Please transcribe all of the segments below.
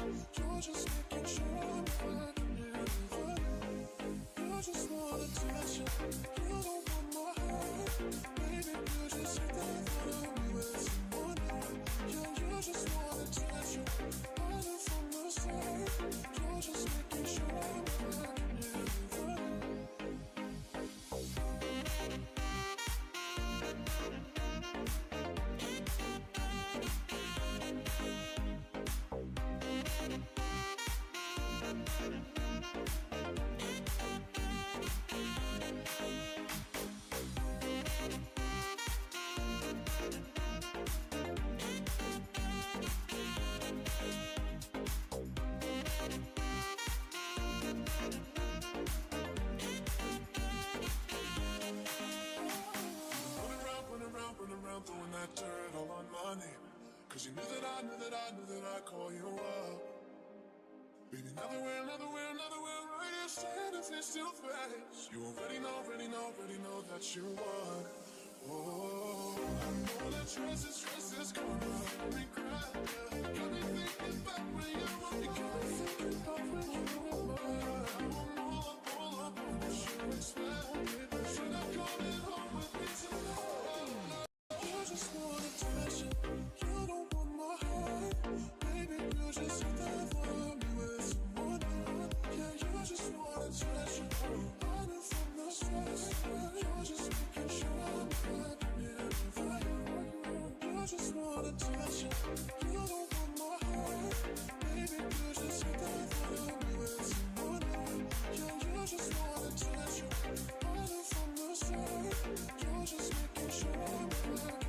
You're just making sure I'm back never. You just want attention. You don't want my heart. Baby, you just hit that thought of me with someone else. Yeah, you just want attention. I knew from the start. You're just making sure I'm back never. Throwing that dirt all on my name. Cause you knew that I'd call you up. Baby, another right here, standing face to face. You already know that you won. Oh, I know that stress is gonna regret. Yeah. Got me thinking back when you were mine. Got me thinking back when you were mine. I won't pull up on what you expect. Should I coming home with me tonight? You just want attention. You don't want my heart. Baby, you just hit that thought of me with someone else. Yeah, you just want attention. I knew from the start. You're just making sure I'm back never. You just want attention. You don't want my heart. Baby, you just hit that thought of me with someone else. Yeah, you just want attention. I knew from the start. You're just making sure I'm back.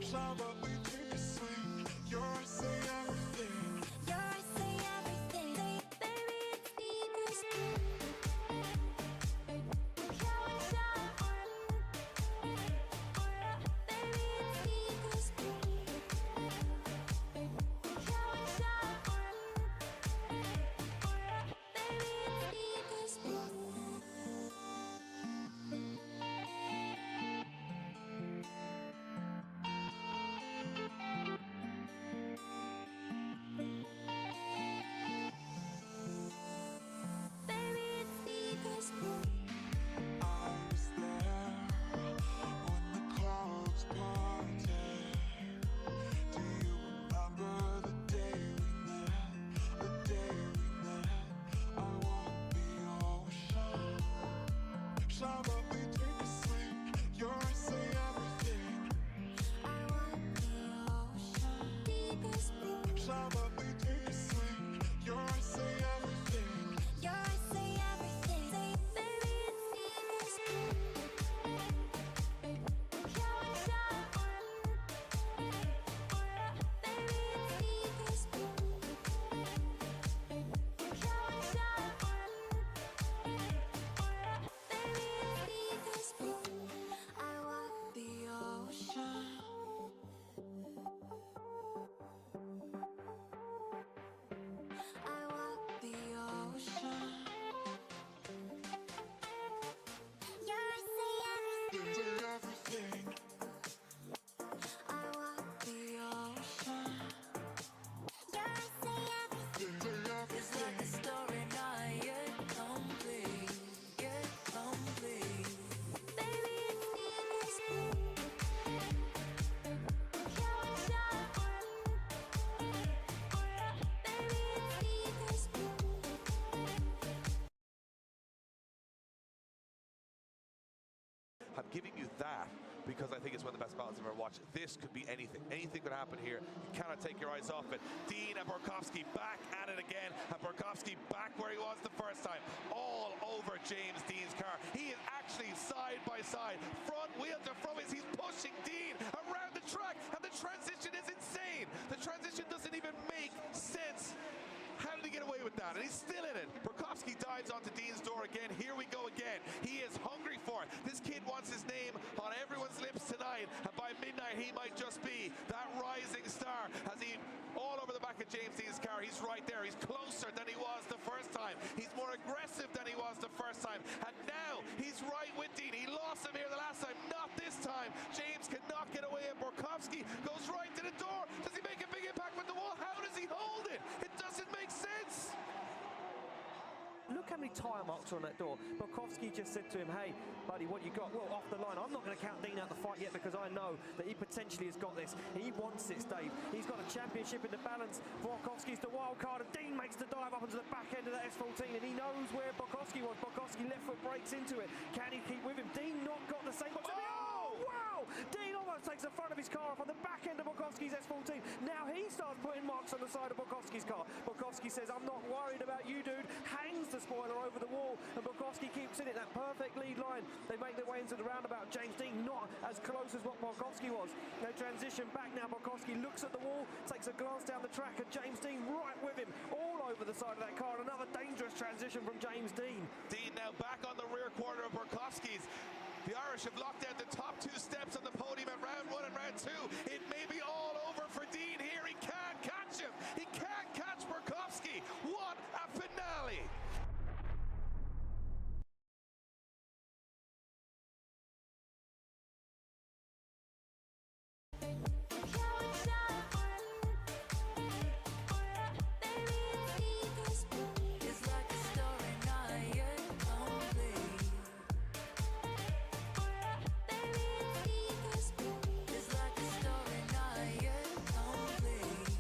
Slow, but we take a swing. Yours say everything. Yours say everything. Baby, it's deep as blue. Can we shine? Baby, it's deep as blue. Can we shine? Baby, it's deep as blue. Baby, it's deep as blue. I was there when the clouds parted. Do you remember the day we met? The day we met. I want the ocean. Slow, but we take a swing. Yours say everything. I want the ocean. Deep as blue. Slow, but we take a swing. Yours say everything. Yours say everything. Baby, it's deep as blue. Can we shine? Baby, it's deep as blue. Can we shine? Baby, it's deep as blue. I want the ocean. I want the ocean. Yours say everything. Say everything. I want the ocean. Yours say everything. Say It's like a everything. story not yet complete. Yet complete. Baby, it's deep as blue. Can we shine? Baby, it's deep as blue. I'm giving you that because I think it's one of the best battles I've ever watched. This could be anything. Anything could happen here. You cannot take your eyes off it. Dean and Borkowski back at it again. And Borkowski back where he was the first time. All over James Dean's car. He is actually side by side. Front wheel to front wheels. He's pushing Dean around the track. And the transition is insane. The transition doesn't even make sense. How did he get away with that? And he's still in it. Borkowski dives onto Dean's door again. Here we go again. He is hungry for it. This kid wants his name on everyone's lips tonight. And by midnight, he might just be that rising star. As he all over the back of James Dean's car, he's right there. He's closer than he was the first time. He's more aggressive than he was the first time. And now he's right with Dean. He lost him here the last time. Not this time. James cannot get away. And Borkowski goes right to the door. Does he make a big impact with the wall? How does he hold it? It doesn't make sense. Look how many tyre marks are on that door. Borkowski just said to him, hey, buddy, what you got? Well, off the line. I'm not going to count Dean out the fight yet because I know that he potentially has got this. He wants this, Dave. He's got a championship in the balance. Borkowski's the wild card, and Dean makes the dive up onto the back end of that S14, and he knows where Borkowski was. Borkowski left foot breaks into it. Can he keep with him? Dean not got the same. Oh, wow! Dean almost takes the front of his car off on the back end of Borkowski's S14. Now he starts putting marks on the side of Borkowski's car. Borkowski says, I'm not worried about you, dude. Hangs the spoiler over the wall, and Borkowski keeps in it. That perfect lead line. They make their way into the roundabout. James Dean not as close as what Borkowski was. They transition back now. Borkowski looks at the wall, takes a glance down the track, and James Dean right with him all over the side of that car. Another dangerous transition from James Dean. Dean now back on the rear quarter of Borkowski's. The Irish have locked down the top two steps on the podium at round one and round two. It may be all over for Dean here. He can't catch him. He can't catch Borkowski. What a finale. It's like a story not yet complete. Baby, it's deep as blue. It's like a story not yet complete.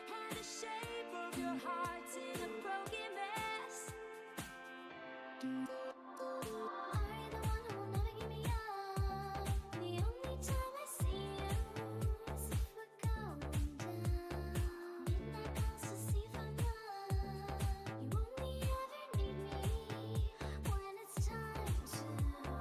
And the shape of your heart's in a broken mess. Are you the one who will never give me up? The only time I see you is if we're going down. Midnight calls to see if I'm young. You only ever need me when it's time to see you.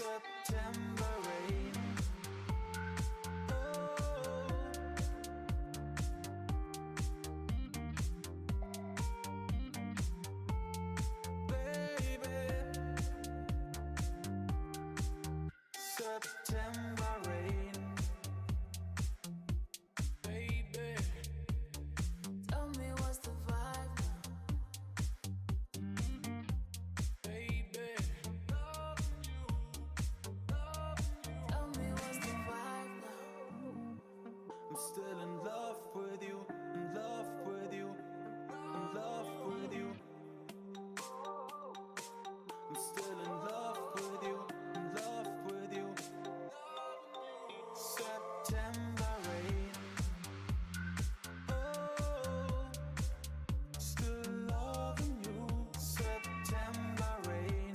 September rain. September rain. Baby, tell me what's the vibe now. Baby, loving you, tell me what's the vibe now. I'm still in love with you, in love with you, in love with you. I'm still in love with you, in love with you. September rain. Oh, still loving you. September rain.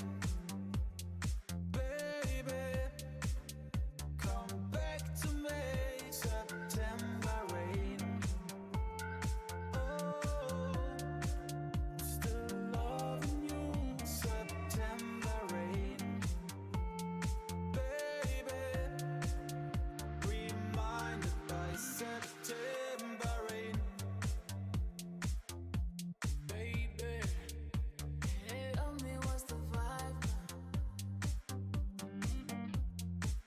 Baby, come back to me. September rain. Oh, still loving you. September rain. Baby, reminded by September rain. Baby, tell me what's the vibe now.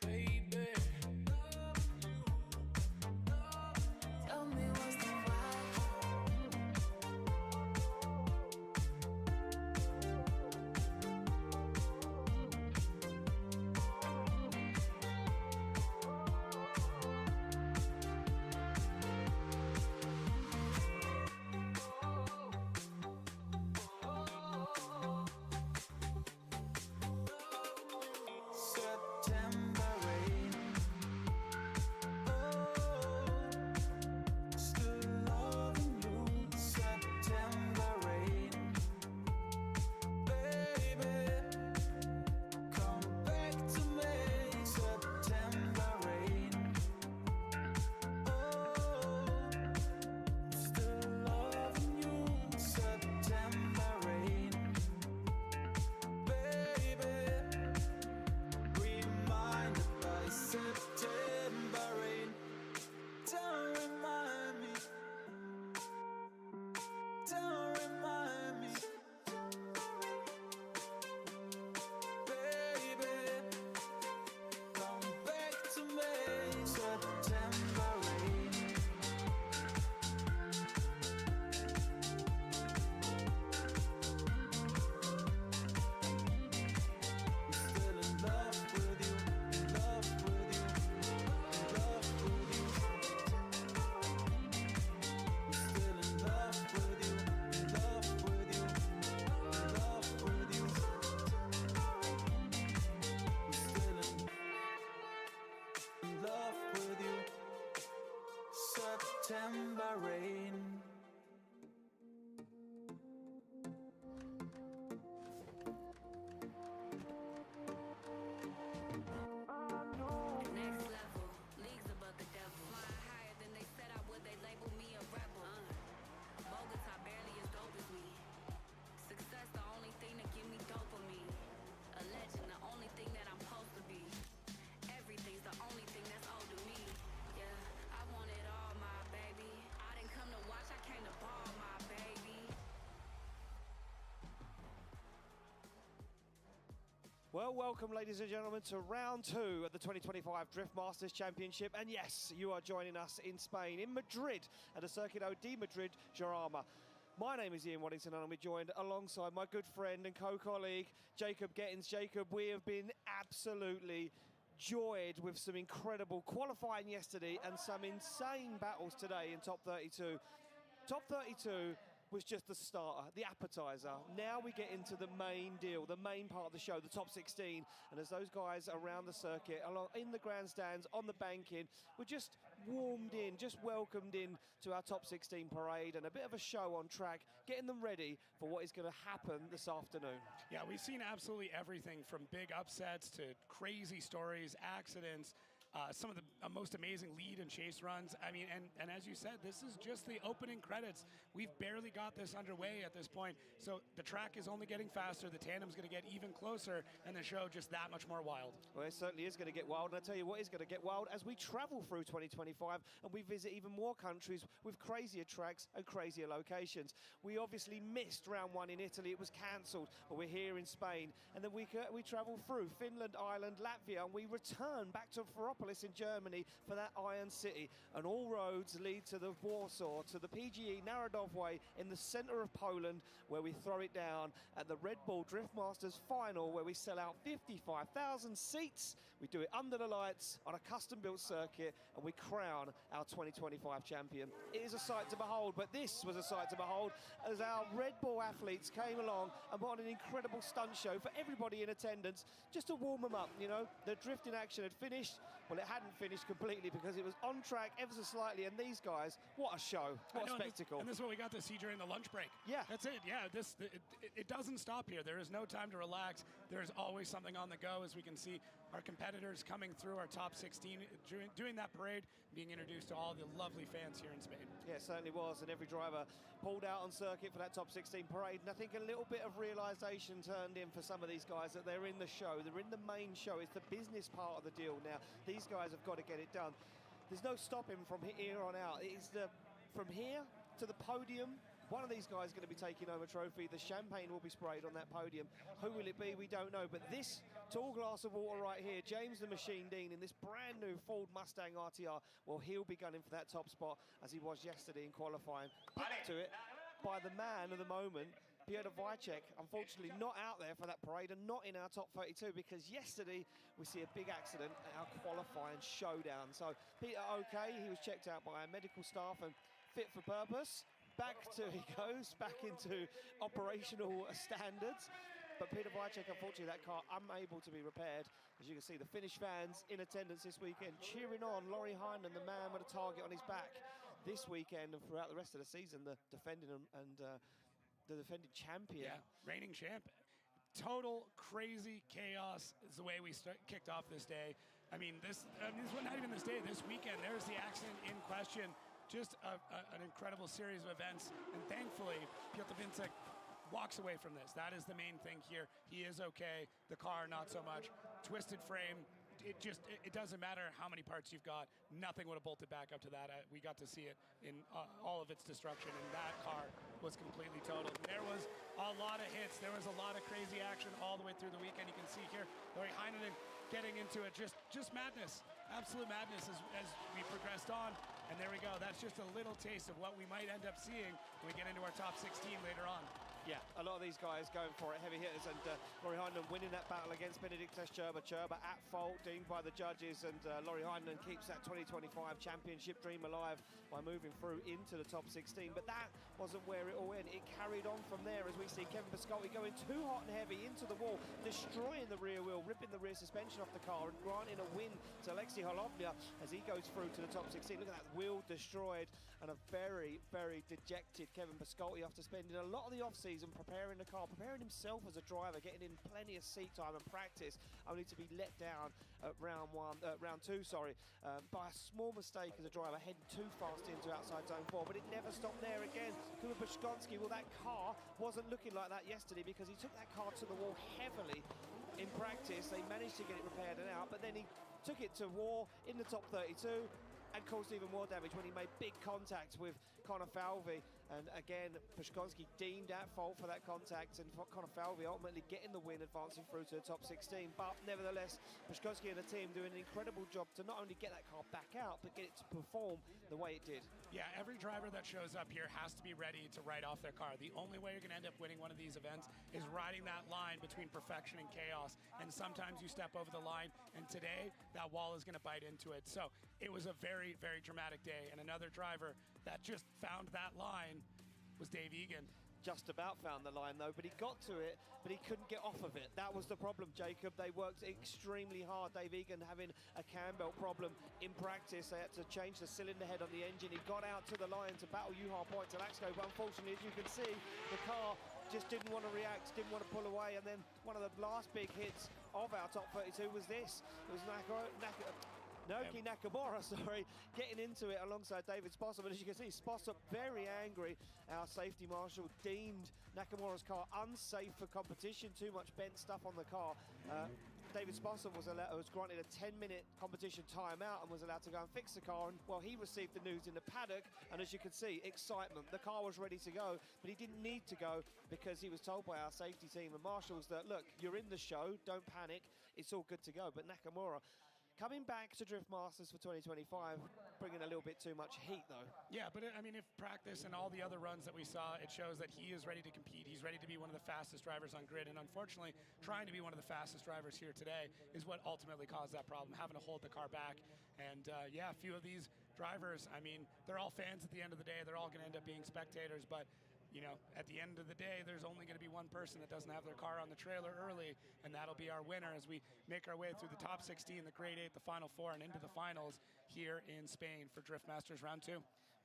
Baby, tell me what's the vibe September rain. Oh, still loving you. September rain. Baby, come back to me. September rain. Oh, still loving you. September rain. Baby, reminded by September rain. Don't remind me. Don't remind me. Baby, come back to me. September rain. I'm still in love with you, in love with you, in love with you. I'm still in love with you, in love with you, in love with you. I'm still in love with you. September rain. Next level, leagues above the devil. Flying higher than they set out, would they label me a rebel? Bogota barely as dope as me. Success the only thing that give me dopamine. A legend, the only thing that I'm supposed to be. Everything's the only thing that's owed to me. Yeah, I want it all, my baby. I didn't come to watch, I came to ball, my baby. Well, welcome, ladies and gentlemen, to round 2 of the 2025 Drift Masters Championship. And yes, you are joining us in Spain, in Madrid, at the Circuito de Madrid Jarama. My name is Ian Waddington, and I'm joined alongside my good friend and co-colleague, Jacob Gettins. Jacob, we have been absolutely joyed with some incredible qualifying yesterday and some insane battles today in Top 32. Top 32 was just the starter, the appetizer. Now we get into the main deal, the main part of the show, the top 16. And as those guys around the circuit, along in the grandstands, on the banking, were just warmed in, just welcomed in to our top 16 parade, and a bit of a show on track, getting them ready for what is going to happen this afternoon. Yeah, we've seen absolutely everything from big upsets to crazy stories, accidents, some of the most amazing lead and chase runs. I mean, and as you said, this is just the opening credits. We've barely got this underway at this point. So the track is only getting faster, the tandem's going to get even closer, and the show just that much more wild. Well, it certainly is going to get wild, and I tell you what is going to get wild as we travel through 2025 and we visit even more countries with crazier tracks and crazier locations. We obviously missed round one in Italy, it was cancelled, but we're here in Spain, and then we travel through Finland, Ireland, Latvia, and we return back to Ferropolis in Germany for that Iron City, and all roads lead to the Warsaw, to the PGE Narodow Way in the centre of Poland, where we throw it down at the Red Bull Drift Masters final, where we sell out 55,000 seats. We do it under the lights on a custom-built circuit, and we crown our 2025 champion. It is a sight to behold, but this was a sight to behold as our Red Bull athletes came along and put on an incredible stunt show for everybody in attendance, just to warm them up. You know, the drifting action had finished. Well, it hadn't finished completely because it was on track ever so slightly, and these guys, what a show, what a spectacle. And this is what we got to see during the lunch break. Yeah. That's it, yeah. It doesn't stop here. There is no time to relax. There is always something on the go, as we can see our competitors coming through our top 16, doing that parade, being introduced to all the lovely fans here in Spain. Yeah, it certainly was, and every driver pulled out on circuit for that top 16 parade, and I think a little bit of realisation turned in for some of these guys that they're in the show, they're in the main show, it's the business part of the deal now. These guys have got to get it done. There's no stopping from here on out. It's from here to the podium. One of these guys is going to be taking home a trophy. The champagne will be sprayed on that podium. Who will it be? We don't know. But this tall glass of water right here, James the Machine Dean in this brand new Ford Mustang RTR, well, he'll be gunning for that top spot as he was yesterday in qualifying. Put to it by the man of the moment, Piotr Wojciech, unfortunately not out there for that parade and not in our top 32, because yesterday we see a big accident at our qualifying showdown. So Peter, okay, he was checked out by our medical staff and fit for purpose. He goes back into operational standards. But Peter Wojciech, unfortunately, that car unable to be repaired. As you can see, the Finnish fans in attendance this weekend cheering on Laurie Heinen, the man with a target on his back this weekend and throughout the rest of the season, the defending the defending champion. Yeah, reigning champ. Total crazy chaos is the way we kicked off this day. I mean, this was not even this day, this weekend. There's the accident in question. Just an incredible series of events, and thankfully, Piotr Wojciech walks away from this. That is the main thing here. He is okay. The car, not so much. Twisted frame. It doesn't matter how many parts you've got. Nothing would have bolted back up to that. We got to see it in all of its destruction, and that car was completely totaled. There was a lot of hits. There was a lot of crazy action all the way through the weekend. You can see here, Laurie Heinen getting into it. Just madness. Absolute madness as we progressed on. And there we go. That's just a little taste of what we might end up seeing when we get into our top 16 later on. Yeah, a lot of these guys going for it, heavy hitters, and Laurie Heinen winning that battle against Benediktas Cherba. Cherba at fault, deemed by the judges, and Laurie Heinen keeps that 2025 championship dream alive by moving through into the top 16. But that wasn't where it all ended. It carried on from there as we see Kevin Pascotti going too hot and heavy into the wall, destroying the rear wheel, ripping the rear suspension off the car, and granting a win to Alexei Holovnia as he goes through to the top 16. Look at that wheel destroyed, and a very, very dejected Kevin Pascotti after spending a lot of the off-season preparing the car, preparing himself as a driver, getting in plenty of seat time and practice, only to be let down at round two, by a small mistake as a driver, heading too fast into outside zone 4. But it never stopped there again. Kuba Pushkonsky, well, that car wasn't looking like that yesterday because he took that car to the wall heavily in practice. They managed to get it repaired and out, but then he took it to war in the top 32 and caused even more damage when he made big contact with Connor Falvey. And again, Pushkonsky deemed at fault for that contact, and Connor Falvey ultimately getting the win, advancing through to the top 16. But nevertheless, Pushkonsky and the team doing an incredible job to not only get that car back out, but get it to perform the way it did. Yeah, every driver that shows up here has to be ready to ride off their car. The only way you're going to end up winning one of these events is riding that line between perfection and chaos. And sometimes you step over the line, and today that wall is going to bite into it. So it was a very, very dramatic day. And another driver that just found that line was Dave Egan. Just about found the line though, but he got to it, but he couldn't get off of it. That was the problem, Jacob. They worked extremely hard. Dave Egan having a cam belt problem in practice. They had to change the cylinder head on the engine. He got out to the line to battle Juha Point to Laxco, but unfortunately, as you can see, the car just didn't want to react, didn't want to pull away, and then one of the last big hits of our top 32 was this. It was Naoki Nakamura, sorry, getting into it alongside David Spossum. And as you can see, Spossum very angry. Our safety marshal deemed Nakamura's car unsafe for competition, too much bent stuff on the car. David Spossum was granted a 10-minute competition timeout and was allowed to go and fix the car. And, well, he received the news in the paddock, and as you can see, excitement. The car was ready to go, but he didn't need to go because he was told by our safety team and marshals that, look, you're in the show, don't panic, it's all good to go. But Nakamura, coming back to Drift Masters for 2025, bringing a little bit too much heat, though. Yeah, but I mean, if practice and all the other runs that we saw, it shows that he is ready to compete. He's ready to be one of the fastest drivers on grid. And unfortunately, trying to be one of the fastest drivers here today is what ultimately caused that problem, having to hold the car back. And yeah, a few of these drivers, I mean, they're all fans at the end of the day. They're all going to end up being spectators. But you know, at the end of the day, there's only going to be one person that doesn't have their car on the trailer early, and that'll be our winner as we make our way through the top 16, the grade 8, the final 4, and into the finals here in Spain for Drift Masters round 2.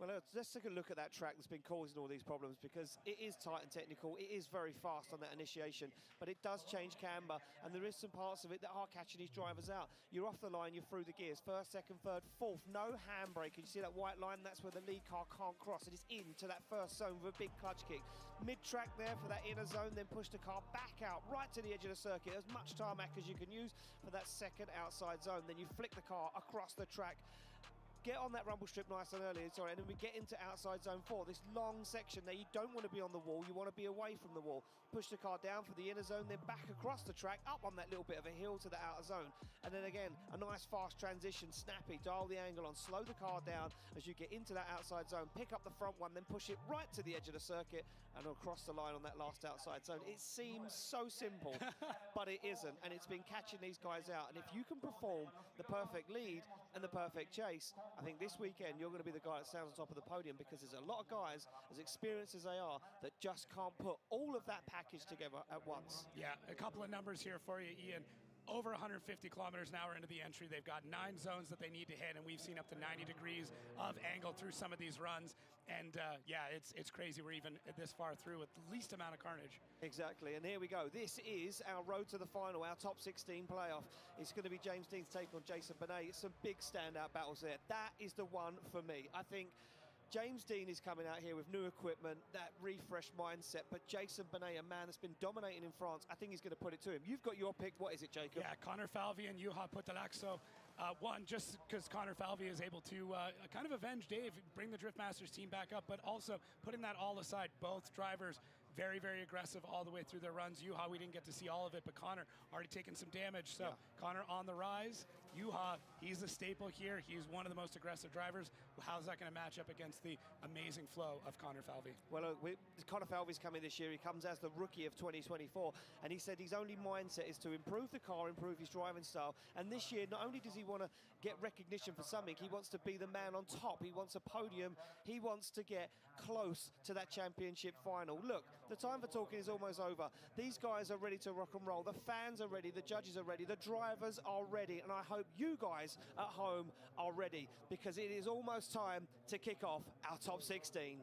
Well, let's take a look at that track that's been causing all these problems, because it is tight and technical. It is very fast on that initiation, but it does change camber, and there is some parts of it that are catching these drivers out. You're off the line, you're through the gears. First, second, third, fourth, no handbrake. You see that white line? That's where the lead car can't cross. It is into that first zone with a big clutch kick. Mid-track there for that inner zone, then push the car back out right to the edge of the circuit. As much tarmac as you can use for that second outside zone. Then you flick the car across the track. Get on that rumble strip nice and early, sorry, and then we get into outside zone 4, this long section there. You don't want to be on the wall, you want to be away from the wall. Push the car down for the inner zone, then back across the track, up on that little bit of a hill to the outer zone. And then again, a nice fast transition, snappy, dial the angle on, slow the car down as you get into that outside zone, pick up the front one, then push it right to the edge of the circuit and across the line on that last outside zone. It seems so simple, but it isn't, and it's been catching these guys out. And if you can perform the perfect lead and the perfect chase, I think this weekend you're going to be the guy that stands on top of the podium, because there's a lot of guys, as experienced as they are, that just can't put all of that package together at once. Yeah, a couple of numbers here for you, Ian. Over 150 kilometers an hour into the entry. They've got 9 zones that they need to hit, and we've seen up to 90 degrees of angle through some of these runs. And yeah, it's crazy we're even this far through with the least amount of carnage. Exactly, and here we go. This is our road to the final, our top 16 playoff. It's going to be James Dean's take on Jason Benet. It's some big standout battles there. That is the one for me. I think James Dean is coming out here with new equipment, that refreshed mindset, but Jason Benet, a man that's been dominating in France, I think he's going to put it to him. You've got your pick. What is it, Jacob? Yeah, Connor Falvey and Juha Putalakso. One, just because Connor Falvey is able to kind of avenge Dave, bring the Drift Masters team back up, but also putting that all aside, both drivers very, very aggressive all the way through their runs. Juha, we didn't get to see all of it, but Connor already taken some damage. So yeah. Connor on the rise. Juha, he's a staple here. He's one of the most aggressive drivers. How's that going to match up against the amazing flow of Connor Falvey? Well, Connor Falvey's coming this year. He comes as the rookie of 2024, and he said his only mindset is to improve the car, improve his driving style. And this year, not only does he want to get recognition for something, he wants to be the man on top. He wants a podium. He wants to get close to that championship final. Look, the time for talking is almost over. These guys are ready to rock and roll. The fans are ready. The judges are ready. The drivers are ready. And I hope you guys at home are ready, because it is almost time to kick off our top 16.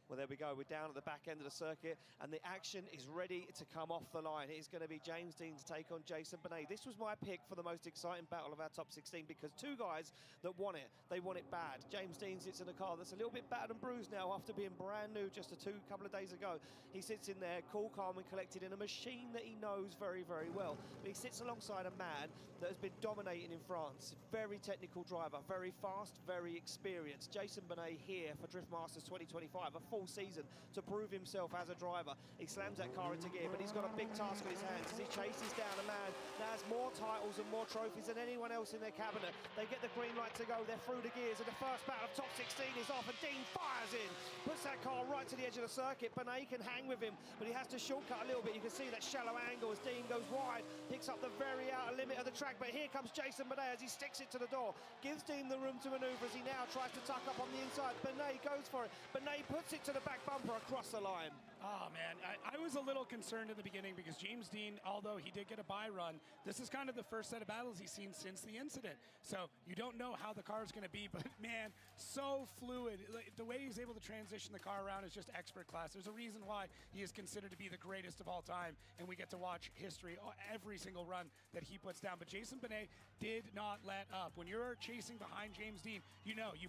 Well, there we go. We're down at the back end of the circuit, and the action is ready to come off the line. It is going to be James Dean to take on Jason Benet. This was my pick for the most exciting battle of our top 16, because two guys that want it. They want it bad. James Dean sits in a car that's a little bit battered and bruised now after being brand new just a couple of days ago. He sits in there, cool, calm, and collected in a machine that he knows very, very well. But he sits alongside a man that has been dominating in France. Very technical driver, very fast, very experienced. Jason Benet here for Drift Masters 2025, a full season to prove himself as a driver. He slams that car into gear, but he's got a big task on his hands as he chases down a man that has more titles and more trophies than anyone else in their cabinet. They get the green light to go. They're through the gears, and the first battle of top 16 is off, and Dean fires in, puts that car right to the edge of the circuit. Benet can hang with him, but he has to shortcut a little bit. You can see that shallow angle as Dean goes wide, picks up the very outer limit of the track, but here comes Jason Benet as he sticks it to the door, gives Dean the room to manoeuvre as he now tries to tuck up on the inside. Benet goes for it. Benet puts it to the back bumper across the line. Oh, man. I was a little concerned in the beginning because James Dean, although he did get a bye run, this is kind of the first set of battles he's seen since the incident. So you don't know how the car is going to be, but man, so fluid. The way he's able to transition the car around is just expert class. There's a reason why he is considered to be the greatest of all time, and we get to watch history every single run that he puts down. But Jason Benet did not let up. When you're chasing behind James Dean, you know you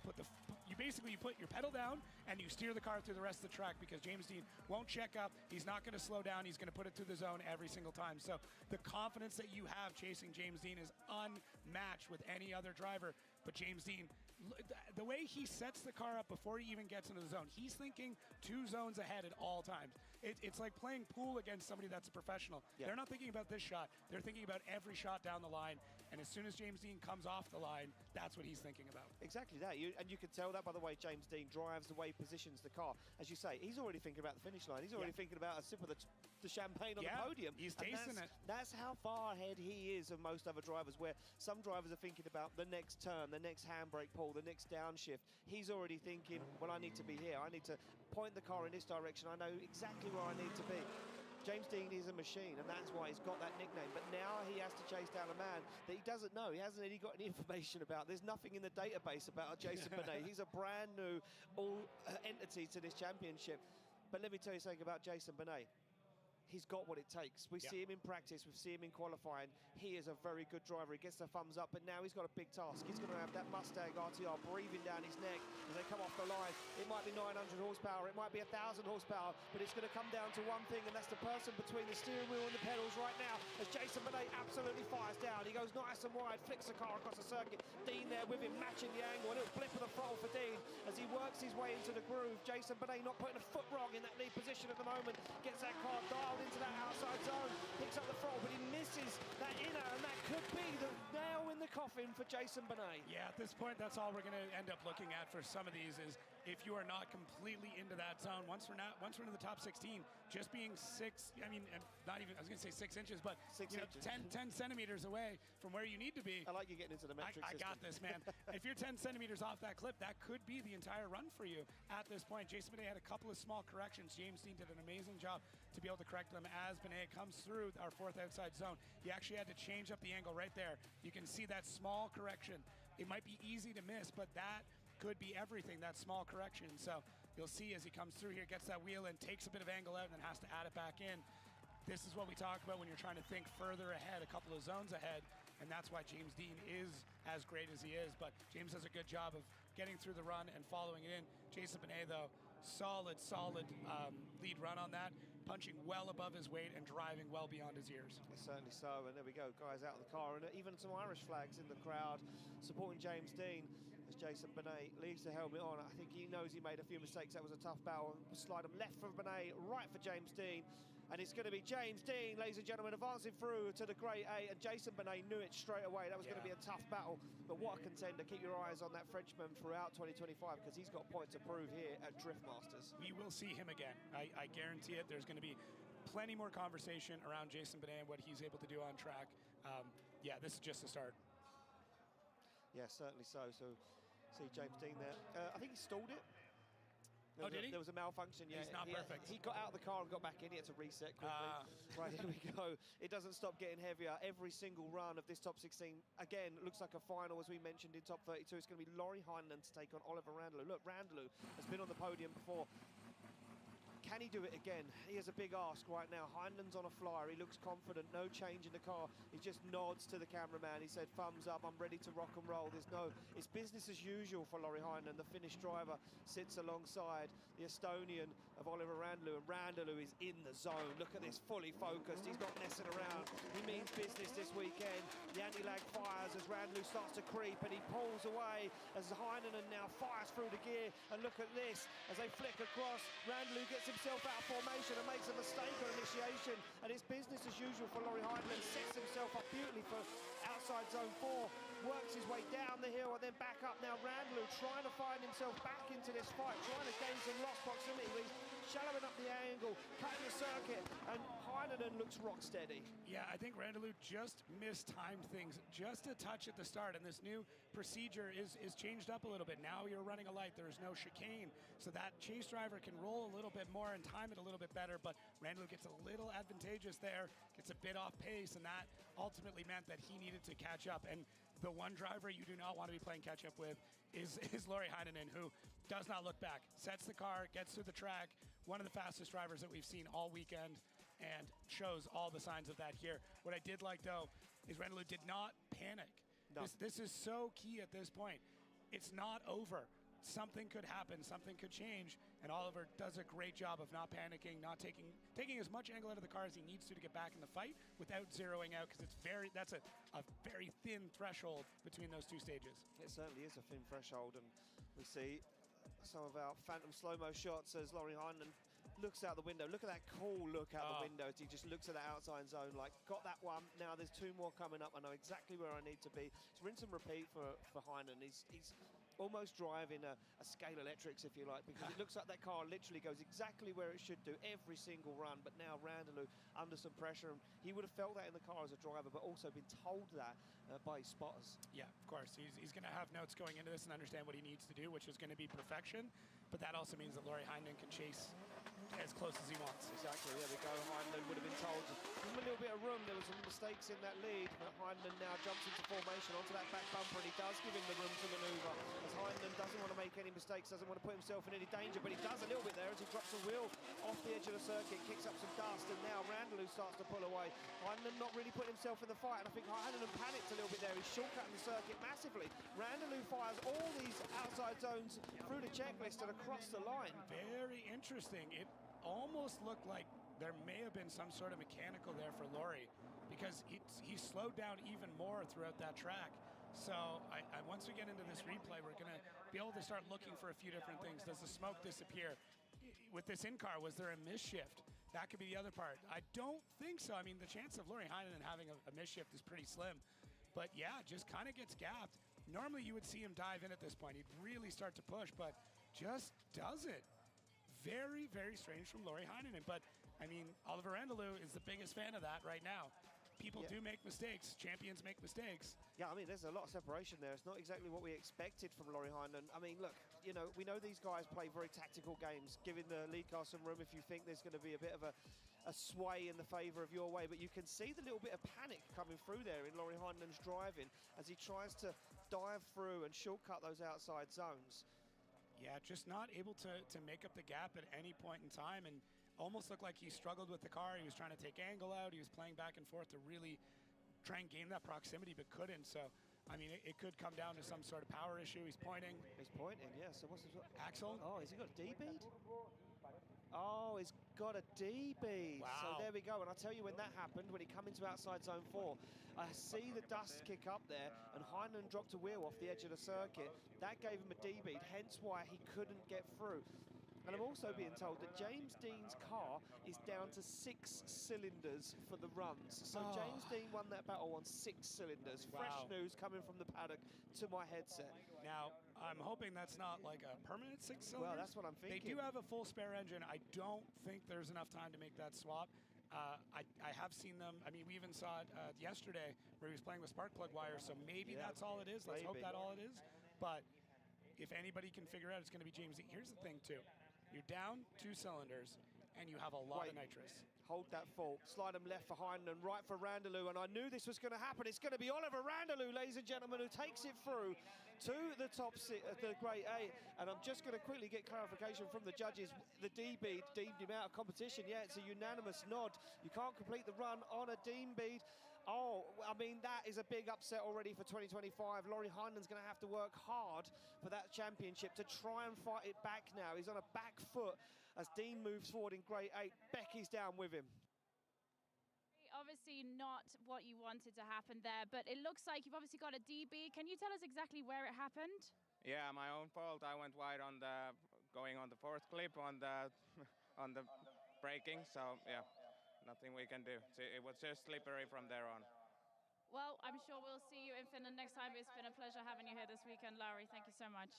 basically put your pedal down and you steer the car through the rest of the track because James Dean won't check up. He's not going to slow down. He's going to put it through the zone every single time. So the confidence that you have chasing James Dean is unmatched with any other driver. But James Dean, the way he sets the car up before he even gets into the zone, he's thinking 2 zones ahead at all times. It's like playing pool against somebody that's a professional. Yeah. They're not thinking about this shot. They're thinking about every shot down the line. And as soon as James Dean comes off the line, that's what he's thinking about. Exactly that. And you can tell that by the way James Dean drives, the way he positions the car. As you say, he's already thinking about the finish line. He's already thinking about a sip of the champagne on the podium. He's tasting it. That's how far ahead he is of most other drivers, where some drivers are thinking about the next turn, the next handbrake pull, the next downshift. He's already thinking, well, I need to be here. I need to point the car in this direction. I know exactly where I need to be. James Dean is a machine, and that's why he's got that nickname. But now he has to chase down a man that he doesn't know. He hasn't really got any information about. There's nothing in the database about Jason Benet. He's a brand new entity to this championship. But let me tell you something about Jason Benet. He's got what it takes. We see him in practice, we see him in qualifying. He is a very good driver. He gets the thumbs up, but now he's got a big task. He's going to have that Mustang RTR breathing down his neck as they come off the line. It might be 900 horsepower, it might be 1,000 horsepower, but it's going to come down to one thing, and that's the person between the steering wheel and the pedals right now, as Jason Benet absolutely fires down. He goes nice and wide, flicks the car across the circuit. Dean there with him, matching the angle. A little blip of the throttle for Dean as he works his way into the groove. Jason Benet not putting a foot wrong in that lead position at the moment. Gets that car dialed into that outside zone, picks up the throttle, but he misses that inner, and that could be the nail in the coffin for Jason Benet. Yeah, at this point, that's all we're going to end up looking at for some of these is if you are not completely into that zone. Once we're in the top 16, just being not even, I was going to say 6 inches, but 6 inches. 10 centimeters away from where you need to be. I like you getting into the metric I system. got this, man. If you're 10 centimeters off that clip, that could be the entire run for you at this point. Jason Benet had a couple of small corrections. James Dean did an amazing job to be able to correct them as Benet comes through our 4th outside zone. He actually had to change up the angle right there. You can see that small correction. It might be easy to miss, but that could be everything, that small correction. So you'll see as he comes through here, gets that wheel in, takes a bit of angle out, and then has to add it back in. This is what we talk about when you're trying to think further ahead, a couple of zones ahead, and that's why James Dean is as great as he is. But James does a good job of getting through the run and following it in. Jason Benet, though, solid lead run on that, punching well above his weight and driving well beyond his years. Certainly so, and there we go, guys out of the car, and even some Irish flags in the crowd supporting James Dean as Jason Benet leaves the helmet on. I think he knows he made a few mistakes. That was a tough battle. Slide him left for Benet, right for James Dean, and it's going to be James Dean, ladies and gentlemen, advancing through to the Grade A, and Jason Benet knew it straight away. That was going to be a tough battle, but what a contender. Keep your eyes on that Frenchman throughout 2025 because he's got a point to prove here at Drift Masters. We will see him again. I guarantee it. There's going to be plenty more conversation around Jason Benet and what he's able to do on track. Yeah, this is just the start. Yeah, certainly so. So, see James Dean there. I think he stalled it. Did he? There was a malfunction, yeah. He's not perfect. He got out of the car and got back in. He had to reset quickly. Right, here we go. It doesn't stop getting heavier. Every single run of this top 16, again, looks like a final, as we mentioned, in top 32. It's going to be Laurie Heinlein to take on Oliver Randalou. Look, Randalou has been on the podium before. Can he do it again? He has a big ask right now. Heinlein's on a flyer. He looks confident. No change in the car. He just nods to the cameraman. He said, thumbs up. I'm ready to rock and roll. It's business as usual for Laurie Heinlein. The Finnish driver sits alongside the Estonian of Oliver Randalou, and Randalou is in the zone. Look at this, fully focused. He's not messing around. He means business this weekend. The anti-lag fires as Randalou starts to creep, and he pulls away as Heinlein now fires through the gear. And look at this, as they flick across, Randalou gets himself out of formation and makes a mistake on initiation, and it's business as usual for Laurie Heinlein. Sets himself up beautifully for outside zone 4, works his way down the hill and then back up. Now Randalou trying to find himself back into this fight, trying to gain some lost proximity. He's shallowing up the angle, cutting the circuit, and Heinonen looks rock steady. Yeah, I think Randalou just mistimed things just a touch at the start, and this new procedure is changed up a little bit. Now you're running a light, there's no chicane, so that chase driver can roll a little bit more and time it a little bit better, but Randalou gets a little advantageous there, gets a bit off pace, and that ultimately meant that he needed to catch up. And the one driver you do not want to be playing catch up with is Lauri Heinonen, who does not look back, sets the car, gets through the track, one of the fastest drivers that we've seen all weekend, and shows all the signs of that here. What I did like, though, is Randalou did not panic. No. This is so key at this point. It's not over. Something could happen, something could change, and Oliver does a great job of not panicking, not taking as much angle out of the car as he needs to get back in the fight without zeroing out, because that's a very thin threshold between those two stages. It certainly is a thin threshold, and we see some of our phantom slow-mo shots as Lauri Heinonen looks out the window. Look at that cool look out the window as he just looks at the outside zone, like, got that one, now there's two more coming up, I know exactly where I need to be. It's rinse and repeat for Heinonen. He's almost driving a scale electrics, if you like, because it looks like that car literally goes exactly where it should do every single run. But now Randalou under some pressure, and he would have felt that in the car as a driver, but also been told that by his spotters. Yeah, of course. He's going to have notes going into this and understand what he needs to do, which is going to be perfection. But that also means that Lauri Heinonen can chase as close as he wants. Exactly, there we go. Heinonen would have been told to give him a little bit of room. There was some mistakes in that lead, but Heinonen now jumps into formation onto that back bumper, and he does give him the room to manoeuvre, as Heinonen doesn't want to make any mistakes, doesn't want to put himself in any danger, but he does a little bit there as he drops a wheel off the edge of the circuit, kicks up some dust, and now Randalou starts to pull away. Heinonen not really putting himself in the fight, and I think Heinonen panicked a little bit there. He's shortcutting the circuit massively. Randalou fires all these outside zones through the checklist and across the line. Very interesting. It almost looked like there may have been some sort of mechanical there for Lauri, because he slowed down even more throughout that track. So once we get into this replay, we're going to be able to start looking for a few different things. Does the smoke disappear? With this in-car, was there a misshift? That could be the other part. I don't think so. I mean, the chance of Lauri Heinonen having a misshift is pretty slim. But yeah, just kind of gets gapped. Normally you would see him dive in at this point. He'd really start to push, but just doesn't. Very, very strange from Lauri Heinonen. But, I mean, Oliver Randalou is the biggest fan of that right now. People do make mistakes. Champions make mistakes. Yeah, I mean, there's a lot of separation there. It's not exactly what we expected from Lauri Heinonen. I mean, look, you know, we know these guys play very tactical games, giving the lead car some room if you think there's going to be a bit of a sway in the favour of your way. But you can see the little bit of panic coming through there in Lauri Heinenen's driving as he tries to dive through and shortcut those outside zones. Yeah, just not able to make up the gap at any point in time, and almost looked like he struggled with the car. He was trying to take angle out. He was playing back and forth to really try and gain that proximity, but couldn't. So, I mean, it could come down to some sort of power issue. He's pointing. He's pointing, yeah. So what's his... Axel? Oh, has he got a D-bead? Oh, he's got a D-bead. Wow. So there we go. And I'll tell you when that happened, when he come into outside zone 4, I see the dust kick up there, and Heinonen dropped a wheel off the edge of the circuit. That gave him a D-bead, hence why he couldn't get through. And I'm also being told that James Dean's car is down to 6 cylinders for the runs. So James Dean won that battle on 6 cylinders. Wow. Fresh news coming from the paddock to my headset. Now, I'm hoping that's not like a permanent 6 cylinders. Well, that's what I'm thinking. They do have a full spare engine. I don't think there's enough time to make that swap. I have seen them. I mean, we even saw it yesterday where he was playing with spark plug wires, so maybe that's all it is. Let's hope that's all it is. But if anybody can figure out, it's going to be James Dean. Here's the thing, too. You're down 2 cylinders, and you have a lot of nitrous. Hold that fault. Slide him left for Heinonen, right for Randalou, and I knew this was going to happen. It's going to be Oliver Randalou, ladies and gentlemen, who takes it through to the top the Grade A. And I'm just going to quickly get clarification from the judges. The D-bead deemed him out of competition. Yeah, it's a unanimous nod. You can't complete the run on a D-bead. Oh, I mean, that is a big upset already for 2025. Lauri Heinenen's going to have to work hard for that championship to try and fight it back now. He's on a back foot as Dean moves forward in Grade 8. Becky's down with him. Obviously not what you wanted to happen there, but it looks like you've obviously got a DB. Can you tell us exactly where it happened? Yeah, my own fault. I went wide on the going on the 4th clip on the on the braking. So yeah. Nothing we can do. It was just slippery from there on. Well, I'm sure we'll see you in Finland next time. It's been a pleasure having you here this weekend, Lauri. Thank you so much.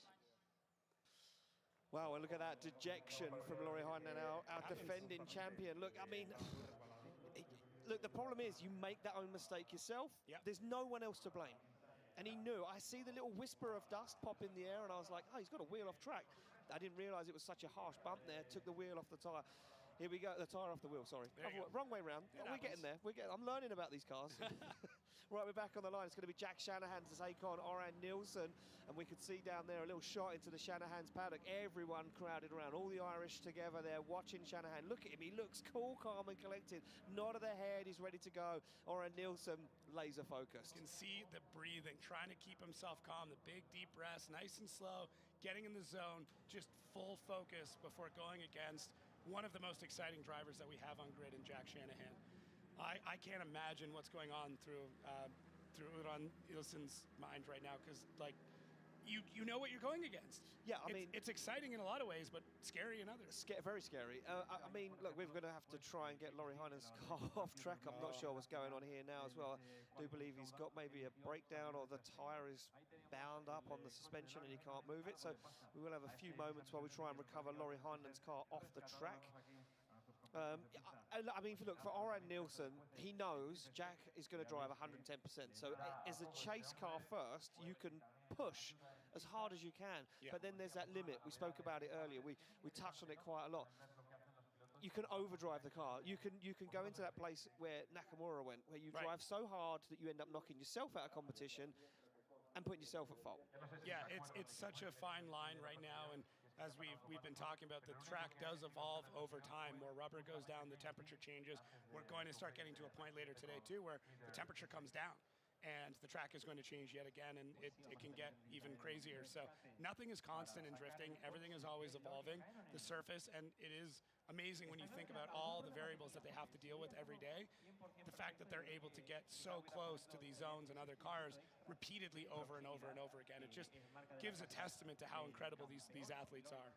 Wow, and look at that dejection from Laurie Heinen, our defending champion. Look, I mean, look, the problem is you make that own mistake yourself. Yep. There's no one else to blame. And he knew. I see the little whisper of dust pop in the air, and I was like, oh, he's got a wheel off track. I didn't realise it was such a harsh bump there. Took the wheel off the tyre. Here we go, the tyre off the wheel, sorry. Wrong way round. We're getting there. I'm learning about these cars. Right, we're back on the line. It's going to be Jack Shanahan to take on Oran Nielsen. And we could see down there a little shot into the Shanahan's paddock. Everyone crowded around, all the Irish together there watching Shanahan. Look at him, he looks cool, calm and collected. Nod of the head, he's ready to go. Oran Nielsen, laser focused. You can see the breathing, trying to keep himself calm, the big deep breaths, nice and slow, getting in the zone, just full focus before going against one of the most exciting drivers that we have on grid in Jack Shanahan. I can't imagine what's going on through Uran Nielsen's mind right now, because like you know what you're going against. Yeah, I mean, it's exciting in a lot of ways, but scary in others. Very scary. I mean, look, we're going to have to try and get Laurie Heinen's car off track. I'm not sure what's going on here now as well. I do believe he's got maybe a breakdown, or the tyre is bound up on the suspension and he can't move it. So we will have a few moments while we try and recover Laurie Heinen's car off the track. I mean, look, for Oran Nielsen, he knows Jack is going to drive 110%. So as a chase car first, you can push as hard as you can. Yeah. But then there's that limit. We spoke about it earlier. We touched on it quite a lot. You can overdrive the car. You can go into that place where Nakamura went, where you drive so hard that you end up knocking yourself out of competition and putting yourself at fault. Yeah, it's such a fine line right now, and as we've been talking about, the track does evolve over time. More rubber goes down, the temperature changes. We're going to start getting to a point later today too where the temperature comes down and the track is going to change yet again, and it can get even crazier. So nothing is constant in drifting. Everything is always evolving, the surface, and it is amazing when you think about all the variables that they have to deal with every day. The fact that they're able to get so close to these zones and other cars repeatedly over and over and over again, it just gives a testament to how incredible these athletes are.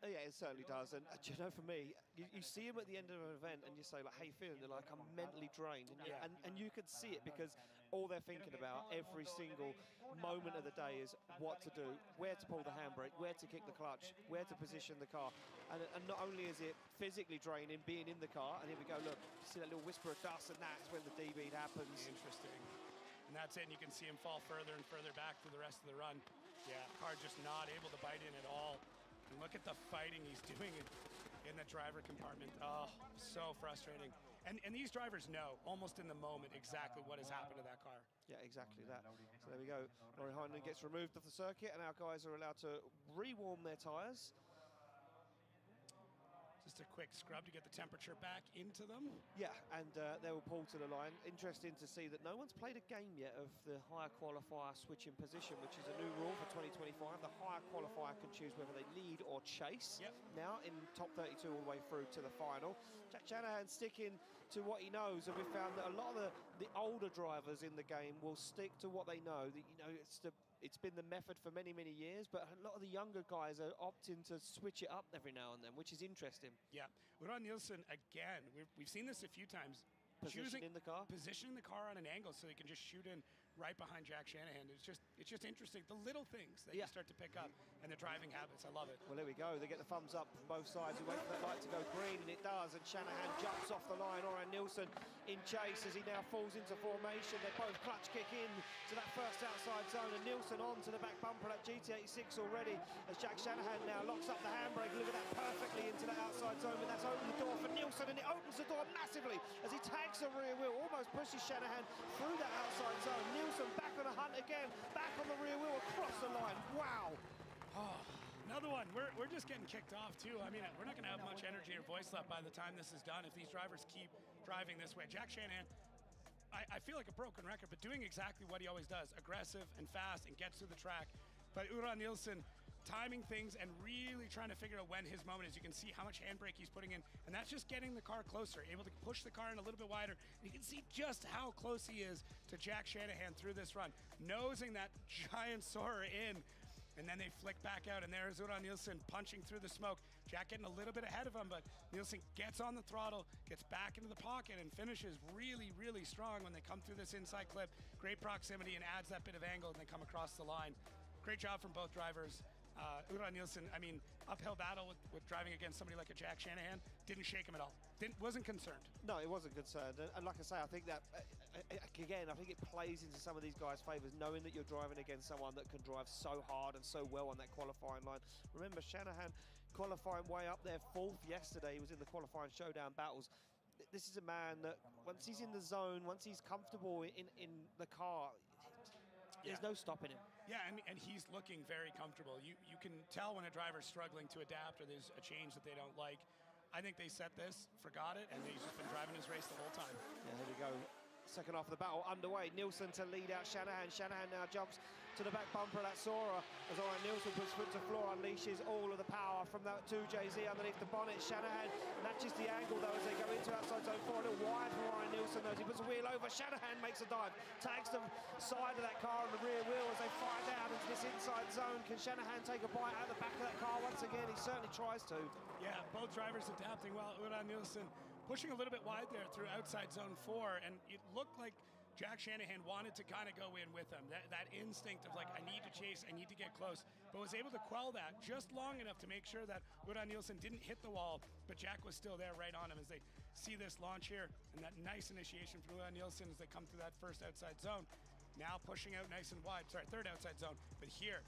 Yeah, it certainly does. And you know, for me, you see them at the end of an event and you say, like, how you feeling? They're like, I'm mentally drained. And you can see it, because all they're thinking about every single moment of the day is what to do, where to pull the handbrake, where to kick the clutch, where to position the car. And not only is it physically draining being in the car, and here we go, look, you see that little whisper of dust, and that's when the D-beat happens. Interesting. And that's it, and you can see him fall further and further back for the rest of the run. Yeah, car just not able to bite in at all. And look at the fighting he's doing in the driver compartment. Oh, so frustrating. And these drivers know, almost in the moment, exactly what has happened to that car. Yeah, exactly that. So there we go. Laurie Heinen gets removed off the circuit, and our guys are allowed to rewarm their tyres. Just a quick scrub to get the temperature back into them. Yeah, and they will pull to the line. Interesting to see that no one's played a game yet of the higher qualifier switching position, which is a new rule for 2025. The higher qualifier can choose whether they lead or chase. Yep. Now in top 32 all the way through to the final. Jack Shanahan sticking to what he knows, and we found that a lot of the older drivers in the game will stick to what they know. That, you know, it's been the method for many, many years, but a lot of the younger guys are opting to switch it up every now and then, which is interesting. Yeah, Uran Nielsen, again, we've seen this a few times. Positioning the car? Positioning the car on an angle so they can just shoot in right behind Jack Shanahan. It's just interesting. The little things that you start to pick up, and the driving habits. I love it. Well, there we go. They get the thumbs up from both sides. We wait for that light to go green, and it does. And Shanahan jumps off the line. Oran Nielsen in chase as he now falls into formation. They both clutch kick in to that first outside zone, and Nielsen on to the back bumper at GT86 already as Jack Shanahan now locks up the handbrake. Look at that, perfectly into that outside zone, but that's opened the door for Nielsen, and it opens the door massively as he tags the rear wheel, almost pushes Shanahan through that outside zone. Nielsen back on the hunt again, back on the rear wheel across the line. Wow. Oh, another one. We're just getting kicked off too. I mean, we're not going to have much energy or voice left by the time this is done if these drivers keep driving this way. Jack Shanahan, I feel like a broken record, but doing exactly what he always does, aggressive and fast and gets through the track. But Uran Nielsen timing things and really trying to figure out when his moment is. You can see how much handbrake he's putting in, and that's just getting the car closer, able to push the car in a little bit wider. And you can see just how close he is to Jack Shanahan through this run, nosing that giant Soarer in, and then they flick back out, and there's Uran Nielsen punching through the smoke. Jack getting a little bit ahead of him, but Nielsen gets on the throttle, gets back into the pocket, and finishes really, really strong when they come through this inside clip. Great proximity and adds that bit of angle, and they come across the line. Great job from both drivers. Uran Nielsen, I mean, uphill battle with driving against somebody like a Jack Shanahan, didn't shake him at all. Wasn't concerned. No, it wasn't concerned. And like I say, I think that, again, I think it plays into some of these guys' favours, knowing that you're driving against someone that can drive so hard and so well on that qualifying line. Remember, Shanahan qualifying way up there, 4th yesterday. He was in the qualifying showdown battles. This is a man that once he's in the zone, once he's comfortable in the car, there's no stopping him. Yeah, and he's looking very comfortable. You can tell when a driver's struggling to adapt or there's a change that they don't like. I think they set this, forgot it, and he's just been driving his race the whole time. Yeah, here we go. Second half of the battle underway. Nielsen to lead out Shanahan. Shanahan now jumps to the back bumper of that Sora as Oren Nielsen puts foot to floor, unleashes all of the power from that 2JZ underneath the bonnet. Shanahan matches the angle though as they go into outside zone 4. A little wide for Oren Nielsen though as he puts a wheel over. Shanahan makes a dive, tags the side of that car on the rear wheel as they fire down into this inside zone. Can Shanahan take a bite out of the back of that car once again? He certainly tries to. Yeah, both drivers adapting well. Uran Nielsen pushing a little bit wide there through outside zone 4, and it looked like Jack Shanahan wanted to kind of go in with him. That instinct of like, I need to chase, I need to get close, but was able to quell that just long enough to make sure that Uran Nielsen didn't hit the wall, but Jack was still there right on him as they see this launch here, and that nice initiation from Uran Nielsen as they come through that first outside zone. Now pushing out nice and wide, sorry, third outside zone, but here,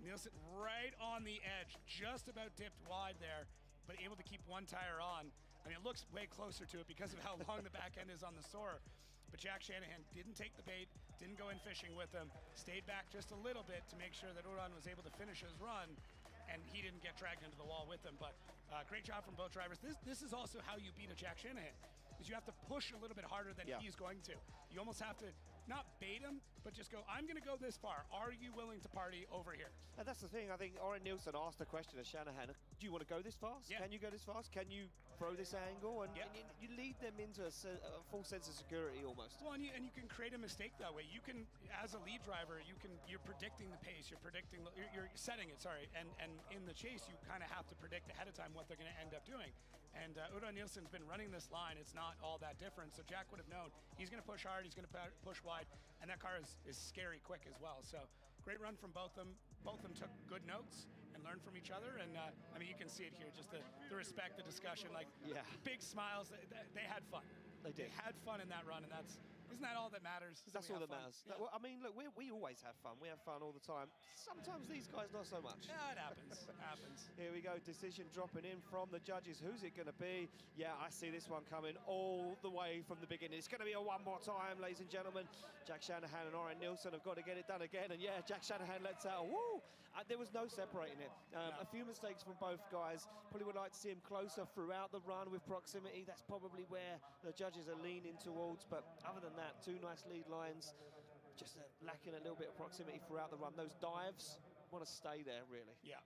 Nielsen right on the edge, just about dipped wide there, but able to keep one tire on. I mean, it looks way closer to it because of how long the back end is on the Sora. But Jack Shanahan didn't take the bait, didn't go in fishing with him, stayed back just a little bit to make sure that Uran was able to finish his run, and he didn't get dragged into the wall with him. But great job from both drivers. This is also how you beat a Jack Shanahan, is you have to push a little bit harder than he's going to. You almost have to not bait him, but just go, I'm going to go this far. Are you willing to party over here? And that's the thing. I think Oren Nielsen asked the question of Shanahan, do you want to go this fast? Yeah. Can you go this fast? Can you throw this angle? And, and you lead them into a full sense of security almost. Well, and you can create a mistake that way. You can, as a lead driver, you're predicting the pace, you're setting it, sorry, and in the chase, you kind of have to predict ahead of time what they're going to end up doing. And Uran Nielsen's been running this line. It's not all that different. So Jack would have known he's going to push hard, he's going to push wide, and that car is scary quick as well. So great run from both of them. Both of them took good notes and learned from each other. And I mean, you can see it here, just the respect, the discussion, like big smiles. They had fun. They did. They had fun in that run, and isn't that all that matters? That's all that matters. Yeah. Well, I mean, look, we always have fun. We have fun all the time. Sometimes these guys not so much. Yeah, it happens. happens. Here we go. Decision dropping in from the judges. Who's it going to be? Yeah, I see this one coming all the way from the beginning. It's going to be a one more time, ladies and gentlemen. Jack Shanahan and Oren Nielsen have got to get it done again. And yeah, Jack Shanahan lets out. Woo! There was no separating it. A few mistakes from both guys. Probably would like to see him closer throughout the run with proximity. That's probably where the judges are leaning towards. But other than that, two nice lead lines. Just lacking a little bit of proximity throughout the run. Those dives want to stay there, really. Yeah.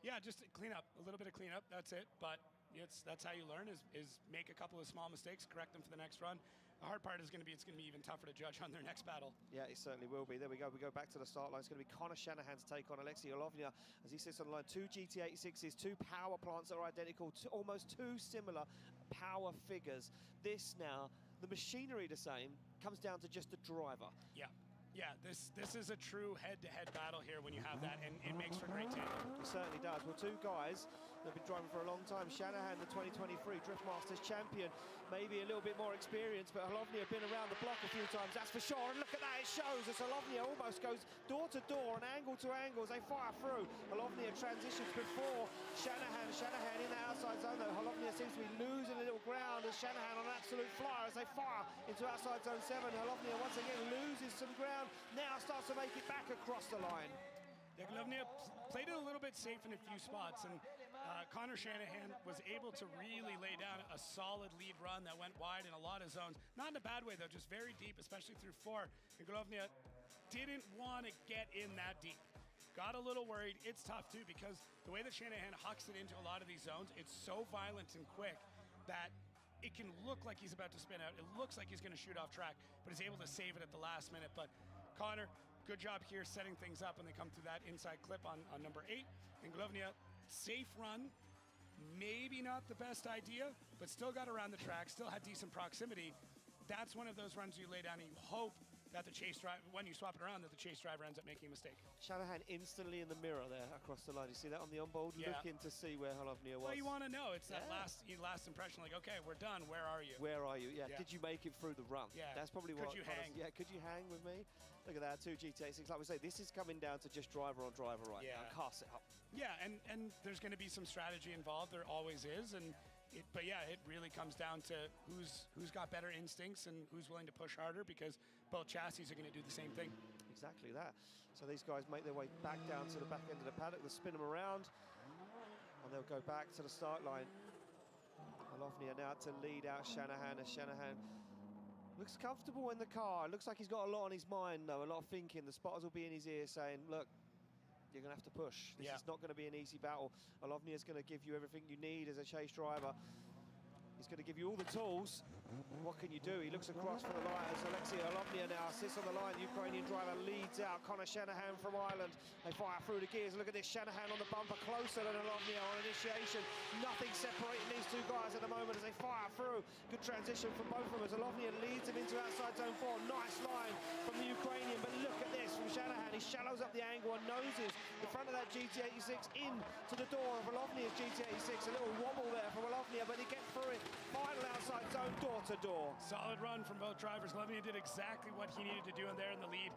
Yeah, just clean up. A little bit of cleanup, that's it. But that's how you learn, is make a couple of small mistakes, correct them for the next run. The hard part is going to be, it's going to be even tougher to judge on their next battle. Yeah, it certainly will be. There we go. We go back to the start line. It's going to be Connor Shanahan's take on Alexei Olovnia as he sits on the line. Two GT86s, two power plants that are identical, almost two similar power figures. This now, the machinery the same, comes down to just the driver. Yeah. Yeah, this is a true head-to-head battle here when you have that, and it makes for great tandem. It certainly does. Well, two guys that have been driving for a long time. Shanahan, the 2023 Drift Masters champion, maybe a little bit more experienced, but Olovnia been around the block a few times, that's for sure. And look at that, it shows as Olovnia almost goes door to door and angle to angle as they fire through. Olovnia transitions before Shanahan. Shanahan in the outside zone, though. Olovnia seems to be losing a little ground as Shanahan on an absolute flyer as they fire into outside zone 7. Olovnia once again loses some ground, now starts to make it back across the line. Yeah, Olovnia played it a little bit safe in a few spots, and Connor Shanahan was able to really lay down a solid lead run that went wide in a lot of zones. Not in a bad way, though, just very deep, especially through 4. And Olovnia didn't want to get in that deep. Got a little worried. It's tough, too, because the way that Shanahan hucks it into a lot of these zones, it's so violent and quick that it can look like he's about to spin out. It looks like he's going to shoot off track, but he's able to save it at the last minute. But Connor, good job here setting things up when they come through that inside clip on number 8. And Olovnia, safe run, maybe not the best idea, but still got around the track, still had decent proximity. That's one of those runs you lay down and you hope that the chase driver, when you swap it around, that the chase driver ends up making a mistake. Shanahan instantly in the mirror there across the line. You see that on the onboard, Yeah. looking to see where Holovnia was. Well, you want to know. It's that Yeah. last impression, like, okay, we're done. Where are you? Where are you? Yeah. Yeah. Did you make it through the run? Yeah. That's probably Could what. you what hang? yeah. Could you hang with me? Look at that. 2 GT86. Like we say, this is coming down to just driver on driver right Yeah. now. Cast it up. Yeah, and there's going to be some strategy involved. There always is, but yeah, it really comes down to who's got better instincts and who's willing to push harder, because both chassis are going to do the same thing. Exactly that. So these guys make their way back down to the back end of the paddock. They'll spin them around, and they'll go back to the start line. Holovnia now to lead out Shanahan, as Shanahan looks comfortable in the car. Looks like he's got a lot on his mind, though, a lot of thinking. The spotters will be in his ear saying, look, you're going to have to push. This is not going to be an easy battle. Holovnia is going to give you everything you need as a chase driver. He's going to give you all the tools. What can you do? He looks across for the line as Alexei Holovnia now sits on the line. The Ukrainian driver leads out. Connor Shanahan from Ireland. They fire through the gears. Look at this. Shanahan on the bumper, closer than Holovnia on initiation. Nothing separating these two guys at the moment as they fire through. Good transition from both of them as Holovnia leads him into outside zone 4. Nice line from the Ukrainian, but look at this from Shanahan. He shallows up the angle and noses the front of that GT86 into the door of Holovnia's GT86. A little wobble there from Holovnia, but he gets through it. Final outside zone, door to door. Solid run from both drivers. Holovnia did exactly what he needed to do in there in the lead.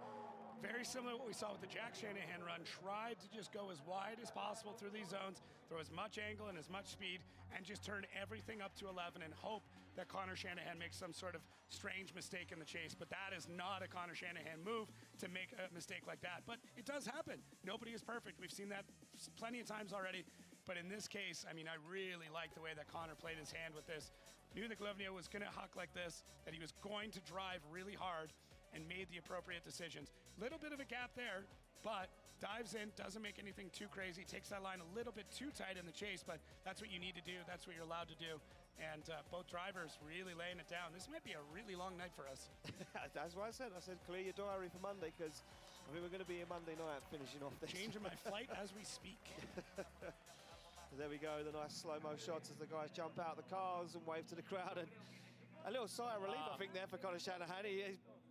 Very similar to what we saw with the Jack Shanahan run. Tried to just go as wide as possible through these zones, throw as much angle and as much speed, and just turn everything up to 11 and hope that Connor Shanahan makes some sort of strange mistake in the chase. But that is not a Connor Shanahan move, to make a mistake like that. But it does happen. Nobody is perfect. We've seen that plenty of times already. But in this case, I mean, I really like the way that Connor played his hand with this. Knew that Holovnia was going to huck like this, that he was going to drive really hard, and made the appropriate decisions. Little bit of a gap there, but dives in, doesn't make anything too crazy, takes that line a little bit too tight in the chase, but that's what you need to do. That's what you're allowed to do. And both drivers really laying it down. This might be a really long night for us. That's what I said. I said, clear your diary for Monday, because I think we're going to be here Monday night finishing off this. Changing my flight as we speak. There we go, the nice slow-mo shots as the guys jump out the cars and wave to the crowd. And a little sigh of relief, I think, there for Connor Shanahan.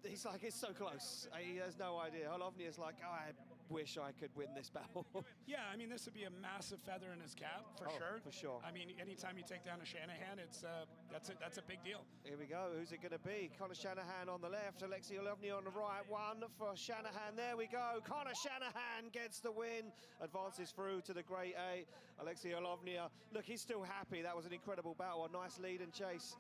He's like, it's so close. He has no idea. Holovnia's like, oh, I wish I could win this battle. Yeah, I mean, this would be a massive feather in his cap, for sure. For sure. I mean, anytime you take down a Shanahan, that's a big deal. Here we go. Who's it going to be? Connor Shanahan on the left, Alexei Holovnia on the right. One for Shanahan. There we go. Connor Shanahan gets the win. Advances through to the Grade A. Alexei Holovnia. Look, he's still happy. That was an incredible battle. A nice lead and chase.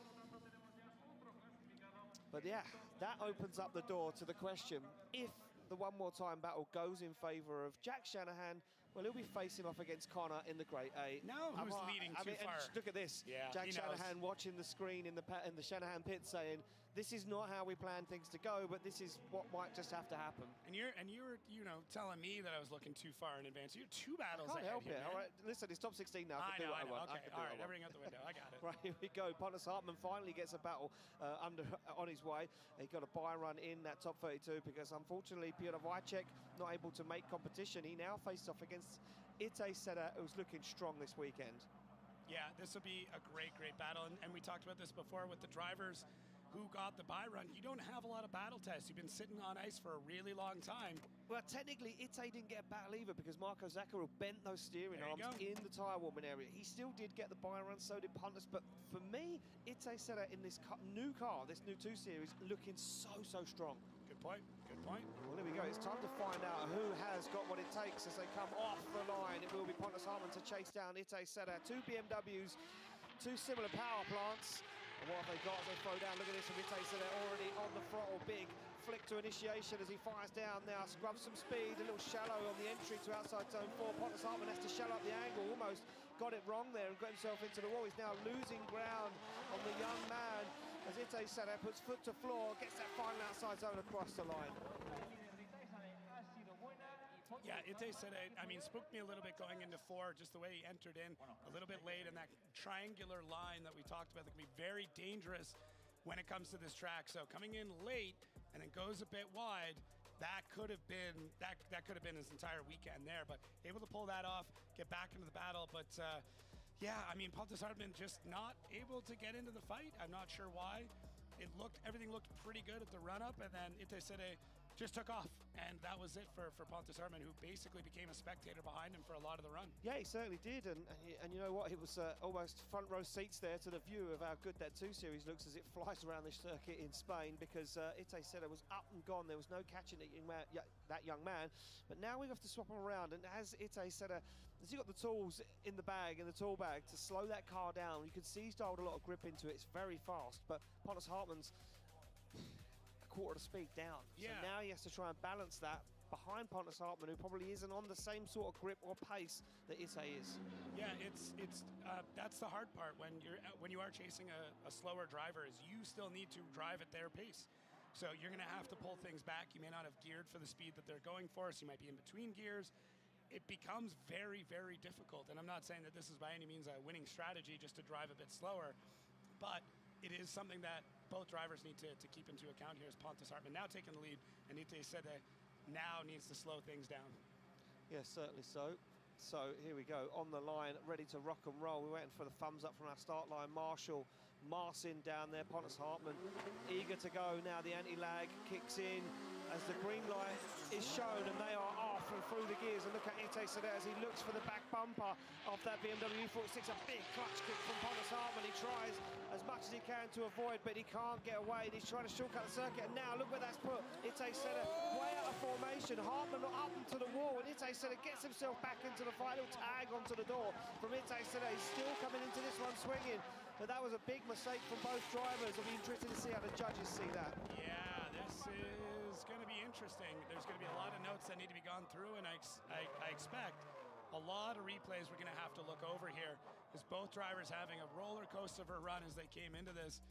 But yeah, that opens up the door to the question, if the one more time battle goes in favour of Jack Shanahan, well, he'll be facing off against Connor in the Grade A. Now who's leading too far? Look at this. Yeah, Jack he knows. Shanahan watching the screen in the Shanahan pit saying, this is not how we plan things to go, but this is what might just have to happen. And you were telling me that I was looking too far in advance. You're 2 battles I can't ahead help here, it. man. All right, listen, it's top 16 now. I know. I Okay, can do all what I right, want. everything out the window. I got it. Right, here we go. Pontus Hartmann finally gets a battle on his way. He got a buy run in that top 32 because unfortunately Piotr Wajcik not able to make competition. He now faces off against Itay Seda, who's looking strong this weekend. Yeah, this will be a great battle. And we talked about this before with the drivers who got the buy run. You don't have a lot of battle tests. You've been sitting on ice for a really long time. Well, technically, Itay didn't get a battle either because Marco Zaccaru bent those steering There you arms go. in the tyre warming area. He still did get the buy run, so did Pontus. But for me, Itay Seda in this new car, this new 2 Series, looking so strong. Good point. Good point. Well, there we go. It's time to find out who has got what it takes as they come off the line. It will be Pontus Hartmann to chase down Itay Seda. 2 BMWs, 2 similar power plants. And what have they got as they throw down? Look at this from Itay Seda already on the throttle. Big flick to initiation as he fires down now. Scrubs some speed. A little shallow on the entry to outside zone 4. Pontus Hartmann has to shallow up the angle. Almost got it wrong there and got himself into the wall. He's now losing ground on the young man as Itay Seda puts foot to floor, gets that final outside zone across the line. Yeah, Itay Seda, I mean, spooked me a little bit going into 4, just the way he entered in a little bit late, and that triangular line that we talked about that can be very dangerous when it comes to this track. So coming in late and then goes a bit wide, that could have been his entire weekend there. But able to pull that off, get back into the battle. But yeah, I mean, Pontus Hartmann just not able to get into the fight. I'm not sure why. everything looked pretty good at the run-up, and then Itesere just took off, and that was it for Pontus Hartmann, who basically became a spectator behind him for a lot of the run. Yeah, he certainly did, and you know what? It was almost front row seats there to the view of how good that 2 Series looks as it flies around the circuit in Spain, because Itesere was up and gone. There was no catching that young man. But now we have to swap him around, and as Itesere, has he got the tools in the bag, in the tool bag, to slow that car down? You can see he's dialed a lot of grip into it. It's very fast, but Pontus Hartmann's quarter of the speed down. Yeah. So now he has to try and balance that behind Pontus Hartmann, who probably isn't on the same sort of grip or pace that Ite is. Yeah, it's that's the hard part when you are chasing a slower driver, is you still need to drive at their pace. So you're going to have to pull things back. You may not have geared for the speed that they're going for, so you might be in between gears. It becomes very, very difficult. And I'm not saying that this is by any means a winning strategy just to drive a bit slower, but it is something that both drivers need to keep into account here, as Pontus Hartmann now taking the lead, and Itesere now needs to slow things down. Yes, certainly so. So here we go, on the line, ready to rock and roll. We're waiting for the thumbs up from our start line. Marshall, Marcin down there, Pontus Hartmann eager to go now. The anti-lag kicks in as the green light is shown, and they are off and through the gears. And look at Itesere as he looks for the back bumper of that BMW 46. A big clutch kick from Pontus Hartmann. He tries as much as he can to avoid, but he can't get away. He's trying to shortcut the circuit, and now look where that's put Itesere way out of formation. Hartmann up into the wall, and Itesere gets himself back into the final tag onto the door from Itesere. He's still coming into this one swinging, but that was a big mistake from both drivers. I'll be interested to see how the judges see that. Yeah, this is going to be interesting. There's going to be a lot of notes that need to be gone through, and I expect a lot of replays we're going to have to look over here, as both drivers having a roller coaster of a run as they came into this.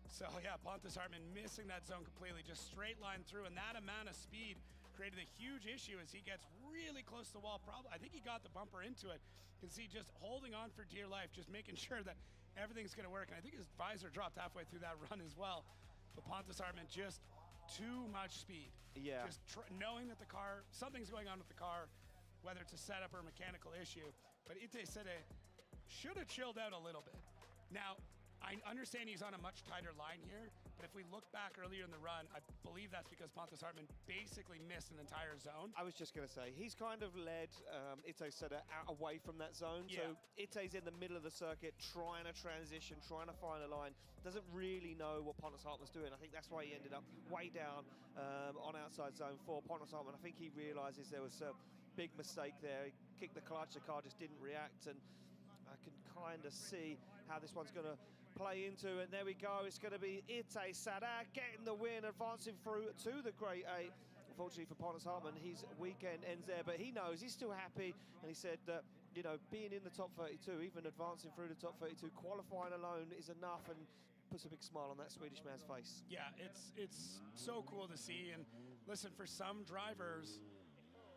So yeah, Pontus Hartmann missing that zone completely, just straight line through, and that amount of speed created a huge issue as he gets really close to the wall. Probably, I think he got the bumper into it. You can see just holding on for dear life, just making sure that everything's going to work. And I think his visor dropped halfway through that run as well. But Pontus Hartmann, just too much speed. Yeah. Just knowing that the car, something's going on with the car, whether it's a setup or a mechanical issue. But Itesere should have chilled out a little bit. Now, I understand he's on a much tighter line here, but if we look back earlier in the run, I believe that's because Pontus Hartmann basically missed an entire zone. I was just going to say, he's kind of led Itesere out away from that zone. Yeah. So Ite's in the middle of the circuit, trying to transition, trying to find a line. Doesn't really know what Pontus Hartmann's doing. I think that's why he ended up way down on outside zone 4. Pontus Hartmann, I think he realizes there was a big mistake there. He kicked the clutch, the car just didn't react, and I can kind of see how this one's going to play into, and there we go. It's going to be Itesere getting the win, advancing through to the Grade 8. Unfortunately for Pontus Hartmann, his weekend ends there, but he knows he's still happy, and he said that, you know, being in the top 32, even advancing through the top 32, qualifying alone is enough, and puts a big smile on that Swedish man's face. Yeah, it's so cool to see. And listen, for some drivers,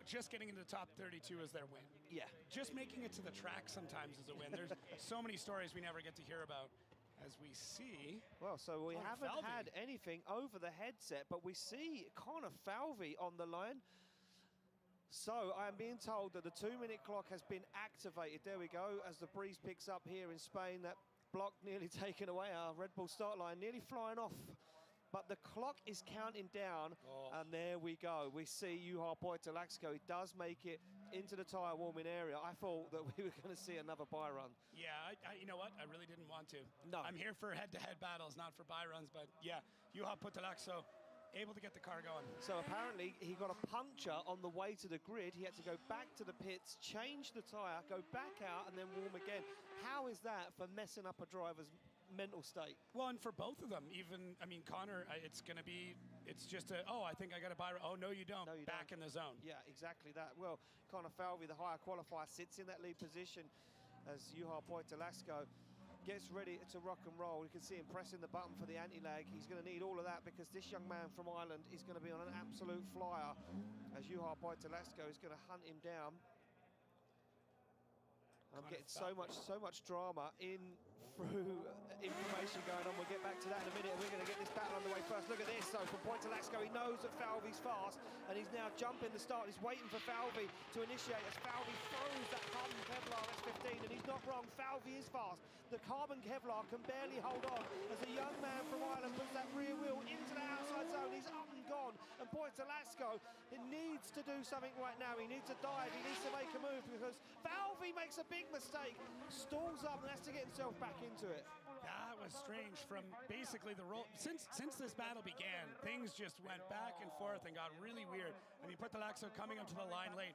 just getting into the top 32 is their win. Yeah. Just making it to the track sometimes is a win. There's so many stories we never get to hear about. As we see, well, so we haven't Falvey had anything over the headset, but we see Connor Falvey on the line. So I am being told that the 2-minute clock has been activated. There we go, as the breeze picks up here in Spain. That block nearly taken away, our Red Bull start line nearly flying off. But the clock is counting down, and there we go. We see Juha Poitalaxco. He does make it into the tyre warming area. I thought that we were going to see another bye run. Yeah, you know what? I really didn't want to. No. I'm here for head-to-head battles, not for bye runs. But yeah, Juha Poitalaxco able to get the car going. So apparently he got a puncture on the way to the grid. He had to go back to the pits, change the tyre, go back out, and then warm again. How is that for messing up a driver's mental state? Well, and for both of them, even, I mean, Connor, it's just I think I got a bye. Oh, no, you don't. No, you back don't. in the zone. Yeah, exactly that. Well, Connor Falvey, the higher qualifier, sits in that lead position as Juha Poitalaxco gets ready to rock and roll. You can see him pressing the button for the anti-lag. He's going to need all of that because this young man from Ireland is going to be on an absolute flyer as Juha Poitalaxco is going to hunt him down. I'm getting so much drama in through information going on. We'll get back to that in a minute. We're going to get this battle underway first. Look at this. So from Poitalaxco, he knows that Falvey's fast, and he's now jumping the start. He's waiting for Falvey to initiate as Falvey throws that Kevlar S15, and he's not wrong. Falvey is fast. The carbon Kevlar can barely hold on as a young man from Ireland puts that rear wheel into the outside zone. He's up and gone. And Poitolasco, it needs to do something right now. He needs to dive. He needs to make a move because Falvey makes a big mistake. Stalls up and has to get himself back into it. That was strange from basically the roll. Since this battle began, things just went back and forth and got really weird. I mean, Portalaxo coming up to the line late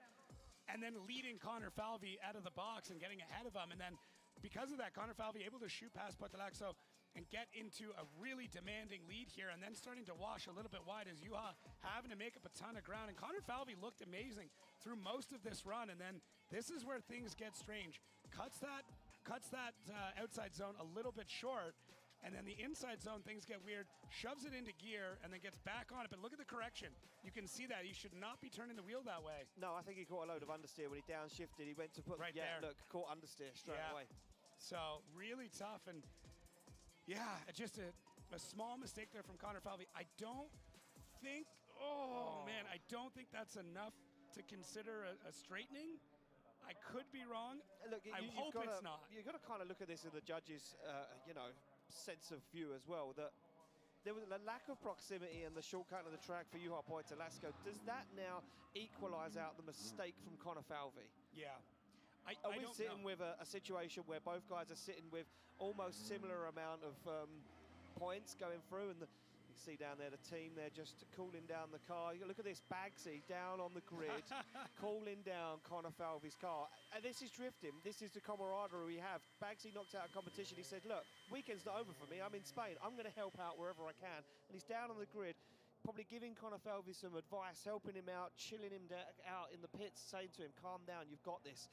and then leading Connor Falvey out of the box and getting ahead of him. And then because of that, Connor Falvey able to shoot past Portalaxo and get into a really demanding lead here and then starting to wash a little bit wide as Juha having to make up a ton of ground. And Connor Falvey looked amazing through most of this run. And then this is where things get strange. Cuts that outside zone a little bit short, and then the inside zone, things get weird, shoves it into gear, and then gets back on it. But look at the correction. You can see that. He should not be turning the wheel that way. No, I think he caught a load of understeer when he downshifted. He went to put, right yeah, there. look, caught understeer straight away. So really tough, and yeah, just a small mistake there from Connor Falvey. I don't think, man, I don't think that's enough to consider a straightening. I could be wrong. Look, I hope it's not. You've got to kind of look at this in the judges', sense of view as well. That there was a lack of proximity and the shortcut of the track for Juha Poitolasco. Does that now equalise out the mistake from Connor Falvey? Yeah. Are we sitting with a situation where both guys are sitting with almost similar amount of points going through, and you can see down there the team, they're just cooling down the car. You look at this, Bagsy down on the grid, cooling down Connor Falvey's car. And this is drifting. This is the camaraderie we have. Bagsy knocked out a competition. He said, look, weekend's not over for me. I'm in Spain. I'm going to help out wherever I can. And he's down on the grid, probably giving Connor Falvey some advice, helping him out, chilling him out in the pits, saying to him, calm down, you've got this.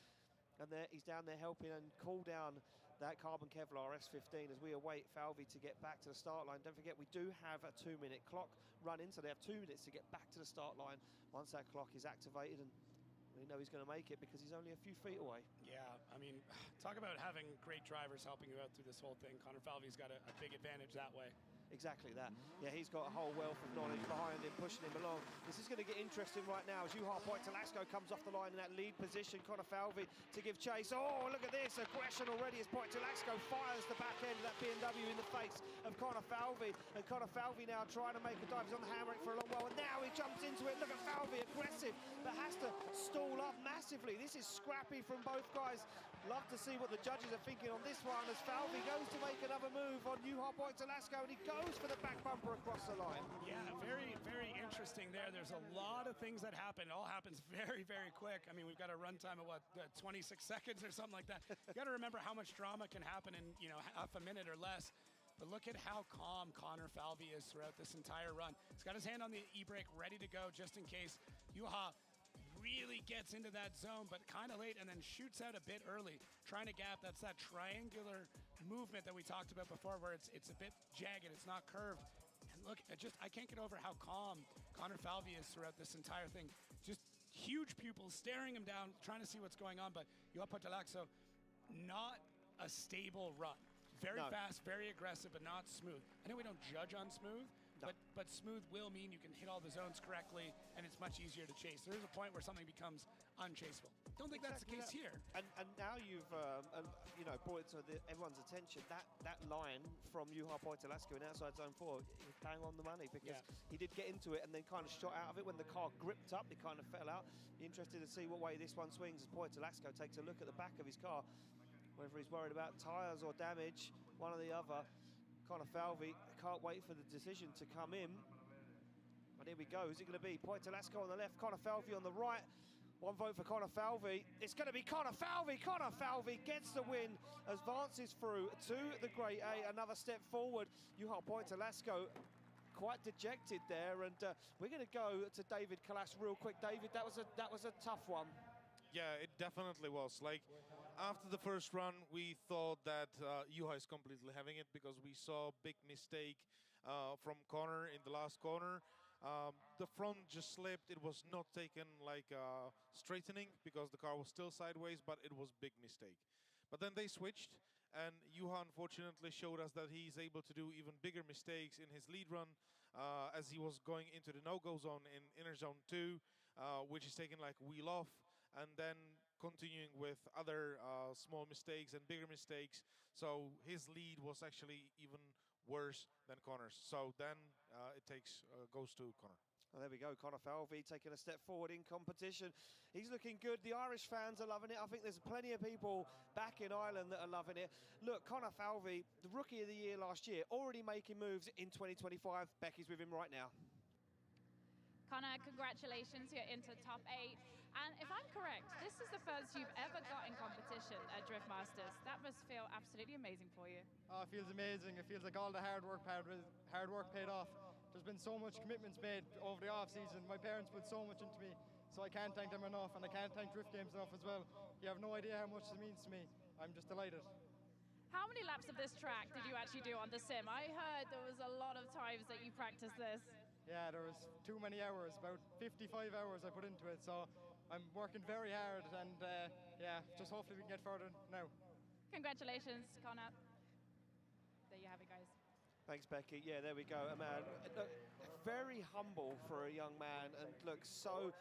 And he's down there helping and cool down that carbon Kevlar S15 as we await Falvey to get back to the start line. Don't forget, we do have a 2-minute clock running, so they have 2 minutes to get back to the start line once that clock is activated, and we know he's going to make it because he's only a few feet away. Yeah, I mean, talk about having great drivers helping you out through this whole thing. Connor Falvey's got a big advantage that way. Exactly that. Yeah, he's got a whole wealth of knowledge behind him, pushing him along. This is going to get interesting right now as Juha Poitolasco comes off the line in that lead position. Connor Falvey to give chase. Oh, look at this. Aggression already as Poitolasco fires the back end of that BMW in the face of Connor Falvey. And Connor Falvey now trying to make a dive. He's on the handbrake for a long while, and now he jumps into it. Look at Falvey, aggressive, but has to stall up massively. This is scrappy from both guys. Love to see what the judges are thinking on this one as Falvey goes to make another move on Juha Poitolasco, and he goes for the back bumper across the line. Yeah, very, very interesting there. There's a lot of things that happen. It all happens very, very quick. I mean, we've got a runtime of, 26 seconds or something like that. You got to remember how much drama can happen in, half a minute or less. But look at how calm Connor Falvey is throughout this entire run. He's got his hand on the e-brake ready to go just in case Juha really gets into that zone, but kind of late, and then shoots out a bit early, trying to gap. That's that triangular movement that we talked about before, where it's a bit jagged, it's not curved. And look, I can't get over how calm Connor Falvey is throughout this entire thing. Just huge pupils staring him down, trying to see what's going on. But Juha Poitolasco, not a stable run. Very fast, very aggressive, but not smooth. I know we don't judge on smooth, but smooth will mean you can hit all the zones correctly, and it's much easier to chase. There is a point where something becomes unchaseable. Don't think that's the case here. And now you've brought it to everyone's attention. That line from Juha Poitolasco in outside zone 4, he's bang on the money, because he did get into it and then kind of shot out of it when the car gripped up. It kind of fell out. Be interested to see what way this one swings as Poitolasco takes a look at the back of his car, whether he's worried about tyres or damage, one or the other. Connor Falvey can't wait for the decision to come in. But here we go. Who's it going to be? Poitolasco on the left, Connor Falvey on the right. One vote for Connor Falvey. It's going to be Connor Falvey. Connor Falvey gets the win, advances through to the Grade A. Another step forward. Juha Poitolasco quite dejected there. And we're going to go to David Kalas real quick. David, that was a tough one. Yeah, it definitely was. Like, after the first run, we thought that Juha is completely having it because we saw a big mistake from Connor in the last corner. The front just slipped. It was not taken like straightening because the car was still sideways, but it was a big mistake. But then they switched, and Juha unfortunately showed us that he's able to do even bigger mistakes in his lead run as he was going into the no-go zone in inner zone 2, which is taking like wheel off. And then continuing with other small mistakes and bigger mistakes. So his lead was actually even worse than Connor's. So then it goes to Connor. Well, there we go, Connor Falvey taking a step forward in competition. He's looking good. The Irish fans are loving it. I think there's plenty of people back in Ireland that are loving it. Look, Connor Falvey, the Rookie of the Year last year, already making moves in 2025. Becky's with him right now. Connor, congratulations, you're into top 8. And if I'm correct, this is the first you've ever got in competition at Drift Masters. That must feel absolutely amazing for you. Oh, it feels amazing. It feels like all the hard work paid off. There's been so much commitments made over the off-season. My parents put so much into me, so I can't thank them enough, and I can't thank Drift Games enough as well. You have no idea how much it means to me. I'm just delighted. How many laps of this track did you actually do on the sim? I heard there was a lot of times that you practiced this. Yeah, there was too many hours, about 55 hours I put into it, so I'm working very hard, and yeah, just hopefully we can get further now. Congratulations, Connor. There you have it, guys. Thanks, Becky. Yeah, there we go. A man, look, very humble for a young man, and look, so,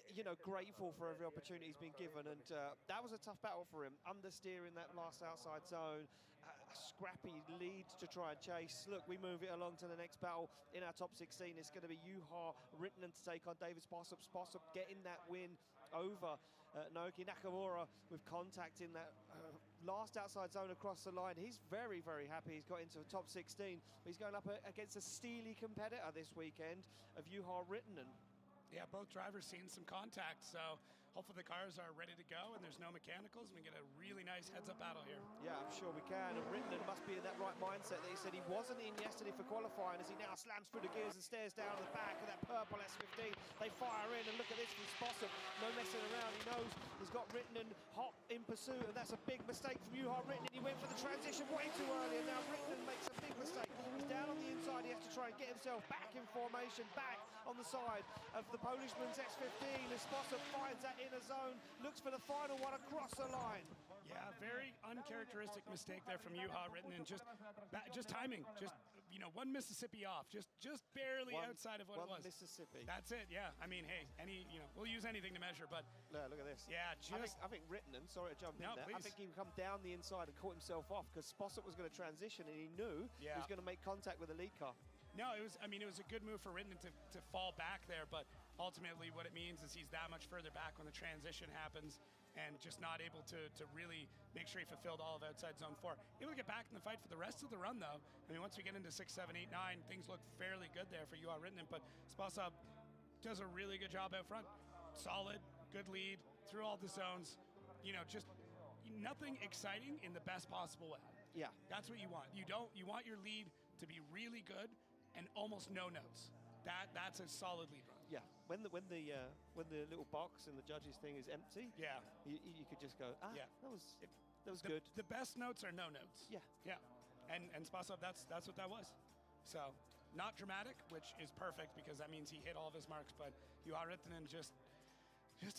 you know, grateful for every opportunity he's been given. And that was a tough battle for him, understeering that last outside zone, a scrappy lead to try and chase. Look, we move it along to the next battle in our top 16. It's going to be Juha Rittinen to take on David Spossop. Spossop getting that win over Naoki Nakamura with contact in that last outside zone across the line. He's very, very happy he's got into the top 16. He's going up against a steely competitor this weekend of Juha Rittinen. Yeah, both drivers seen some contact, so hopefully the cars are ready to go and there's no mechanicals and we get a really nice heads-up battle here. Yeah, I'm sure we can. And Rittinen must be in that right mindset that he said he wasn't in yesterday for qualifying, as he now slams through the gears and stares down to the back of that purple S15. They fire in, and look at this from Spossop. No messing around. He knows he's got Rittinen hot in pursuit, and that's a big mistake from Juha Rittinen. He went for the transition way too early, and now Rittinen makes a big mistake. He's down on the inside. He has to try and get himself back in formation, back on the side of the Polishman's S15. As Spossop finds that inner zone, looks for the final one across the line. Yeah, very uncharacteristic mistake there from Juha Rittinen. Just timing, just, you know, one Mississippi off, just barely outside of what it was. One Mississippi. That's it. Yeah. I mean, hey, we'll use anything to measure, but yeah, look at this. Yeah, I think Rittinen, sorry to jump in there, please. I think he come down the inside and caught himself off because Spossop was going to transition, and he knew he was going to make contact with the lead car. No, it was a good move for Rittinen to fall back there, but ultimately what it means is he's that much further back when the transition happens and just not able to really make sure he fulfilled all of outside zone 4. Able to get back in the fight for the rest of the run, though. I mean, once we get into 6, 7, 8, 9, things look fairly good there for Juha Rittinen, but Spossop does a really good job out front. Solid, good lead, through all the zones. You know, just nothing exciting in the best possible way. Yeah. That's what you want. You want your lead to be really good and almost no notes. That's a solid lead run. Yeah, when the little box in the judges thing is empty, yeah, you could just go, yeah, that was good. The best notes are no notes. Yeah, yeah, and Spossop, that's what that was. So not dramatic, which is perfect because that means he hit all of his marks. But Juha Rittinen just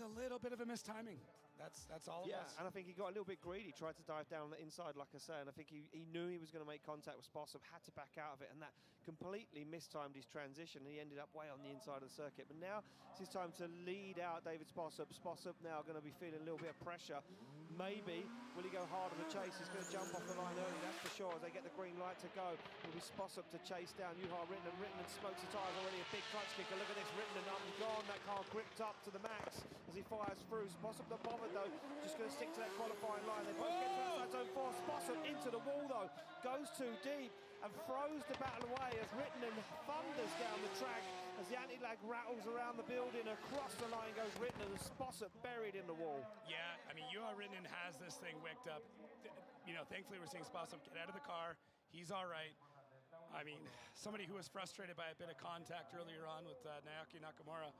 a little bit of a mistiming. That's all it was. Yeah, and I think he got a little bit greedy, tried to dive down the inside, like I say, and I think he knew he was going to make contact with Spossop, had to back out of it, and that completely mistimed his transition. He ended up way on the inside of the circuit. But now it's his time to lead out David Spossop. Spossop now going to be feeling a little bit of pressure. Maybe, will he go hard on the chase? He's going to jump off the line early, that's for sure, as they get the green light to go. It'll be Spossop to chase down Juha Rittinen. Rittinen smokes the tyres already, a big clutch kicker. Look at this, Rittinen up and gone. That car gripped up to the max as he fires through. Spossop not bothered though, just going to stick to that qualifying line. They both get to outside zone 4. Spossop into the wall though, goes too deep and throws the battle away as Rittinen thunders down the track as the anti-lag rattles around the building. Across the line goes Rittinen and Spossop buried in the wall. Yeah, I mean, Juha Rittinen has this thing wicked up. You know, thankfully we're seeing Spossop get out of the car. He's all right. I mean, somebody who was frustrated by a bit of contact earlier on with Naoki Nakamura,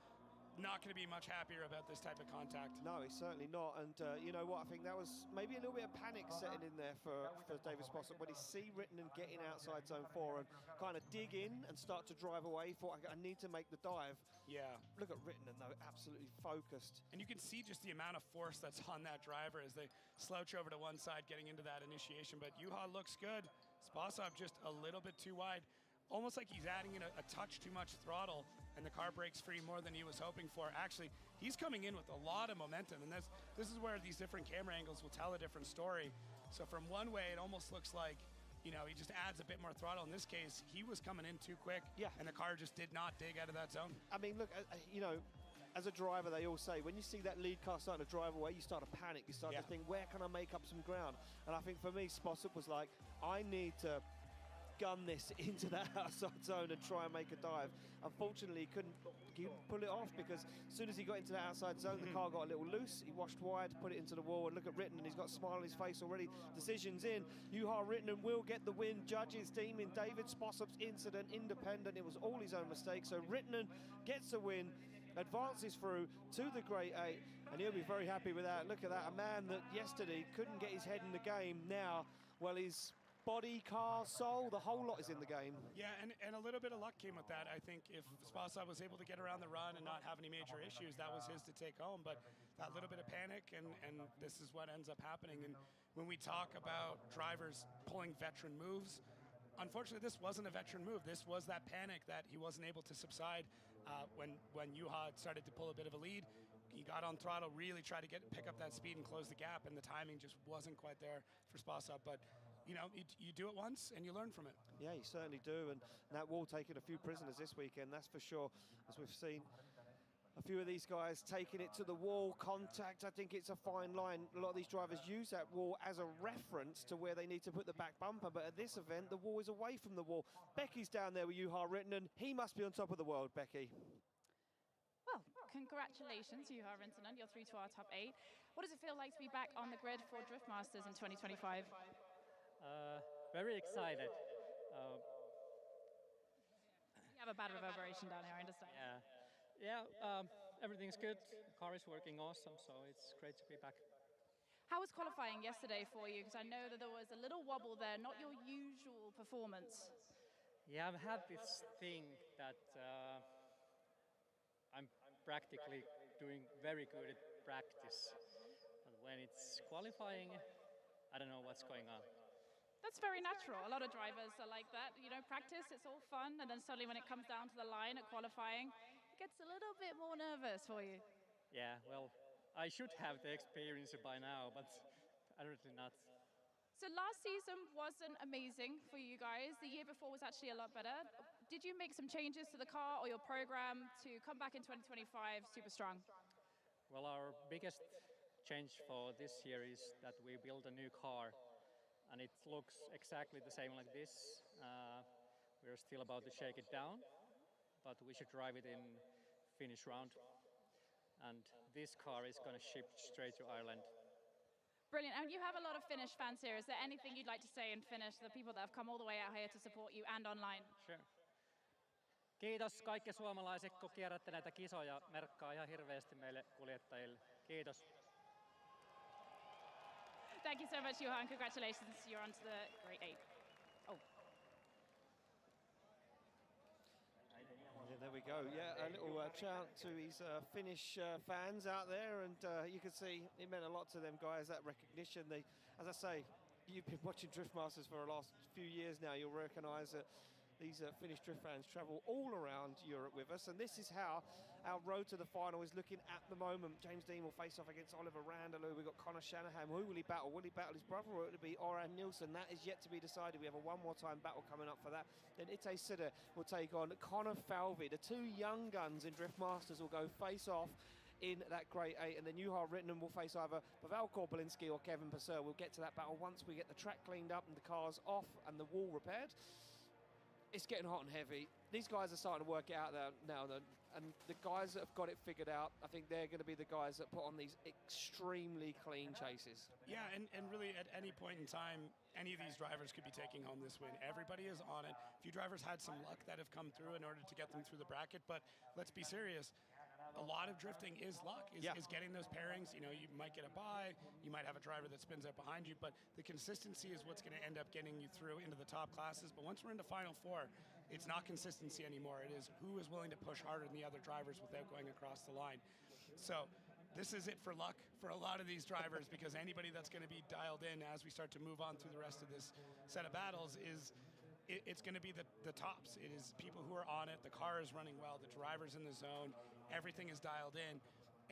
not going to be much happier about this type of contact. No, he's certainly not. And you know what? I think that was maybe a little bit of panic setting in there for David Spossop when he see Rittinen getting outside zone 4 and kind of dig in and start to drive away. He thought, I need to make the dive. Yeah. Look at Rittinen though, absolutely focused. And you can see just the amount of force that's on that driver as they slouch over to one side getting into that initiation. But Juha looks good. Spossop just a little bit too wide. Almost like he's adding in a touch too much throttle and the car breaks free more than he was hoping for. Actually, he's coming in with a lot of momentum, and this is where these different camera angles will tell a different story. So from one way, it almost looks like, you know, he just adds a bit more throttle. In this case, he was coming in too quick, and the car just did not dig out of that zone. I mean, look, you know, as a driver, they all say, when you see that lead car starting to drive away, you start to panic. You start to think, where can I make up some ground? And I think for me, Spossop was like, I need to gun this into that outside zone and try and make a dive. Unfortunately, he couldn't pull it off, because as soon as he got into that outside zone, the car got a little loose. He washed wide, put it into the wall, and look at Rittinen. He's got a smile on his face already. Decision's in. Juha Rittinen will get the win. Judges deeming David Spossop's incident independent. It was all his own mistake. So Rittinen gets the win, advances through to the Grade 8, and he'll be very happy with that. Look at that, a man that yesterday couldn't get his head in the game. Now, well, his body, car, soul, the whole lot is in the game. Yeah, and a little bit of luck came with that. I think if Spossop was able to get around the run and not have any major issues, that was his to take home. But that little bit of panic, and this is what ends up happening. And when we talk about drivers pulling veteran moves, unfortunately, this wasn't a veteran move. This was that panic that he wasn't able to subside when Juha started to pull a bit of a lead. He got on throttle, really tried to pick up that speed and close the gap, and the timing just wasn't quite there for Spossop. But you know, you do it once and you learn from it. Yeah, you certainly do, and that wall taking a few prisoners this weekend, that's for sure, as we've seen. A few of these guys taking it to the wall, contact, I think it's a fine line. A lot of these drivers use that wall as a reference to where they need to put the back bumper, but at this event, the wall is away from the wall. Becky's down there with Juha Rittinen. He must be on top of the world, Becky. Well, congratulations, Juha Rittinen. You're through to our top 8. What does it feel like to be back on the grid for Drift Masters in 2025? Very excited. You have a bad reverberation down here, I understand. Everything's good. The car is working awesome, so it's great to be back. How was qualifying yesterday for you? Because I know that there was a little wobble there, not your usual performance. Yeah, I've had this thing that I'm practically doing very good at practice. But when it's qualifying, I don't know what's going on. That's very natural. A lot of drivers are like that. You know, practice, it's all fun, and then suddenly when it comes down to the line at qualifying, it gets a little bit more nervous for you. Yeah, well, I should have the experience by now, but apparently not. So last season wasn't amazing for you guys. The year before was actually a lot better. Did you make some changes to the car or your program to come back in 2025 super strong? Well, our biggest change for this year is that we built a new car, and it looks exactly the same like this. We're still about to shake it down, but we should drive it in finish round. And this car is going to ship straight to Ireland. Brilliant. And you have a lot of Finnish fans here. Is there anything you'd like to say in Finnish to the people that have come all the way out here to support you and online? Sure. Kiitos kaikki suomalaiset, kun kierrätte näitä kisoja. Merkkaa ihan hirveästi meille kuljettajille. Kiitos. Thank you so much, Juha, and congratulations. You're on to the Grade 8. Oh. Yeah, there we go. Yeah, a little shout to his Finnish fans out there, and you can see it meant a lot to them guys, that recognition. They, as I say, you've been watching Drift Masters for the last few years now. You'll recognise that these Finnish drift fans travel all around Europe with us, and this is how our road to the final is looking at the moment. James Dean will face off against Oliver Randalou. We've got Connor Shanahan. Who will he battle? Will he battle his brother, or will it be Oran Nilsson? That is yet to be decided. We have a one more time battle coming up for that. Then Ite Sidder will take on Connor Falvey. The two young guns in Drift Masters will go face off in that Grade 8, and then Juha Rittinen will face either Pavel Korpelinski or Kevin Purcell. We'll get to that battle once we get the track cleaned up and the cars off and the wall repaired. It's getting hot and heavy. These guys are starting to work it out now, and the guys that have got it figured out, I think they're going to be the guys that put on these extremely clean chases. Yeah, and really at any point in time, any of these drivers could be taking home this win. Everybody is on it. A few drivers had some luck that have come through in order to get them through the bracket, but let's be serious. A lot of drifting is luck, is getting those pairings. You know, you might get a bye, you might have a driver that spins out behind you, but the consistency is what's going to end up getting you through into the top classes. But once we're into Final Four, it's not consistency anymore. It is who is willing to push harder than the other drivers without going across the line. So this is it for luck for a lot of these drivers, because anybody that's going to be dialed in as we start to move on through the rest of this set of battles is it's going to be the tops. It is people who are on it. The car is running well. The driver's in the zone. Everything is dialed in.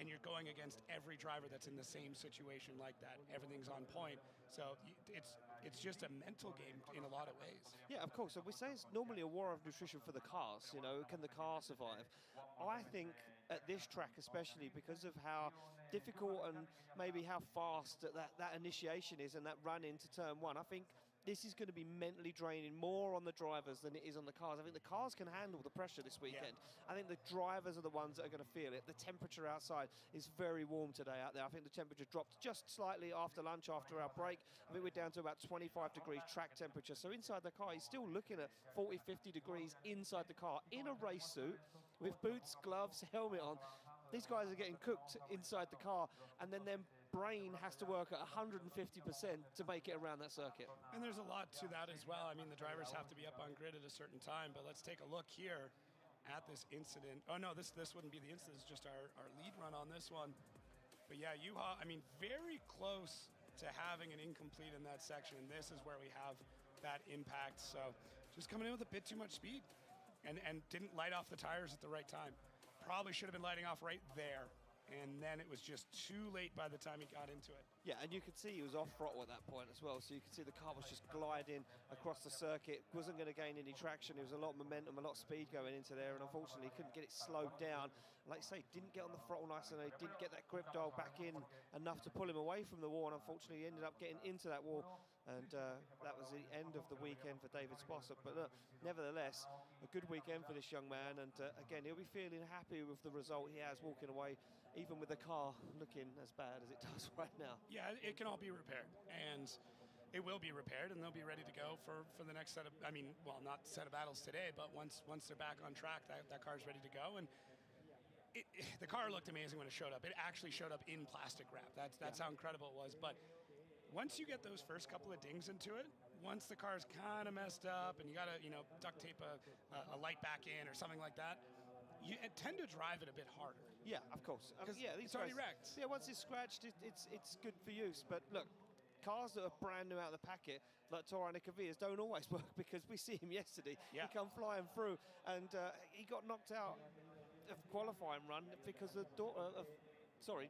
And you're going against every driver that's in the same situation like that. Everything's on point. So it's just a mental game in a lot of ways. Yeah, of course. So we say it's normally a war of nutrition for the cars. You know, can the car survive? I think at this track, especially because of how difficult and maybe how fast that initiation is and that run into turn one, I think this is going to be mentally draining more on the drivers than it is on the cars. I think the cars can handle the pressure this weekend. Yeah. I think the drivers are the ones that are going to feel it. The temperature outside is very warm today out there. I think the temperature dropped just slightly after lunch, after our break. I think we're down to about 25 degrees track temperature. So inside the car, he's still looking at 40, 50 degrees inside the car in a race suit with boots, gloves, helmet on. These guys are getting cooked inside the car, and then their brain has to work at 150% to make it around that circuit. And there's a lot to that as well. I mean, the drivers have to be up on grid at a certain time, but let's take a look here at this incident. Oh no, this wouldn't be the incident, it's just our lead run on this one. But yeah, Juha, I mean, very close to having an incomplete in that section, and this is where we have that impact. So just coming in with a bit too much speed and didn't light off the tires at the right time. Probably should have been lighting off right there, and then it was just too late by the time he got into it. Yeah, and you could see he was off throttle at that point as well, so you could see the car was just gliding across the circuit, wasn't going to gain any traction. There was a lot of momentum, a lot of speed going into there, and unfortunately he couldn't get it slowed down. Like I say, didn't get on the throttle nice enough, didn't get that grip dial back in enough to pull him away from the wall, and unfortunately he ended up getting into that wall, and that was the end of the weekend for David Spossop. But look, nevertheless, a good weekend for this young man, and again, he'll be feeling happy with the result he has walking away, even with the car looking as bad as it does right now. Yeah, it can all be repaired, and it will be repaired, and they'll be ready to go for the next set of, I mean, well, not set of battles today, but once they're back on track, that car's ready to go. And the car looked amazing when it showed up. It actually showed up in plastic wrap. That's how incredible it was. But once you get those first couple of dings into it, once the car's kind of messed up and you got to, duct tape a light back in or something like that, you tend to drive it a bit harder. Yeah, of course. Yeah, it's already wrecked. Yeah, once it's scratched, it's good for use. But look, cars that are brand new out of the packet, like Torano Cavillas, don't always work, because we see him yesterday. Yeah. He come flying through, and he got knocked out of qualifying run because the door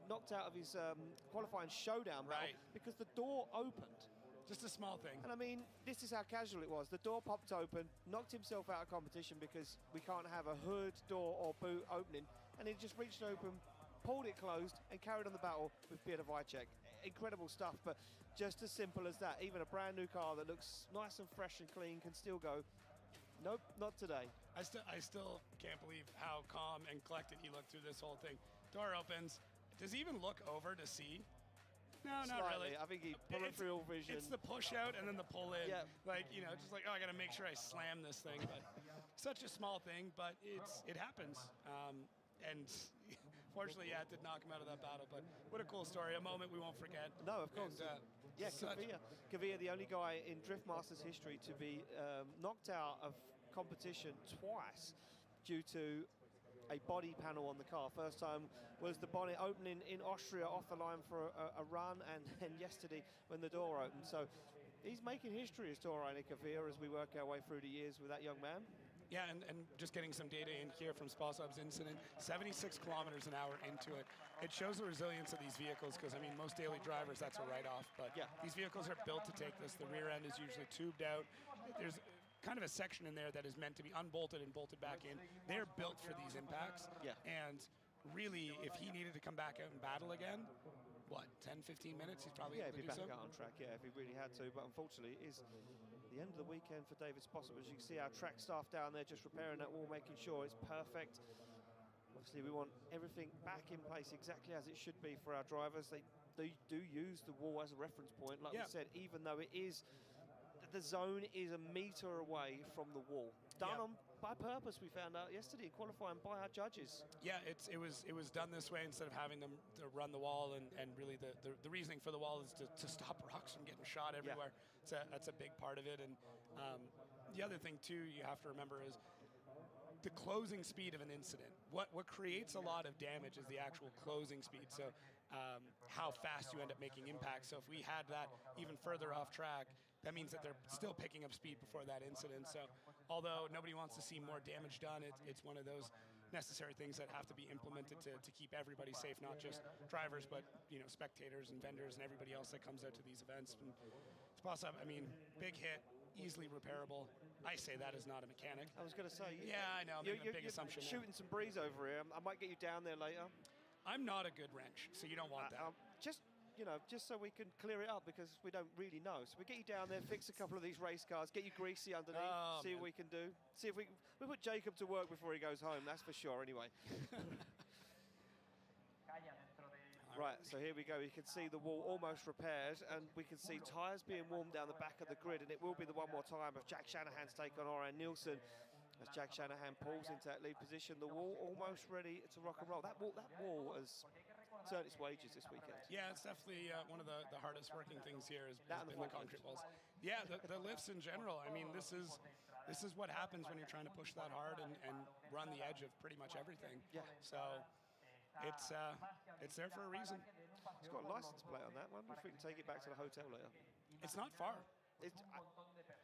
knocked out of his qualifying showdown battle because the door opened. Just a small thing. And I mean, this is how casual it was. The door popped open, knocked himself out of competition because we can't have a hood, door or boot opening, and he just reached open, pulled it closed, and carried on the battle with Peter Vicek. Incredible stuff, but just as simple as that. Even a brand new car that looks nice and fresh and clean can still go, nope, not today. I still can't believe how calm and collected he looked through this whole thing. Door opens. Does he even look over to see? No, not really. I think he put it through all vision. It's the push out and then the pull in. Yeah. Like, just like, I got to make sure I slam this thing. But such a small thing, but it happens. And fortunately, it did knock him out of that battle. But what a cool story, a moment we won't forget. No, of course. And, Cavilla, the only guy in Drift Masters history to be knocked out of competition twice due to a body panel on the car. First time was the bonnet opening in Austria off the line for a run, and then yesterday when the door opened. So he's making history as Torano Cavillas as we work our way through the years with that young man. Yeah, and just getting some data in here from Spossop's incident, 76 kilometers an hour into it. It shows the resilience of these vehicles, because, I mean, most daily drivers, that's a write-off. But these vehicles are built to take this. The rear end is usually tubed out. There's kind of a section in there that is meant to be unbolted and bolted back in. They're built for these impacts. Yeah. And really, if he needed to come back out and battle again, what, 10, 15 minutes, he's probably able to do so? Yeah, he'd be back out on track, if he really had to. But unfortunately, it is the end of the weekend for David Spossop. As you can see, our track staff down there just repairing that wall, making sure it's perfect. Obviously, we want everything back in place exactly as it should be for our drivers. They do use the wall as a reference point, like we said, even though it is, the zone is a meter away from the wall. Done on by purpose, we found out yesterday in qualifying by our judges. Yeah, it was done this way instead of having them to run the wall, and really the reasoning for the wall is to stop rocks from getting shot everywhere. Yeah. That's a big part of it. And the other thing too you have to remember is the closing speed of an incident. What creates a lot of damage is the actual closing speed. So how fast you end up making impact. So if we had that even further off track, that means that they're still picking up speed before that incident. So although nobody wants to see more damage done, it's one of those necessary things that have to be implemented to keep everybody safe, not just drivers, but spectators and vendors and everybody else that comes out to these events. And I mean, big hit, easily repairable. I say that as not a mechanic. I was going to say. Yeah, I know. I'm making a big assumption. Shooting some breeze over here. I might get you down there later. I'm not a good wrench, so you don't want that. Just so we can clear it up, because we don't really know. So we get you down there, fix a couple of these race cars, get you greasy underneath, see what we can do. See if we put Jacob to work before he goes home. That's for sure. Anyway. Right, so here we go. You can see the wall almost repaired, and we can see tyres being warmed down the back of the grid, and it will be the one more time of Jack Shanahan's take on Orion Nielsen. As Jack Shanahan pulls into that lead position, the wall almost ready to rock and roll. That wall has earned its wages this weekend. Yeah, it's definitely one of the hardest working things here has that been the concrete walls. Yeah, the lifts in general. I mean, this is what happens when you're trying to push that hard and run the edge of pretty much everything. Yeah. So it's there for a reason. It's got a license plate on that. Wonder if we can take it back to the hotel later. It's not far.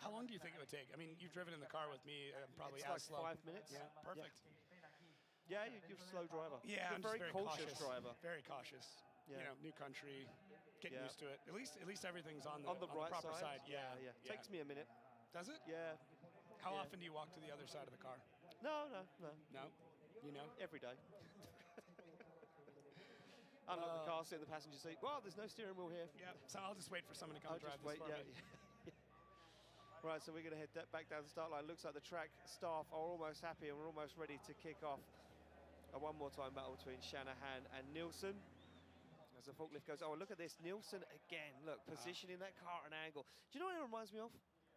How long do you think it would take? I mean, you've driven in the car with me, probably it's as slow. like 5 minutes. Yeah, perfect. Yeah, you're a slow driver. Yeah, you're I'm a very cautious driver. Very cautious. Yeah. New country, getting used to it. At least everything's on the right proper side. Yeah. Takes me a minute. Does it? Yeah. How often do you walk to the other side of the car? No. No? You know? Every day. Unlock the car, sit in the passenger seat. Well, there's no steering wheel here. Yeah, so I'll just wait for someone to come drive this for me. Right, so we're going to head back down the start line. Looks like the track staff are almost happy and we're almost ready to kick off a one more time battle between Shanahan and Nielsen. As the forklift goes, oh, look at this. Nielsen again, look, positioning that car at an angle. Do you know what it reminds me of?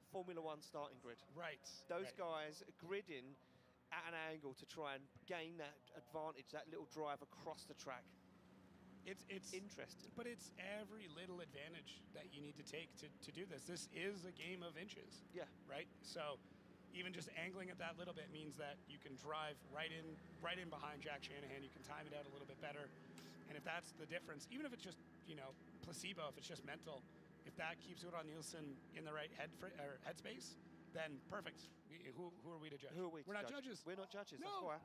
Formula One starting grid. Right. Those guys gridding at an angle to try and gain that advantage, that little drive across the track. It's interesting. But it's every little advantage that you need to take to do this. This is a game of inches. Yeah. Right? So even just angling it that little bit means that you can drive right in behind Jack Shanahan. You can time it out a little bit better. And if that's the difference, even if it's just, placebo, if it's just mental, if that keeps Uran Nielsen in the right headspace, then perfect. Who are we to judge? Who are we? We're not judges. We're not judges. No. That's why.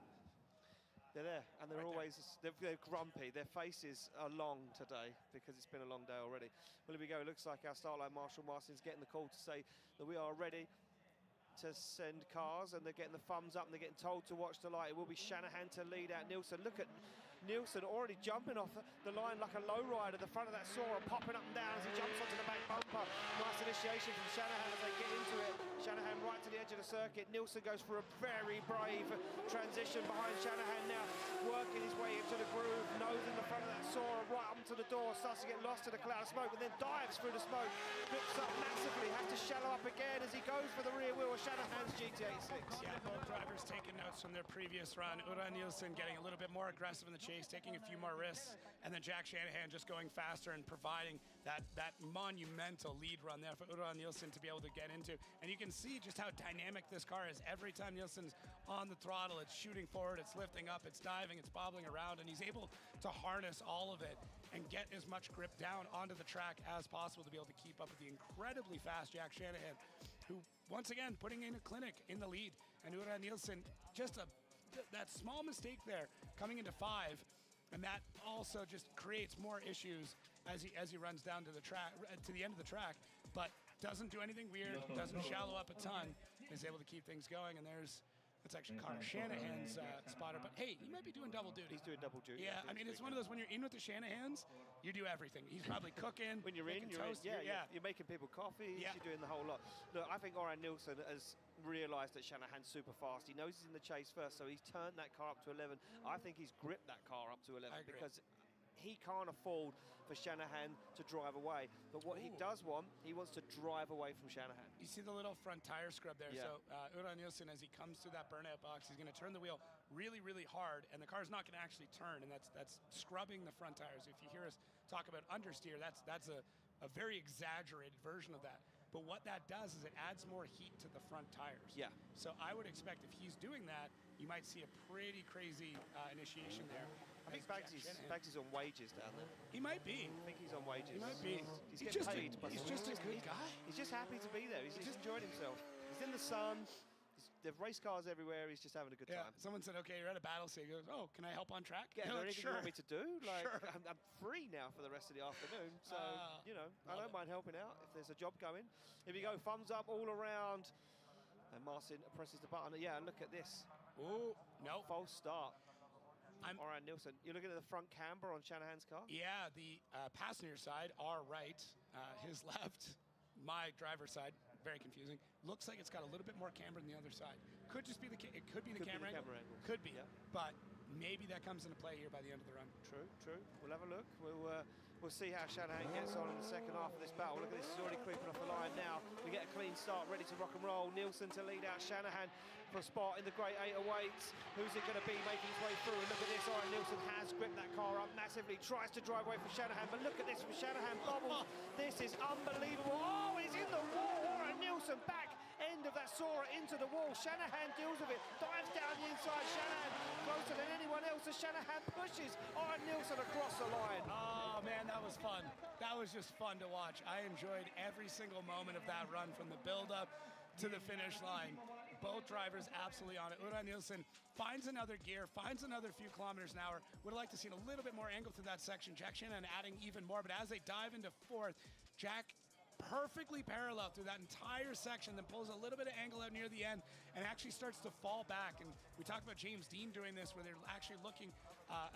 They're there, and they're always they're grumpy. Their faces are long today because it's been a long day already. Well, here we go. It looks like our start line Marshall Martin's getting the call to say that we are ready to send cars, and they're getting the thumbs up, and they're getting told to watch the light. It will be Shanahan to lead out Nielsen. Look at Nielsen already jumping off the line like a lowrider. The front of that Sora popping up and down as he jumps onto the back bumper. Nice initiation from Shanahan as they get into it. Shanahan right to the edge of the circuit. Nielsen goes for a very brave transition behind Shanahan now, working his way into the groove, nosing the front of that Sora right up to the door, starts to get lost in a cloud of smoke, and then dives through the smoke, looks up massively, has to shallow up again as he goes for the rear wheel of Shanahan's GT86. Yeah, both drivers taking notes from their previous run. Uran Nielsen getting a little bit more aggressive in the chase, taking a few more risks, and then Jack Shanahan just going faster and providing that monumental lead run there for Uran Nielsen to be able to get into. And you can see just how dynamic this car is. Every time Nielsen's on the throttle, it's shooting forward, it's lifting up, it's diving, it's bobbling around, and he's able to harness all of it and get as much grip down onto the track as possible to be able to keep up with the incredibly fast Jack Shanahan, who, once again, putting in a clinic in the lead. And Uran Nielsen, just that small mistake there coming into 5, and that also just creates more issues as he runs down to the track, to the end of the track, but doesn't do anything weird, doesn't shallow up a ton, is able to keep things going. And that's actually Connor Shanahan's spotter, but hey, he might be doing double duty. He's doing double duty. Yeah, I mean, it's one of those, when you're in with the Shanahans, you do everything. He's probably cooking. When you're in, toast. You're making people coffee, you're doing the whole lot. Look, I think Orion Nielsen has realised that Shanahan's super fast. He knows he's in the chase first, so he's turned that car up to 11. I think he's gripped that car up to 11 because he can't afford for Shanahan to drive away. But what he does want, he wants to drive away from Shanahan. You see the little front tire scrub there. Yeah. So Uran Nielsen, as he comes through that burnout box, he's going to turn the wheel really, really hard, and the car's not going to actually turn, and that's scrubbing the front tires. If you hear us talk about understeer, that's a very exaggerated version of that. But what that does is it adds more heat to the front tires. Yeah. So I would expect if he's doing that, you might see a pretty crazy initiation there. I think as Jack Shanahan. Bagsy's on wages down there. He might be. I think he's on wages. He might be. He's getting just paid. he's just a good guy. He's just happy to be there. He's just enjoying himself. He's in the sun. There's race cars everywhere. He's just having a good time. Someone said, okay, you're at a battle, so he goes, oh, can I help on track? Yeah, is there like, anything sure. you want me to do? Like, Sure. I'm free now for the rest of the afternoon, so, you know, I don't mind helping out if there's a job going. Here we go, thumbs up all around. And Martin presses the button. Yeah, look at this. Ooh, no. False start. Orion Nilsson. You're looking at the front camber on Shanahan's car? Yeah, the passenger side, our right, his left, my driver's side, very confusing. Looks like it's got a little bit more camber than the other side. Could just be the it could be the camera angle. Could be, but maybe that comes into play here by the end of the run. True. We'll have a look. We'll see how Shanahan gets on in the second half of this battle. Look at this, he's already creeping off the line now. We get a clean start, ready to rock and roll. Nilsson to lead out Shanahan for a spot in the Great 8 awaits. Who's it going to be making his way through? And look at this, Orion Nilsson has gripped that car up massively, tries to drive away from Shanahan, but look at this from Shanahan, bubbles. This is unbelievable. Oh, he's in the wall. Orion Nilsson back end of that Sora into the wall. Shanahan deals with it, dives down the inside. Shanahan closer than anyone else as Shanahan pushes Orion Nilsson across the line. Oh man, that was fun. That was just fun to watch. I enjoyed every single moment of that run, from the build-up to the finish line. Both drivers absolutely on it. Orion Nilsson finds another gear, finds another few kilometers an hour. Would have liked to see a little bit more angle to that section. Jack Shanahan adding even more, but as they dive into fourth, Jack perfectly parallel through that entire section, then pulls a little bit of angle out near the end and actually starts to fall back. And we talked about James Dean doing this, where they're actually looking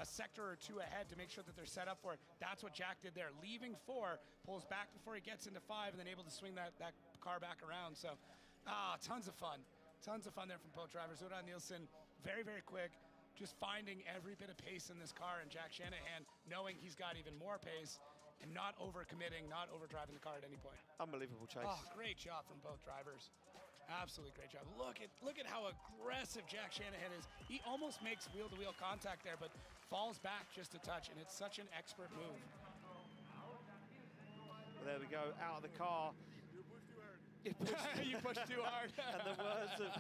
a sector or two ahead to make sure that they're set up for it. That's what Jack did there. Leaving 4, pulls back before he gets into 5, and then able to swing that car back around. So tons of fun there from both drivers. Orion Nilsson, very, very quick, just finding every bit of pace in this car, and Jack Shanahan knowing he's got even more pace and not overcommitting, not overdriving the car at any point. Unbelievable chase. Oh, great job from both drivers. Absolutely great job. Look at how aggressive Jack Shanahan is. He almost makes wheel-to-wheel contact there, but falls back just a touch, and it's such an expert move. Well, there we go, out of the car. You pushed too hard. And the words of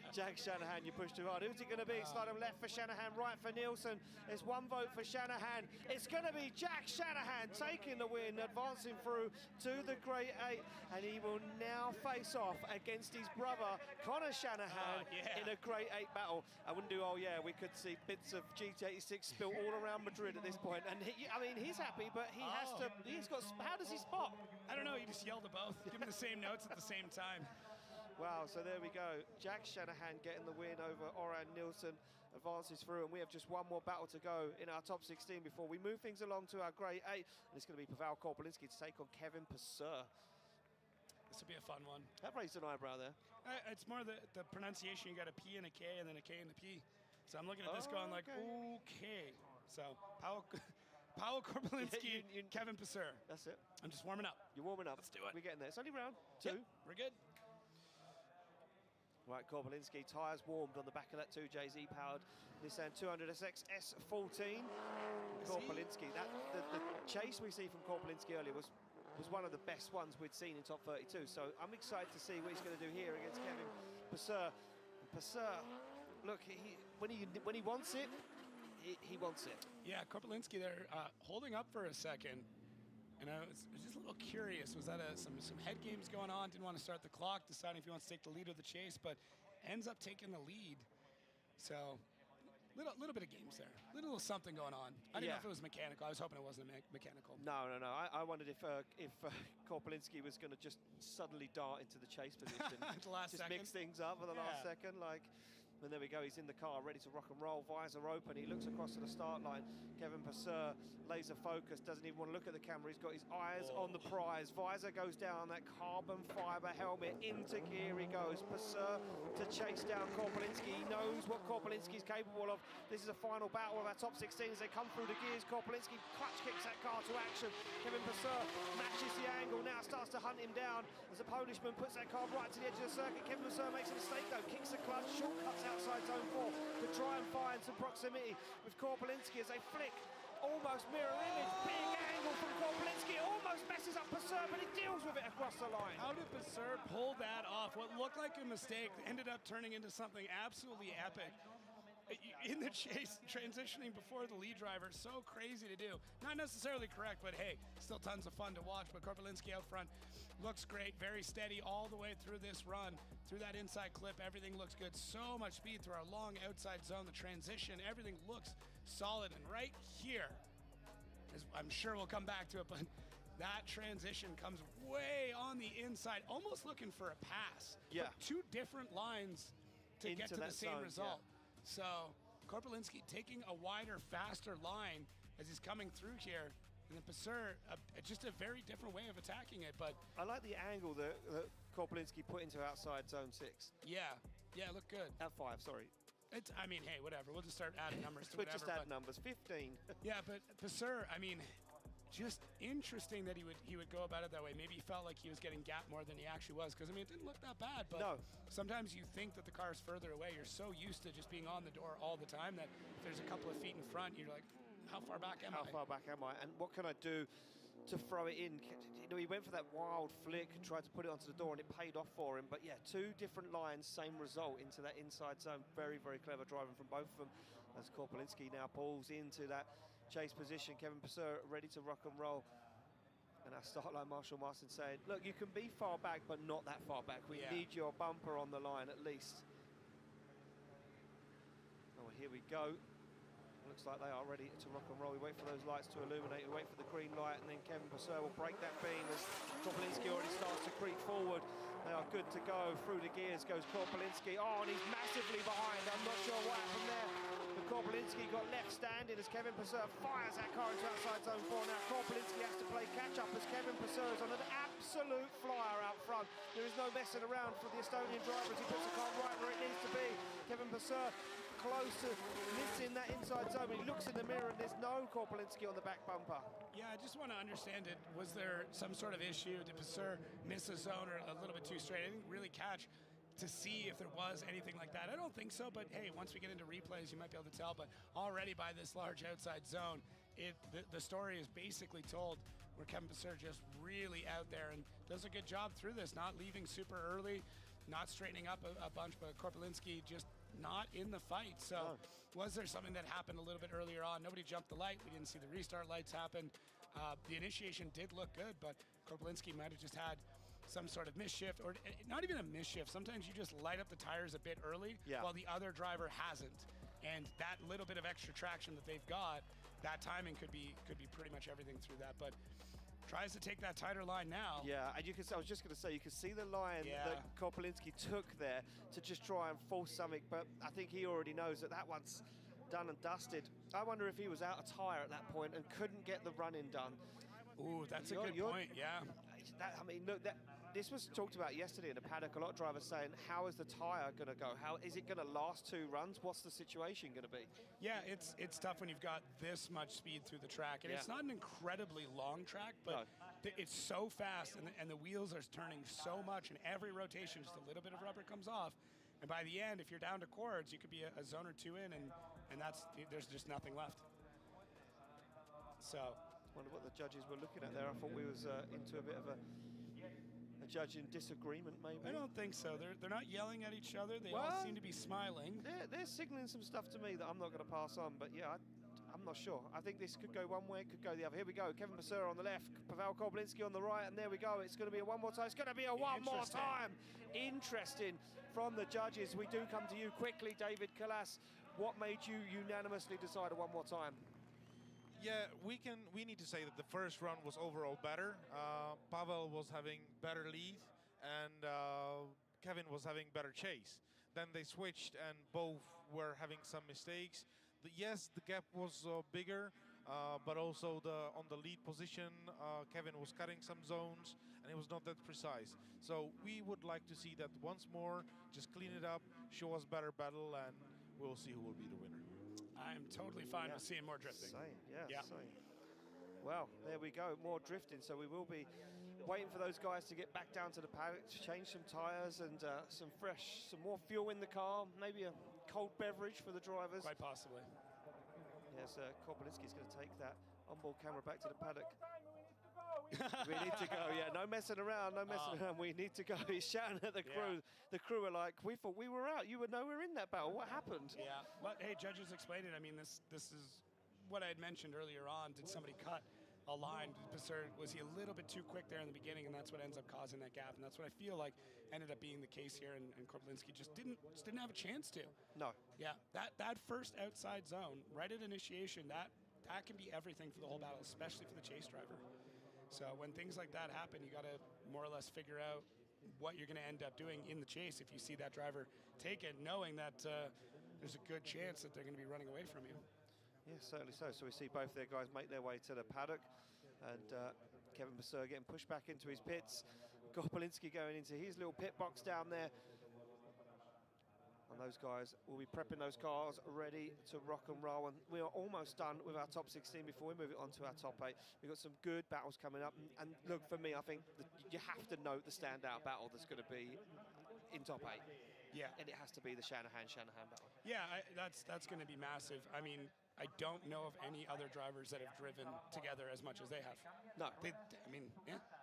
Jack Shanahan, you pushed too hard. Who's it going to be? Slide him left for Shanahan, right for Nilsson. It's one vote for Shanahan. It's going to be Jack Shanahan taking the win, advancing through to the Great 8. And he will now face off against his brother, Connor Shanahan, in a Great 8 battle. I wouldn't do, we could see bits of GT86 spill all around Madrid at this point. And he's happy, but he has to, how does he spot? I don't know, he just yelled at both. Give him the same notes at the same time. Wow, so there we go. Jack Shanahan getting the win over Orion Nilsson, advances through, and we have just one more battle to go in our top 16 before we move things along to our Grade 8. And it's going to be Pavel Korpolinski to take on Kevin Passeur. This will be a fun one. That raised an eyebrow there. It's more the pronunciation. You got a P and a K, and then a K and a P. So I'm looking at this going like, okay. So Pavel Korpolinski, Kevin Passeur. That's it. I'm just warming up. You're warming up. Let's do it. We're getting there. It's only round 2. Yep, we're good. Right, Korpolinski, tyres warmed on the back of that 2JZ powered Nissan 200SX S14. Korpolinski, the chase we see from Korpolinski earlier was one of the best ones we'd seen in top 32. So I'm excited to see what he's going to do here against Kevin Passeur. Passeur, look, when he wants it, he wants it. Yeah, Korpolinski there holding up for a second. And I was just a little curious. Was that some head games going on? Didn't want to start the clock, deciding if he wants to take the lead or the chase, but ends up taking the lead. So little bit of games there. Little something going on. I didn't know if it was mechanical. I was hoping it wasn't mechanical. No. I wondered if Korpolinski was going to just suddenly dart into the chase position. At the last second. Mix things up at the last second. And there we go, he's in the car, ready to rock and roll, visor open, he looks across to the start line. Kevin Passeur, laser focus, doesn't even want to look at the camera, he's got his eyes on the prize. Visor goes down, that carbon fiber helmet, into gear he goes. Passeur to chase down Korpolinski, he knows what Korpolinski's capable of. This is a final battle of our top 16 as they come through the gears. Korpolinski clutch kicks that car to action. Kevin Passeur matches the angle, now starts to hunt him down as the Polishman puts that car right to the edge of the circuit. Kevin Passeur makes a mistake though, kicks the clutch, shortcuts outside zone 4 to try and find some proximity with Korpolinski as they flick. Almost mirror image, big angle from Korpolinski, almost messes up Passeur, but he deals with it across the line. How did Passeur pull that off? What looked like a mistake ended up turning into something absolutely epic. in the chase, transitioning before the lead driver, so crazy to do. Not necessarily correct, but hey, still tons of fun to watch. But Korpelinski out front looks great, very steady all the way through this run, through that inside clip. Everything looks good. So much speed through our long outside zone, the transition, everything looks solid. And right here, as I'm sure we'll come back to it, but that transition comes way on the inside, almost looking for a pass. Yeah. But two different lines to get to the same zone, result. yeah. So Korpelinski taking a wider, faster line as he's coming through here. And then Passeur, just a very different way of attacking it. But I like the angle that Korpelinski put into outside zone 6. yeah, look good. At 5, sorry. I mean, hey, whatever. We'll just start adding numbers to We'll whatever. just add numbers. 15. Yeah, but Passeur, I mean, just interesting that he would go about it that way. Maybe he felt like he was getting gapped more than he actually was, because I mean, it didn't look that bad, but no. Sometimes you think that the car's further away. You're so used to just being on the door all the time that if there's a couple of feet in front, you're like, how far back am I? How far back am I? And what can I do to throw it in? You know, he went for that wild flick and tried to put it onto the door, and it paid off for him. But yeah, two different lines, same result into that inside zone. Very, very clever driving from both of them. As Korpelinski now pulls into that chase position, Kevin Passeur ready to rock and roll. And our start line Marshall Marston saying, look, you can be far back, but not that far back. We need your bumper on the line at least. Oh, here we go. Looks like they are ready to rock and roll. We wait for those lights to illuminate. We wait for the green light, and then Kevin Passeur will break that beam as Korpelinski already starts to creep forward. They are good to go. Through the gears goes Korpelinski. Oh, and he's massively behind. I'm not sure what happened there. But Korpelinski got left standing as Kevin Passeur fires that car into outside zone 4. Now Korpelinski has to play catch-up as Kevin Passeur is on an absolute flyer out front. There is no messing around for the Estonian driver as he puts the car right where it needs to be. Kevin Passeur close to missing that inside zone. He looks in the mirror and there's no Korpelinski on the back bumper. Yeah, I just want to understand it. Was there some sort of issue? Did Passeur miss a zone or a little bit too straight? I didn't really catch to see if there was anything like that. I don't think so, but hey, once we get into replays, you might be able to tell. But already by this large outside zone, the story is basically told where Kevin Passeur just really out there and does a good job through this, not leaving super early, not straightening up a bunch, but Korpelinski just not in the fight. So was there something that happened a little bit earlier on? Nobody jumped the light. We didn't see the restart lights happen. The initiation did look good, but Korpelinski might have just had some sort of misshift, or not even a misshift. Sometimes you just light up the tires a bit early while the other driver hasn't. And that little bit of extra traction that they've got, that timing could be pretty much everything through that. But tries to take that tighter line now. Yeah, and you can. I was just going to say, you can see the line that Korpelinski took there to just try and force something, but I think he already knows that that one's done and dusted. I wonder if he was out of tyre at that point and couldn't get the run-in done. Ooh, that's a good point, yeah. I mean, look, this was talked about yesterday in the paddock. A lot of drivers saying, how is the tyre going to go? How is it going to last 2 runs? What's the situation going to be? Yeah, it's tough when you've got this much speed through the track. And it's not an incredibly long track, but it's so fast, and the wheels are turning so much, and every rotation, just a little bit of rubber comes off. And by the end, if you're down to cords, you could be a zone or 2 in, and there's just nothing left. So, wonder what the judges were looking at there. I thought we was into a bit of a judging disagreement, maybe. I don't think so. They're not yelling at each other. They all seem to be smiling. They're signaling some stuff to me that I'm not going to pass on. But yeah, I'm not sure. I think this could go one way, it could go the other. Here we go. Kevin Passeur on the left, Pavel Korpelinski on the right, and there we go. It's going to be a one more time. It's going to be a one more time. Interesting from the judges. We do come to you quickly, David Kalas. What made you unanimously decide a one more time? Yeah, we need to say that the first run was overall better. Pavel was having better lead, and Kevin was having better chase. Then they switched, and both were having some mistakes. Yes, the gap was bigger, but also on the lead position, Kevin was cutting some zones, and it was not that precise. So we would like to see that once more, just clean it up, show us better battle, and we'll see who will be the winner. I'm totally fine with seeing more drifting. Same. Well, there we go, more drifting. So we will be waiting for those guys to get back down to the paddock to change some tyres and some more fuel in the car, maybe a cold beverage for the drivers. Quite possibly. Yes, Korpelinski's going to take that onboard camera back to the paddock. We need to go. Yeah, no messing around. No messing around. We need to go. He's shouting at the crew. The crew are like, we thought we were out. You were nowhere in that battle. What happened? Yeah, but hey, judges explained it. I mean, this is what I had mentioned earlier on. Did somebody cut a line? Was he a little bit too quick there in the beginning, and that's what ends up causing that gap? And that's what I feel like ended up being the case here. And Korpolinski just didn't have a chance to. No. Yeah, that first outside zone right at initiation, that can be everything for the whole battle, especially for the chase driver. So when things like that happen, you got to more or less figure out what you're going to end up doing in the chase if you see that driver take it, knowing that there's a good chance that they're going to be running away from you. Yeah, certainly so. So we see both their guys make their way to the paddock, and Kevin Basur getting pushed back into his pits. Korpolinski going into his little pit box down there. And those guys will be prepping those cars ready to rock and roll. And we are almost done with our top 16 before we move it on to our top 8. We've got some good battles coming up. And look, for me, I think you have to note the standout battle that's going to be in top 8. Yeah. And it has to be the Shanahan battle. Yeah, that's going to be massive. I mean, I don't know of any other drivers that have driven together as much as they have. No. They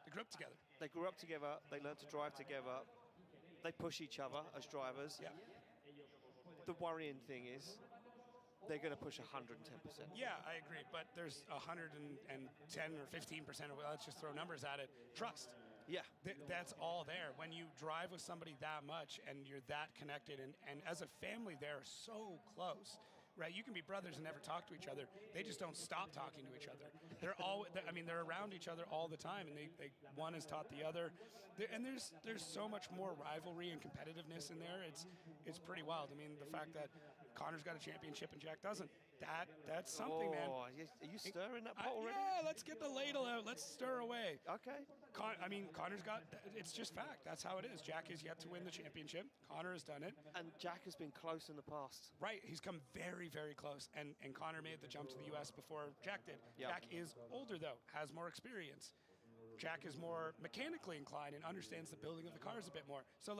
grew up together. They grew up together. They learned to drive together. They push each other as drivers. Yeah. The worrying thing is they're going to push 110%. Yeah, I agree. But there's 110 or 15% of, let's just throw numbers at it, trust. Yeah. That's all there. When you drive with somebody that much and you're that connected, and as a family, they're so close. Right, you can be brothers and never talk to each other. They just don't stop talking to each other. They're around each other all the time, and they one has taught the other. And there's so much more rivalry and competitiveness in there. It's pretty wild. I mean, the fact that Connor's got a championship and Jack doesn't. That's something, man. Are you stirring that pot already? Yeah, let's get the ladle out. Let's stir away. Okay. Connor's got, it's just fact. That's how it is. Jack is yet to win the championship. Connor has done it. And Jack has been close in the past. Right. He's come very, very close. And Connor made the jump to the U.S. before Jack did. Yep. Jack is older, though, has more experience. Jack is more mechanically inclined and understands the building of the cars a bit more. So,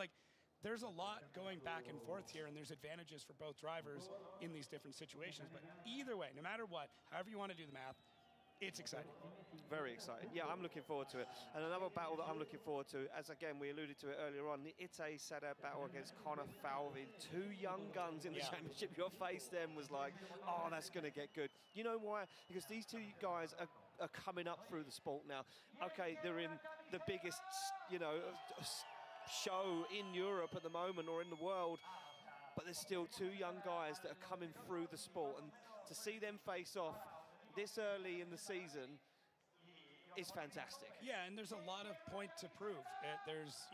there's a lot going back and forth here, and there's advantages for both drivers in these different situations. But either way, no matter what, however you want to do the math, it's exciting. Very exciting. Yeah, I'm looking forward to it. And another battle that I'm looking forward to, as again we alluded to it earlier on, the Ite Sada battle against Connor Falvey. Two young guns in the championship. Your face then was like, oh, that's going to get good. You know why? Because these two guys are coming up through the sport now. Okay, they're in the biggest, show in Europe at the moment or in the world, but there's still two young guys that are coming through the sport, and to see them face off this early in the season is fantastic. Yeah, and there's a lot of point to prove. There's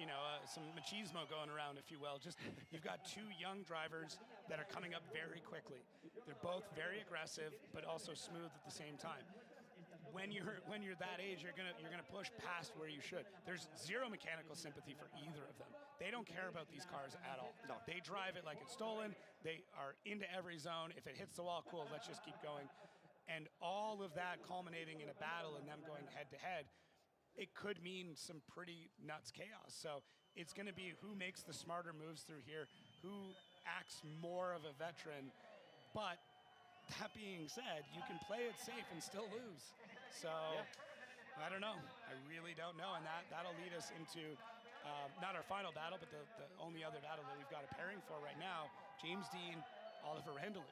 some machismo going around, if you will. Just you've got two young drivers that are coming up very quickly. They're both very aggressive, but also smooth at the same time. When you're that age, you're gonna push past where you should. There's zero mechanical sympathy for either of them. They don't care about these cars at all. No. They drive it like it's stolen. They are into every zone. If it hits the wall, cool, let's just keep going. And all of that culminating in a battle and them going head to head, it could mean some pretty nuts chaos. So it's gonna be who makes the smarter moves through here, who acts more of a veteran. But that being said, you can play it safe and still lose. So, I don't know. I really don't know. And that'll lead us into not our final battle, but the only other battle that we've got a pairing for right now, James Dean, Oliver Randalou.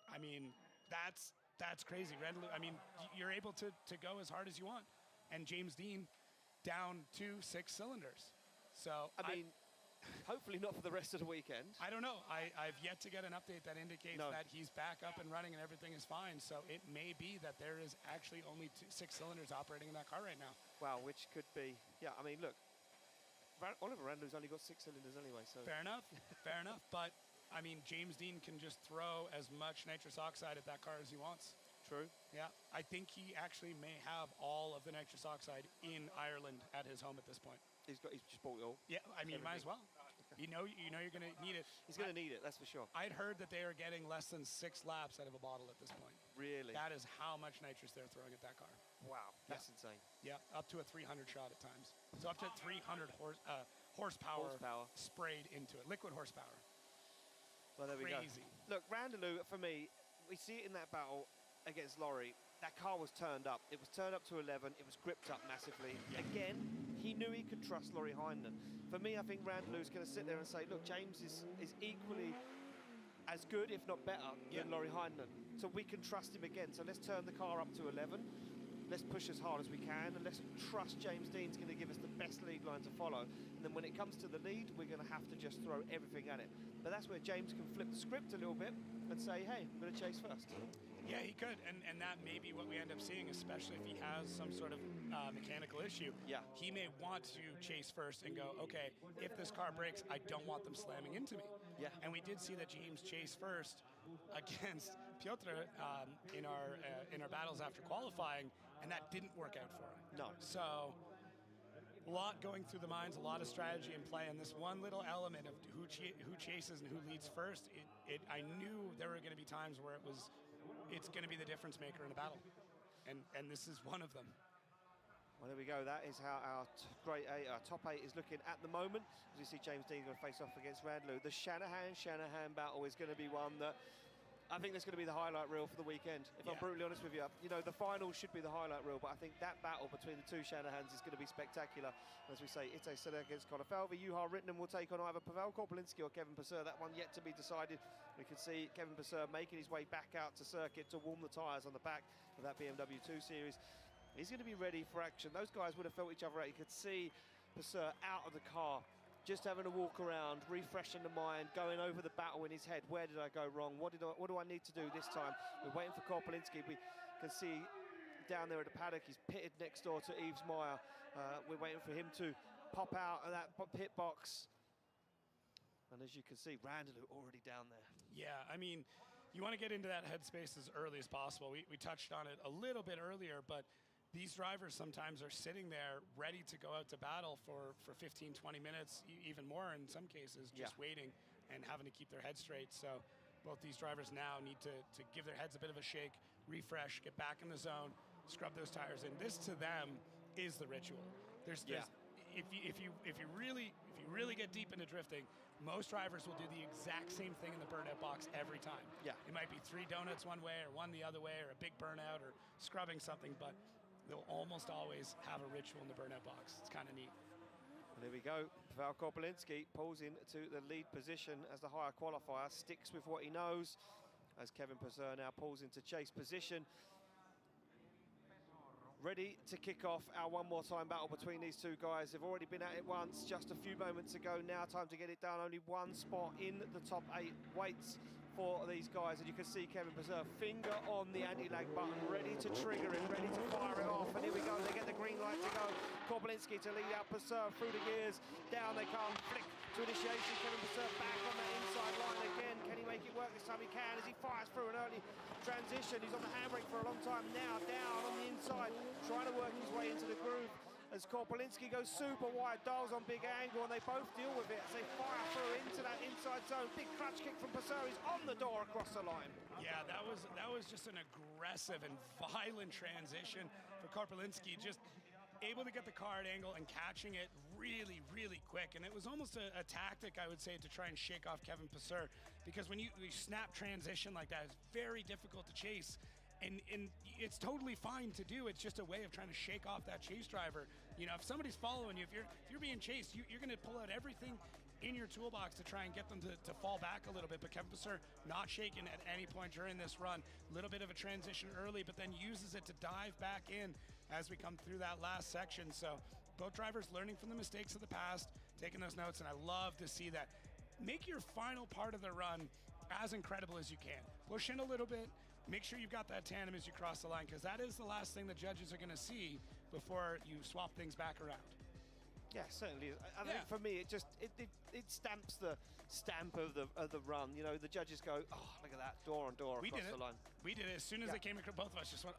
I mean, that's crazy. Randalou, I mean, you're able to go as hard as you want. And James Dean down to 6 cylinders. So, I mean, hopefully not for the rest of the weekend. I don't know. I've yet to get an update that indicates that he's back up and running and everything is fine. So it may be that there is actually only 6 cylinders operating in that car right now. Wow, which could be, yeah, I mean, look, Oliver Randallou's only got 6 cylinders anyway. So fair enough, fair enough. But, I mean, James Dean can just throw as much nitrous oxide at that car as he wants. True. Yeah, I think he actually may have all of the nitrous oxide in Ireland at his home at this point. He's just bought it all. Yeah, I mean, might as well. You know you're going to need it. He's going to need it, that's for sure. I'd heard that they are getting less than 6 laps out of a bottle at this point. Really? That is how much nitrous they're throwing at that car. Wow, that's insane. Yeah, up to a 300 shot at times. So up to 300 horsepower sprayed into it, liquid horsepower. Well, there we go. Crazy. Look, Randalou, for me, we see it in that battle against Laurie. that car was turned up. It was turned up to 11. It was gripped up massively. Again, he knew he could trust Laurie Hindman. For me, I think Randall's going to sit there and say, look, James is equally as good, if not better, than Laurie Hindman. So we can trust him again. So let's turn the car up to 11. Let's push as hard as we can, and let's trust James Dean's going to give us the best lead line to follow. And then when it comes to the lead, we're going to have to just throw everything at it. But that's where James can flip the script a little bit and say, hey, I'm going to chase first. Yeah, he could, and that may be what we end up seeing, especially if he has some sort of mechanical issue. Yeah. He may want to chase first and go, okay, if this car breaks, I don't want them slamming into me. Yeah. And we did see that James chase first against Piotr in our battles after qualifying, and that didn't work out for him. No. So a lot going through the minds, a lot of strategy in play, and this one little element of who chases and who leads first. I knew there were going to be times where it's going to be the difference maker in a battle, and this is one of them. Well, there we go. That is how our top 8 is looking at the moment. As you see, James Dean going to face off against Randlew. The Shanahan battle is going to be one that I think that's going to be the highlight reel for the weekend. If I'm brutally honest with you, the final should be the highlight reel, but I think that battle between the two Shanahans is going to be spectacular. As we say, Ite Sele against Conor Falvey. Juha Ritinen will take on either Pavel Korpolinski or Kevin Purser. That one yet to be decided. We can see Kevin Purser making his way back out to circuit to warm the tyres on the back of that BMW 2 Series. He's going to be ready for action. Those guys would have felt each other out. You could see Purser out of the car, just having a walk around, refreshing the mind, going over the battle in his head. Where did I go wrong? What do I need to do this time? We're waiting for Korpolinski. We can see down there at the paddock, he's pitted next door to Yves Meyer. We're waiting for him to pop out of that pit box. And as you can see, Randall already down there. Yeah, I mean, you want to get into that headspace as early as possible. We touched on it a little bit earlier, but these drivers sometimes are sitting there ready to go out to battle for 15, 20 minutes, even more in some cases, just waiting and having to keep their head straight. So both these drivers now need to give their heads a bit of a shake, refresh, get back in the zone, scrub those tires in. This to them is the ritual. There's if you really get deep into drifting, most drivers will do the exact same thing in the burnout box every time. Yeah. It might be 3 donuts one way or one the other way, or a big burnout or scrubbing something, but they'll almost always have a ritual in the burnout box. It's kind of neat. There we go. Pavel Korpolinski pulls into the lead position as the higher qualifier, sticks with what he knows, as Kevin Purser now pulls into chase position. Ready to kick off our one more time battle between these two guys. They've already been at it once just a few moments ago. Now time to get it done. Only one spot in the top 8 waits for these guys, and you can see Kevin Purser finger on the anti-lag button, ready to trigger it, ready to fire it off. And here we go, they get the green light to go. Korpolinski to lead out Purser through the gears. Down they come, flick to initiation. Kevin Purser back on that inside line again. Can he make it work this time? He can, as he fires through an early transition. He's on the handbrake for a long time now, down on the inside, trying to work his way into the groove. As Korpolinski goes super wide, dials on big angle, and they both deal with it as they fire through into that inside zone. Big clutch kick from Purser. He's on the door across the line. Yeah, that was just an aggressive and violent transition for Korpolinski. Just able to get the car at angle and catching it really, really quick. And it was almost a tactic, I would say, to try and shake off Kevin Purser, because when you snap transition like that, it's very difficult to chase. And it's totally fine to do. It's just a way of trying to shake off that chase driver. You know, if somebody's following you, if you're being chased, you're going to pull out everything in your toolbox to try and get them to fall back a little bit. But Kevin Purser not shaken at any point during this run. A little bit of a transition early, but then uses it to dive back in as we come through that last section. So both drivers learning from the mistakes of the past, taking those notes, and I love to see that. Make your final part of the run as incredible as you can. Push in a little bit. Make sure you've got that tandem as you cross the line, because that is the last thing the judges are going to see before you swap things back around. Yeah, certainly. I think for me, it stamps the stamp of the run. You know, the judges go, oh, look at that, door on door across the line. We did it as soon as they came across. Both of us just went,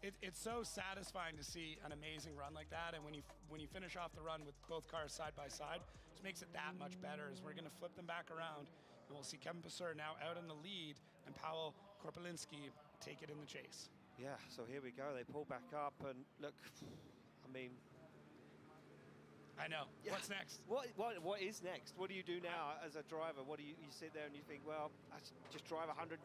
it's so satisfying to see an amazing run like that. And when you finish off the run with both cars side by side, it just makes it that much better. As we're going to flip them back around, and we'll see Kevin Purser now out in the lead, and Pavel Korpolinski take it in the chase. Yeah, so here we go. They pull back up, and look, I mean, I know. Yeah. What's next? What is next? What do you do now as a driver? What do you sit there and you think, well, I just drive 110%,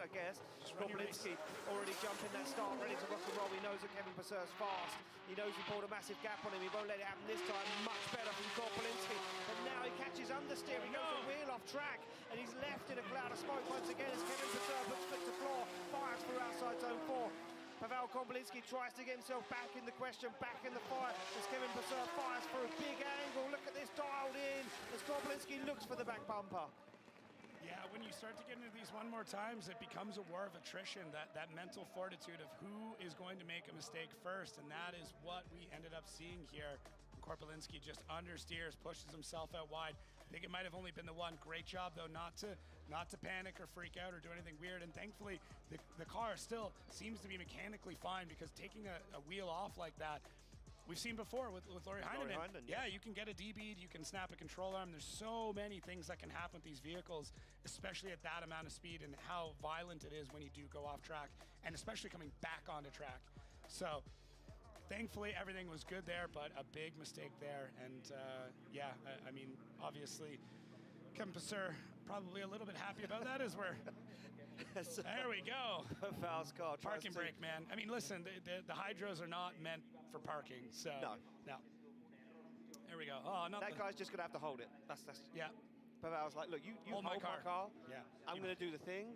I guess. Korpolinski already jumping that start, ready to rock and roll. He knows that Kevin Passeur's fast. He knows he pulled a massive gap on him. He won't let it happen this time. Much better from Korpolinski. But now he catches understeer. He goes a wheel off track, and he's left in a cloud of smoke once again as Kevin Passeur puts foot to floor, fires through outside zone 4. Pavel Korpolinski tries to get himself back in the question, back in the fire, as Kevin Passeur fires for a big angle. Look at this, dialed in, as Korpolinski looks for the back bumper. Yeah, when you start to get into these one more times, it becomes a war of attrition, that mental fortitude of who is going to make a mistake first, and that is what we ended up seeing here. Korpolinski just understeers, pushes himself out wide. I think it might have only been the one. Great job, though, not to panic or freak out or do anything weird. And thankfully, the car still seems to be mechanically fine, because taking a wheel off like that, we've seen before with Laurie Heinonen. Yeah, you can get a D-bead, you can snap a control arm. There's so many things that can happen with these vehicles, especially at that amount of speed, and how violent it is when you do go off track, and especially coming back onto track. So thankfully, everything was good there, but a big mistake there. And yeah, I mean, obviously, Kevin Passeur probably a little bit happy about that as we're... There we go. Fouls car. Parking brake, man. I mean, listen, the hydros are not meant for parking, so... No. There we go. Oh, not that guy's just going to have to hold it. That's yeah. Pavel's like, look, you hold my car. Yeah. I'm going to do the thing.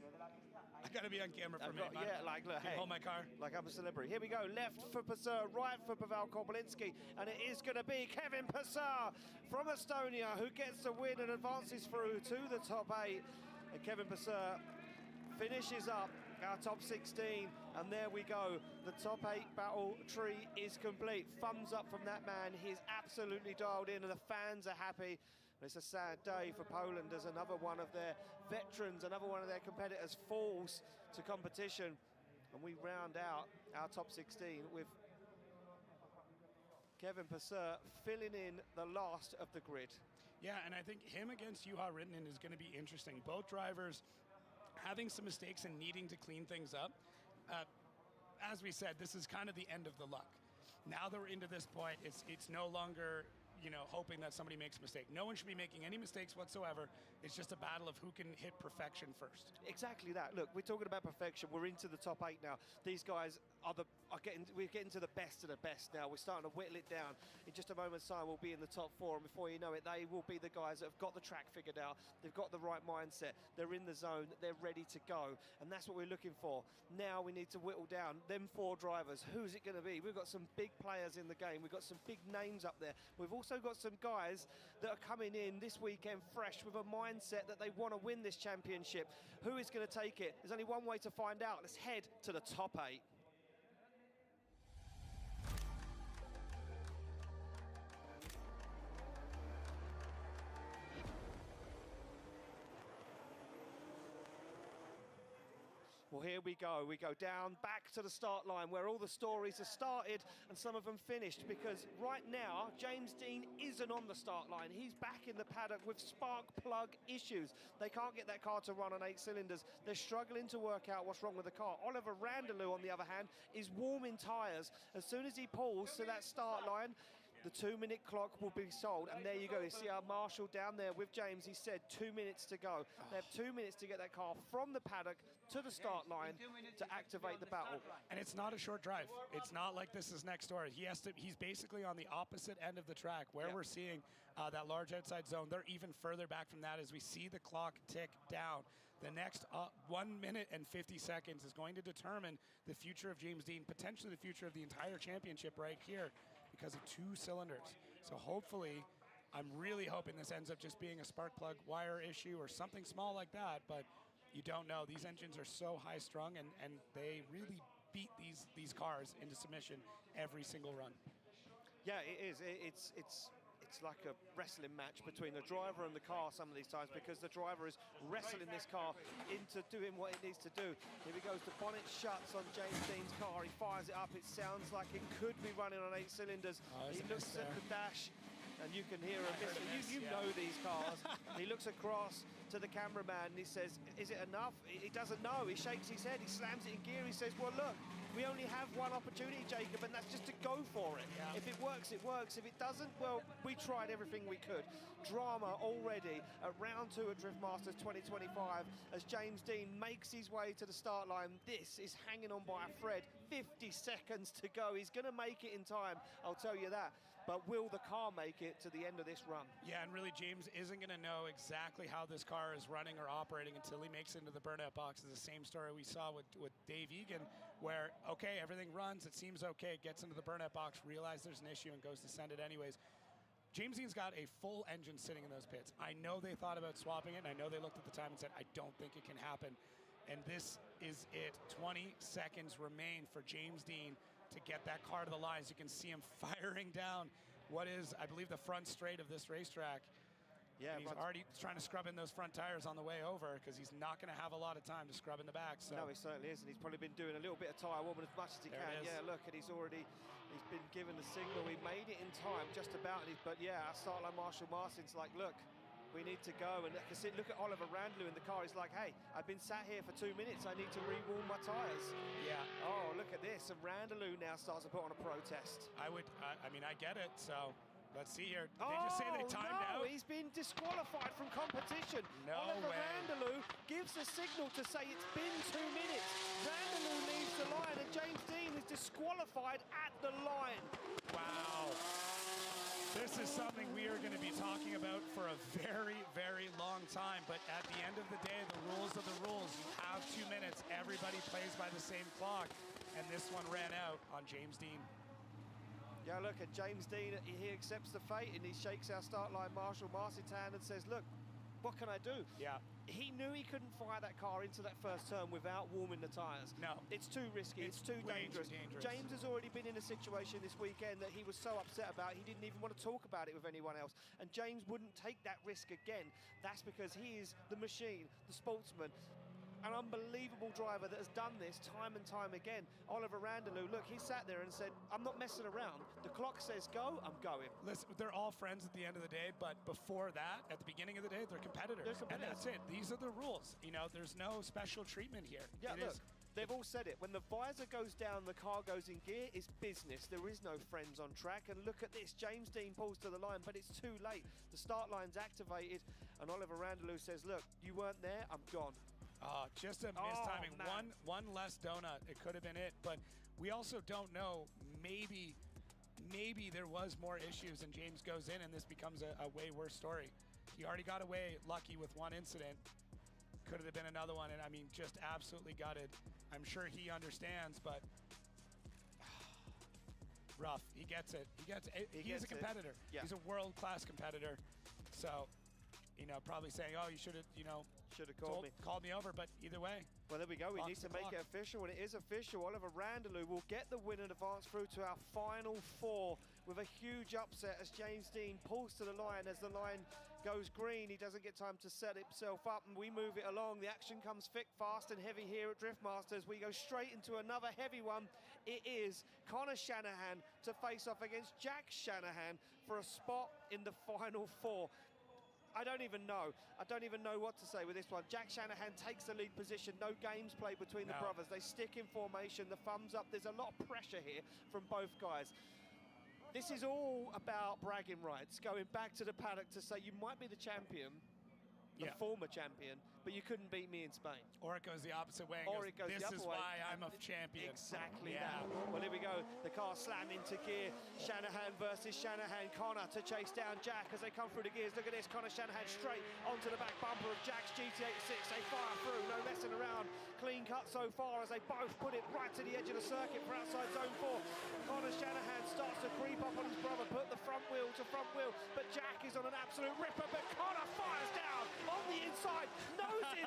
I got to be on camera for a minute. Yeah, like, look, hey. Hold my car. Like I'm a celebrity. Here we go. Left for Passeur, right for Pavel Korpolinski. And it is going to be Kevin Passeur from Estonia who gets the win and advances through to the top 8. And Kevin Passeur finishes up our top 16. And there we go. The top 8 battle tree is complete. Thumbs up from that man. He's absolutely dialed in and the fans are happy. It's a sad day for Poland as another one of their veterans, another one of their competitors falls to competition. And we round out our top 16 with Kevin Passeur filling in the last of the grid. Yeah, and I think him against Juha Rintanen is going to be interesting. Both drivers having some mistakes and needing to clean things up. As we said, this is kind of the end of the luck. Now that we're into this point, it's no longer, you know, hoping that somebody makes a mistake. No one should be making any mistakes whatsoever. It's just a battle of who can hit perfection first. Exactly that. Look, we're talking about perfection. We're into the top 8 now. These guys we're getting to the best of the best now. We're starting to whittle it down. In just a moment's time, we'll be in the top 4, and before you know it, they will be the guys that have got the track figured out. They've got the right mindset. They're in the zone. They're ready to go, and that's what we're looking for. Now we need to whittle down them 4 drivers. Who's it going to be? We've got some big players in the game. We've got some big names up there. We've also got some guys that are coming in this weekend fresh with a mindset that they want to win this championship. Who is going to take it? There's only one way to find out. Let's head to the top 8. Well, here we go. We go down back to the start line where all the stories are started and some of them finished, because right now James Dean isn't on the start line. He's back in the paddock with spark plug issues. They can't get that car to run on 8 cylinders. They're struggling to work out what's wrong with the car. Oliver Randalou, on the other hand, is warming tyres. As soon as he pulls to that start line, the 2-minute clock will be sold, and there you go. You see our marshal down there with James. He said 2 minutes to go. They have 2 minutes to get that car from the paddock to the start line to activate the battle. And it's not a short drive. It's not like this is next door. He's basically on the opposite end of the track where we're seeing that large outside zone. They're even further back from that as we see the clock tick down. The next 1 minute and 50 seconds is going to determine the future of James Dean, potentially the future of the entire championship right here, because of 2 cylinders. So hopefully, I'm really hoping this ends up just being a spark plug wire issue or something small like that, but you don't know. These engines are so high strung, and they really beat these cars into submission every single run. Yeah, it is. It's like a wrestling match between the driver and the car some of these times, because the driver is wrestling this car into doing what it needs to do. Here he goes, the bonnet shuts on James Dean's car. He fires it up. It sounds like it could be running on 8 cylinders. He looks at the dash, and you can hear a miss. You know these cars. He looks across to the cameraman and he says, is it enough? He doesn't know. He shakes his head. He slams it in gear. He says, well, look, We only have one opportunity, Jacob, and that's just to go for it. Yeah. If it works, it works. If it doesn't, well, we tried everything we could. Drama already at round 2 at Drift Masters 2025 as James Dean makes his way to the start line. This is hanging on by a thread. 50 seconds to go. He's going to make it in time, I'll tell you that. But will the car make it to the end of this run? Yeah, and really James isn't going to know exactly how this car is running or operating until he makes it into the burnout box. It's the same story we saw with Dave Egan, where, okay, everything runs, it seems okay, gets into the burnout box, realizes there's an issue and goes to send it anyways. James Dean's got a full engine sitting in those pits. I know they thought about swapping it, and I know they looked at the time and said, I don't think it can happen. And this is it. 20 seconds remain for James Dean to get that car to the lines. You can see him firing down what is, I believe, the front straight of this racetrack. Yeah, and he's already trying to scrub in those front tires on the way over because he's not going to have a lot of time to scrub in the back. So. No, he certainly isn't. He's probably been doing a little bit of tyre warming as much as he can. Yeah, look, and he's been given the signal. He made it in time, just about. But yeah, our start line Marshall Martin's like, look, we need to go. And look at Oliver Randlew in the car. He's like, hey, I've been sat here for 2 minutes. I need to re-warm my tyres. Yeah. Oh, look at this. And Randlew now starts to put on a protest. I mean, I get it. So let's see here. They just say they timed out. He's been disqualified from competition. No Oliver way. Randlew gives a signal to say it's been 2 minutes. Randlew leaves the line and James Dean is disqualified at the line. Wow. This is something we are going to be talking about for a very, very long time. But at the end of the day, the rules are the rules. You have 2 minutes. Everybody plays by the same clock. And this one ran out on James Dean. Yeah, look at James Dean. He accepts the fate and he shakes our start line Marshall Martin's hand and says, look, what can I do? Yeah. He knew he couldn't fire that car into that first turn without warming the tyres. No. It's too risky. It's too dangerous. James has already been in a situation this weekend that he was so upset about, he didn't even want to talk about it with anyone else. And James wouldn't take that risk again. That's because he is the machine, the sportsman, an unbelievable driver that has done this time and time again. Oliver Randlew, look, he sat there and said, I'm not messing around. The clock says go, I'm going. Listen, they're all friends at the end of the day, but before that, at the beginning of the day, they're competitors. And that's it. These are the rules. You know, there's no special treatment here. Yeah, look, they've all said it. When the visor goes down, the car goes in gear, it's business. There is no friends on track. And look at this, James Dean pulls to the line, but it's too late. The start line's activated, and Oliver Randlew says, look, you weren't there, I'm gone. Just a mistiming. One less donut. It could have been it, but we also don't know. Maybe there was more issues, and James goes in, and this becomes a way worse story. He already got away lucky with one incident. Could have been another one, and I mean, just absolutely gutted. I'm sure he understands, but rough. He gets it. He's a competitor. Yeah. He's a world-class competitor. So, you know, probably saying, oh, you should have, you know, should have called me over, but either way. Well, there we go. We need to make it official, and it is official. Oliver Randlew will get the win and advance through to our final 4 with a huge upset as James Dean pulls to the line. As the line goes green, he doesn't get time to set himself up, and we move it along. The action comes thick, fast, and heavy here at Drift Masters. We go straight into another heavy one. It is Connor Shanahan to face off against Jack Shanahan for a spot in the final 4. I don't even know what to say with this one. Jack Shanahan takes the lead position. No games played between the brothers. They stick in formation, the thumbs up. There's a lot of pressure here from both guys. This is all about bragging rights, going back to the paddock to say you might be the champion, the former champion, but you couldn't beat me in Spain. Or it goes the opposite way. Or it goes this the is other way. why I'm a champion. Exactly that. Well, here we go. The car slam into gear. Shanahan versus Shanahan. Connor to chase down Jack as they come through the gears. Look at this. Connor Shanahan straight onto the back bumper of Jack's GT86. They fire through. No messing around. Clean cut so far as they both put it right to the edge of the circuit for outside zone 4. Connor Shanahan starts to creep up on his brother. Put the front wheel to front wheel. But Jack is on an absolute ripper. But Connor fires down on the inside. Noses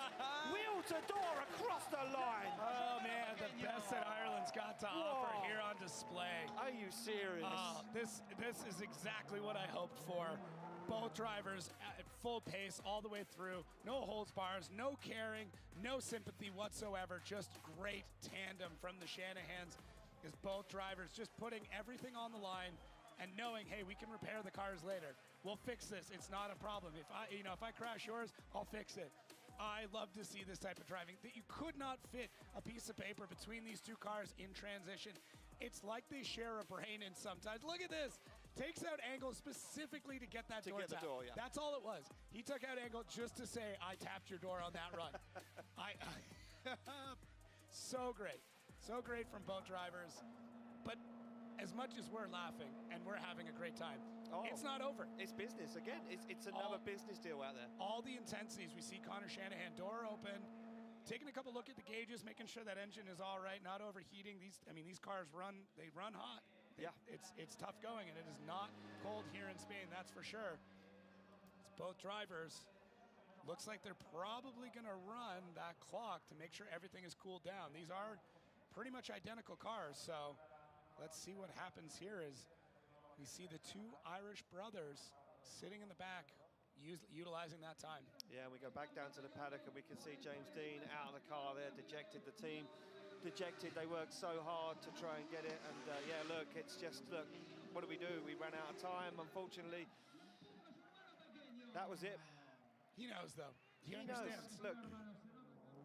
wheel to door across the line. Oh man, the best that Ireland's got to offer here on display. Are you serious? This is exactly what I hoped for. Both drivers at full pace all the way through. No holds bars, no caring, no sympathy whatsoever. Just great tandem from the Shanahans as both drivers just putting everything on the line and knowing, hey, we can repair the cars later. We'll fix this. It's not a problem. If I crash yours, I'll fix it. I love to see this type of driving, that you could not fit a piece of paper between these two cars in transition. It's like they share a brain in sometimes. Look at this. Takes out angle specifically to get that door get the tap. door, yeah. That's all it was. He took out angle just to say, I tapped your door on that run. So great. So great from both drivers. But as much as we're laughing and we're having a great time, it's not over. It's business again. It's another business deal out there. All the intensities. We see Connor Shanahan, door open, taking a couple look at the gauges, making sure that engine is all right, not overheating. These cars run hot. Yeah. It's tough going, and it is not cold here in Spain, that's for sure. It's both drivers. Looks like they're probably going to run that clock to make sure everything is cooled down. These are pretty much identical cars, so let's see what happens here as we see the two Irish brothers sitting in the back, utilizing that time. Yeah, we go back down to the paddock and we can see James Dean out of the car there, dejected. The team dejected. They worked so hard to try and get it. And yeah, look, it's just, look, what do? We ran out of time, unfortunately. That was it. He knows, though. He knows. understands. Look,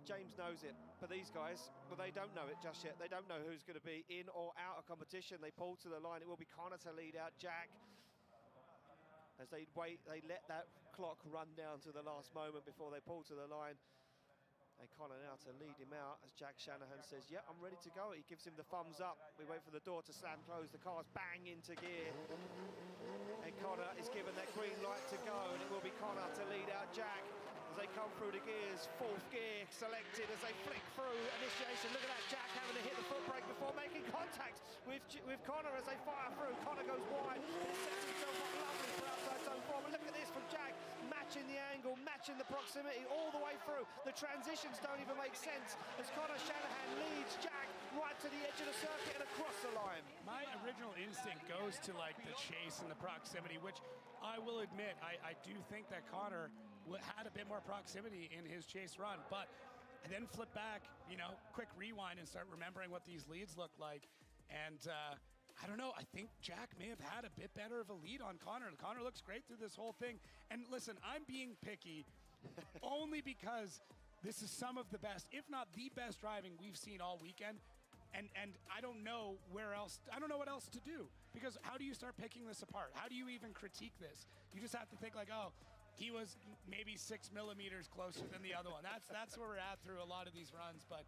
James knows it. But these guys, well, they don't know it just yet. They don't know who's going to be in or out of competition. They pull to the line. It will be Connor to lead out Jack. As they wait, they let that clock run down to the last moment before they pull to the line. And Connor now to lead him out as Jack Shanahan says, yeah, I'm ready to go. He gives him the thumbs up. We wait for the door to slam close. The cars bang into gear. And Connor is given that green light to go. And it will be Connor to lead out Jack as they come through the gears. Fourth gear selected as they flick through initiation. Look at that, Jack having to hit the foot brake before making contact with Connor as they fire through. Connor goes wide. He sets himself up lovely for outside zone 4. But look at this from Jack, matching the angle, matching the proximity all the way through. The transitions don't even make sense as Connor Shanahan leads Jack right to the edge of the circuit and across the line. My original instinct goes to like the chase and the proximity, which I will admit, I do think that Connor had a bit more proximity in his chase run, but I then flip back, quick rewind and start remembering what these leads look like. And I don't know, I think Jack may have had a bit better of a lead on Connor. Connor looks great through this whole thing. And listen, I'm being picky only because this is some of the best, if not the best driving we've seen all weekend. And I don't know where else, I don't know what else to do, because how do you start picking this apart? How do you even critique this? You just have to think like, oh, he was maybe 6 millimeters closer than the other one. That's where we're at through a lot of these runs. But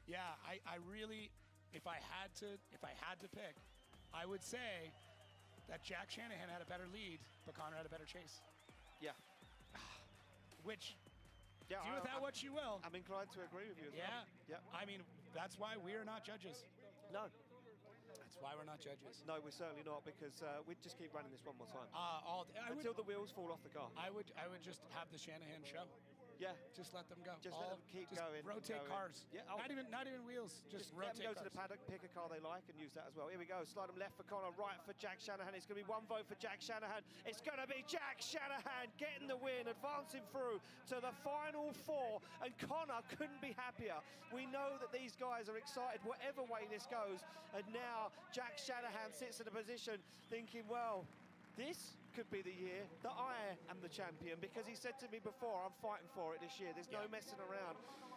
yeah, I really, if I had to pick, I would say that Jack Shanahan had a better lead, but Connor had a better chase. Yeah. Which, do with that what you will. I'm inclined to agree with you as well. Yeah. I mean, that's why we are not judges. No. That's why we're not judges. No, we're certainly not, because we'd just keep running this one more time. Until the wheels fall off the car. I would just have the Shanahan show. Yeah. Just let them go. Just let them keep going. Rotate cars. Yeah. Not even wheels. Just let rotate them go to the paddock, pick a car they like, and use that as well. Here we go. Slide them left for Connor, right for Jack Shanahan. It's going to be one vote for Jack Shanahan. It's going to be Jack Shanahan getting the win, advancing through to the final 4. And Connor couldn't be happier. We know that these guys are excited whatever way this goes. And now Jack Shanahan sits in a position thinking, well, this could be the year that I am the champion, because he said to me before, I'm fighting for it this year. There's no messing around.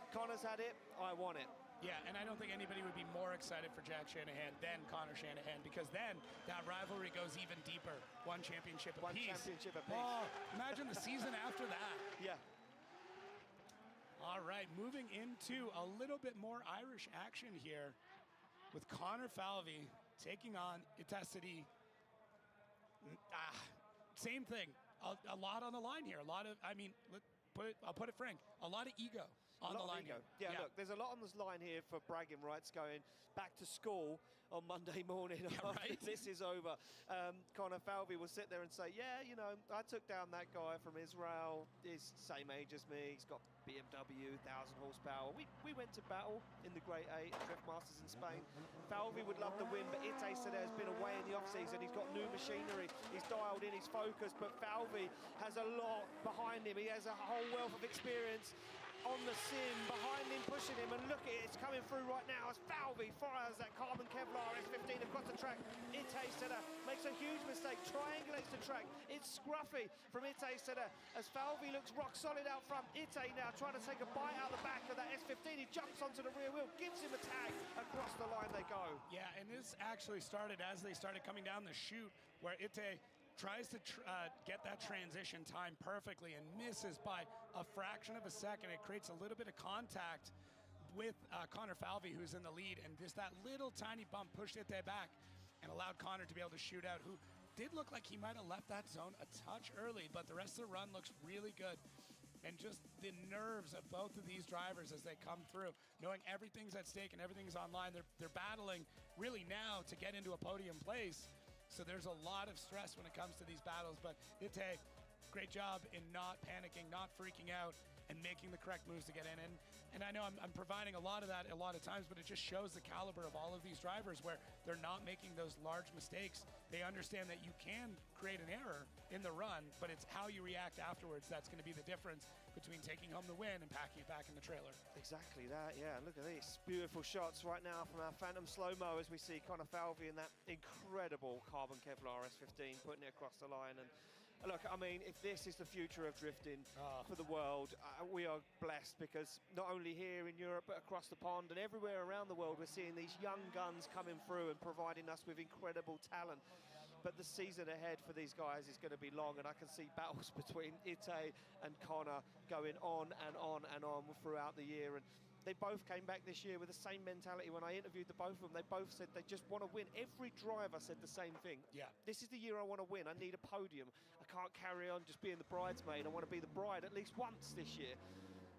Connor's had it, I want it. Yeah, and I don't think anybody would be more excited for Jack Shanahan than Connor Shanahan, because then that rivalry goes even deeper. One championship apiece. Oh, imagine the season after that. Yeah. All right, moving into a little bit more Irish action here with Connor Falvey taking on Itasidi. Same thing. A lot on the line here. A lot of, I'll put it frank, a lot of ego on the line here. Yeah, look, there's a lot on this line here for bragging rights going back to school on Monday morning after this is over. Connor Falvey will sit there and say, yeah, I took down that guy from Israel. He's same age as me. He's got BMW, 1,000 horsepower. We went to battle in the Great 8 Drift Masters in Spain. Falvey would love the win, but Ite said has been away in the off-season. He's got new machinery. He's dialed in, he's focused, but Falvey has a lot behind him. He has a whole wealth of experience. on the sim, behind him, pushing him, and look at it, it's coming through right now as Falvey fires that carbon Kevlar S15 across the track. Ite Seda makes a huge mistake, triangulates the track. It's scruffy from Ite Seda as Falvey looks rock solid out front. Ite now trying to take a bite out the back of that S15. He jumps onto the rear wheel, gives him a tag. Across the line they go. Yeah, and this actually started as they started coming down the chute, where Ite tries to get that transition time perfectly and misses by a fraction of a second. It creates a little bit of contact with Connor Falvey, who's in the lead, and just that little tiny bump pushed Ite back and allowed Connor to be able to shoot out, who did look like he might have left that zone a touch early, but the rest of the run looks really good. And just the nerves of both of these drivers as they come through, knowing everything's at stake and everything's online. They're battling really now to get into a podium place. So there's a lot of stress when it comes to these battles, but Ite, great job in not panicking, not freaking out, and making the correct moves to get in. And I know I'm providing a lot of that a lot of times, but it just shows the caliber of all of these drivers where they're not making those large mistakes. They understand that you can create an error in the run, but it's how you react afterwards that's going to be the difference between taking home the win and packing it back in the trailer. Exactly that, yeah. Look at these beautiful shots right now from our Phantom slow-mo as we see Connor Falvey in that incredible carbon Kevlar S15 putting it across the line. And look, I mean, if this is the future of drifting for the world, we are blessed, because not only here in Europe but across the pond and everywhere around the world, we're seeing these young guns coming through and providing us with incredible talent. But the season ahead for these guys is going to be long, and I can see battles between Ite and Connor going on and on and on throughout the year. And they both came back this year with the same mentality. When I interviewed the both of them, they both said they just want to win. Every driver said the same thing. Yeah. This is the year I want to win. I need a podium. I can't carry on just being the bridesmaid. I want to be the bride at least once this year.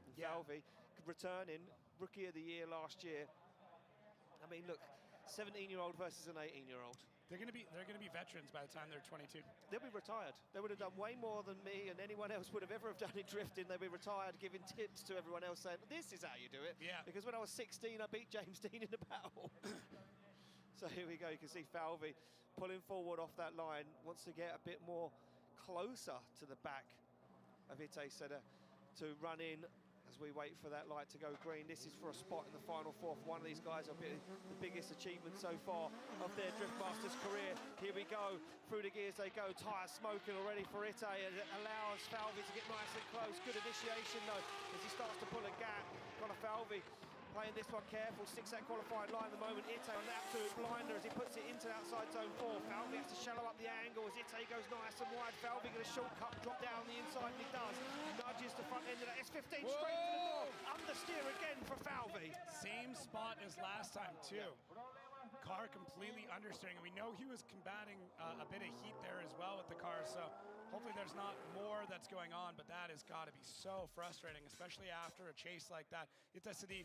And Falvey returning Rookie of the Year last year. I mean, look, 17-year-old versus an 18-year-old. They're going to be veterans by the time they're 22. They'll be retired. They would have done way more than me and anyone else would have ever have done in drifting. They'll be retired, giving tips to everyone else, saying, this is how you do it. Yeah. Because when I was 16, I beat James Dean in the battle. So here we go. You can see Falvey pulling forward off that line, wants to get a bit more closer to the back of Ite Seda to run in as we wait for that light to go green. This is for a spot in the final four for one of these guys. Will be the biggest achievement so far of their Drift Masters career. Here we go, through the gears they go. Tyres smoking already for Ite, and it allows Falvey to get nice and close. Good initiation though, as he starts to pull a gap. Connor Falvey playing this one careful, 6-8 qualifying line at the moment. Ite on the absolute blinder as he puts it into outside zone 4. Falvey has to shallow up the angle as Ite goes nice and wide. Falvey going to shortcut, drop down the inside, and he does. Nudges the front end of that S15 straight to the door. Understeer again for Falvey. Same spot as last time too. Car completely understeering, and we know he was combating a bit of heat there as well with the car, so hopefully there's not more that's going on, but that has got to be so frustrating, especially after a chase like that. Ite Seda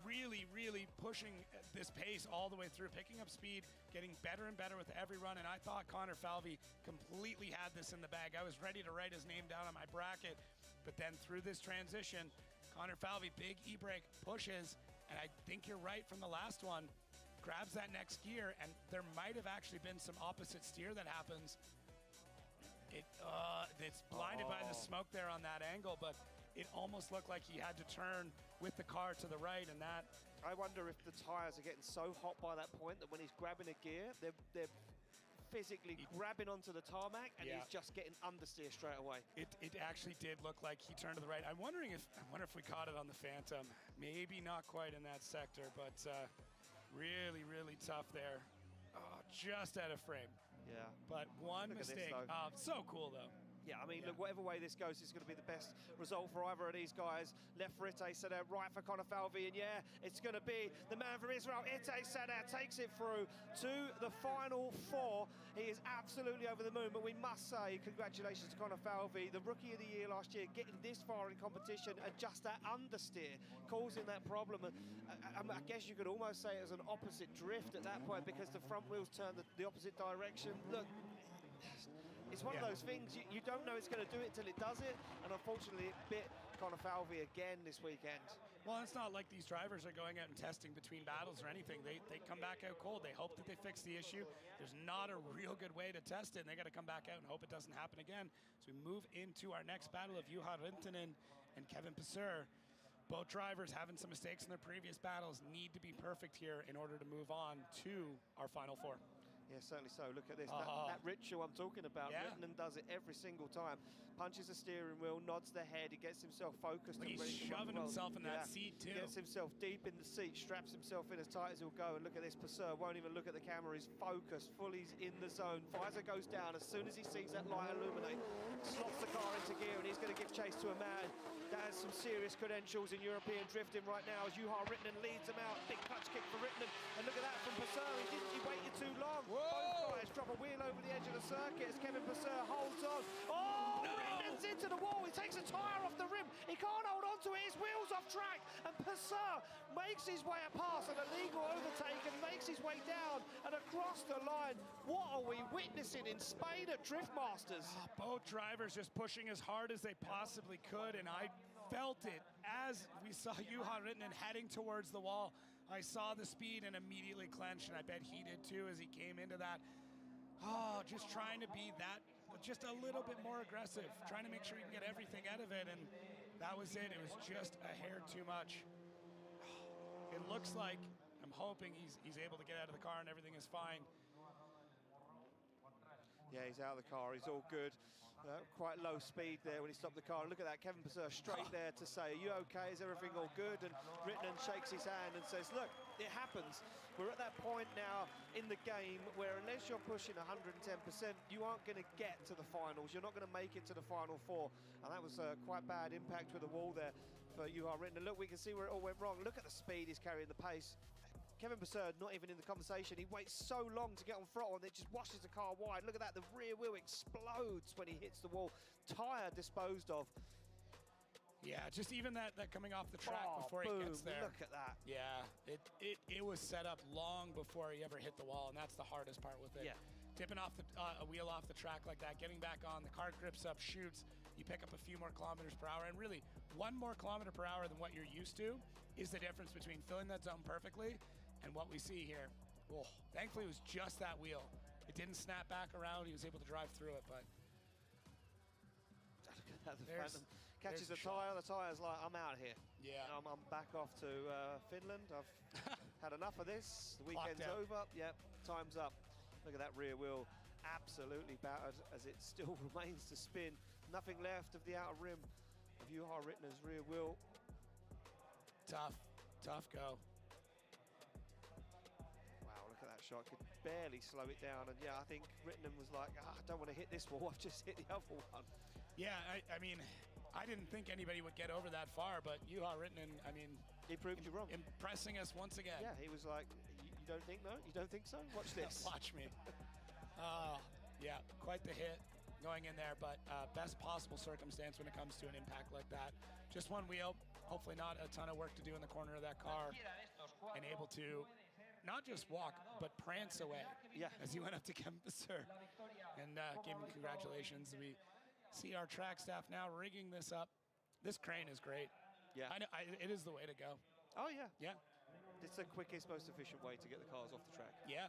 really pushing this pace all the way through, picking up speed, getting better and better with every run, and I thought Connor Falvey completely had this in the bag. I was ready to write his name down on my bracket, but then through this transition, Connor Falvey, big e-brake, pushes, and I think you're right from the last one, grabs that next gear, and there might have actually been some opposite steer that happens. It's blinded by the smoke there on that angle, but it almost looked like he had to turn with the car to the right, and that... I wonder if the tyres are getting so hot by that point that when he's grabbing a gear, they're physically grabbing onto the tarmac, and he's just getting understeer straight away. It actually did look like he turned to the right. I wonder if we caught it on the Phantom. Maybe not quite in that sector, but really tough there. Oh, just out of frame. Yeah. But one mistake. So cool, though. Yeah, I mean, look, whatever way this goes, it's going to be the best result for either of these guys. Left for Ite Seda, right for Connor Falvey, and yeah, it's going to be the man from Israel. Ite Seda takes it through to the final four. He is absolutely over the moon, but we must say congratulations to Connor Falvey, the Rookie of the Year last year, getting this far in competition, and just that understeer causing that problem. I guess you could almost say it was an opposite drift at that point because the front wheels turned the opposite direction. Look, it's one of those things, you don't know it's going to do it till it does it, and unfortunately it bit Connor Falvey again this weekend. Well, it's not like these drivers are going out and testing between battles or anything. They come back out cold. They hope that they fix the issue. There's not a real good way to test it, and they got to come back out and hope it doesn't happen again. So we move into our next battle of Juha Rintanen and Kevin Passeur. Both drivers having some mistakes in their previous battles need to be perfect here in order to move on to our final four. Yeah, certainly so. Look at this. That ritual I'm talking about. Yeah. Rintanen does it every single time. Punches the steering wheel, nods the head, he gets himself focused. Look, and he's ready to rock shoving and roll. himself in that seat, too. Gets himself deep in the seat, straps himself in as tight as he'll go. And look at this, Passeur won't even look at the camera. He's focused, fully in the zone. Visor goes down as soon as he sees that light illuminate. Slots the car into gear, and he's going to give chase to a man that has some serious credentials in European drifting right now as Juha Rintanen leads him out. Big clutch kick for Rintanen. And look at that from Passeur. He waited too long. Whoa. Both guys drop a wheel over the edge of the circuit as Kevin Passeur holds on. Oh, no. Rintanen's into the wall. He takes a tyre off the rim. He can't hold on to it. His wheel's off track. And Passeur makes his way past an illegal overtake and makes his way down and across the line. What are we witnessing in Spain at Drift Masters? Both drivers just pushing as hard as they possibly could, and I felt it as we saw Juha Rintanen heading towards the wall. I saw the speed and immediately clenched, and I bet he did too as he came into that. Oh, just trying to be that, just a little bit more aggressive, trying to make sure he can get everything out of it, and that was it. It was just a hair too much. It looks like, I'm hoping he's able to get out of the car and everything is fine. Yeah, he's out of the car. He's all good. Quite low speed there when he stopped the car. And look at that, Kevin Passeur straight there to say, are you okay? Is everything all good? And Rintanen shakes his hand and says, look, it happens. We're at that point now in the game where unless you're pushing 110%, you aren't going to get to the finals. You're not going to make it to the final four. And that was quite bad impact with the wall there for Juha Rintanen. Look, we can see where it all went wrong. Look at the speed he's carrying, the pace. Kevin Passeur not even in the conversation. He waits so long to get on throttle and it just washes the car wide. Look at that, the rear wheel explodes when he hits the wall. Tyre disposed of. Yeah, just even that coming off the track before boom, he gets there. Look at that. Yeah, it was set up long before he ever hit the wall, and that's the hardest part with it. Yeah. Tipping off a wheel off the track like that, getting back on, the car grips up, shoots, you pick up a few more kilometers per hour, and really 1 more kilometer per hour than what you're used to is the difference between filling that zone perfectly and what we see here. Oh, thankfully it was just that wheel. It didn't snap back around. He was able to drive through it, but Look at that, the Phantom catches the tyre. The tyre's like, I'm out of here. Yeah. I'm back off to Finland. I've had enough of this. The weekend's over. Yep, time's up. Look at that rear wheel, absolutely battered as it still remains to spin. Nothing left of the outer rim of Juha Rintanen's rear wheel. Tough go. Wow, look at that shot. Could barely slow it down. And yeah, I think Rintanen was like, I don't want to hit this wall. I've just hit the other one. Yeah, I mean, I didn't think anybody would get over that far, but Juha Rintanen, I mean, he proved you wrong. Impressing us once again. Yeah, he was like, you don't think, no? You don't think so? Watch this. Watch me. Yeah, quite the hit going in there, but best possible circumstance when it comes to an impact like that. Just one wheel, hopefully not a ton of work to do in the corner of that car, and able to not just walk, but prance away as he went up to Kevin Passeur and gave him congratulations. We see our track staff now rigging this up. This crane is great. Yeah. It is the way to go. Oh, yeah. Yeah. It's the quickest, most efficient way to get the cars off the track. Yeah.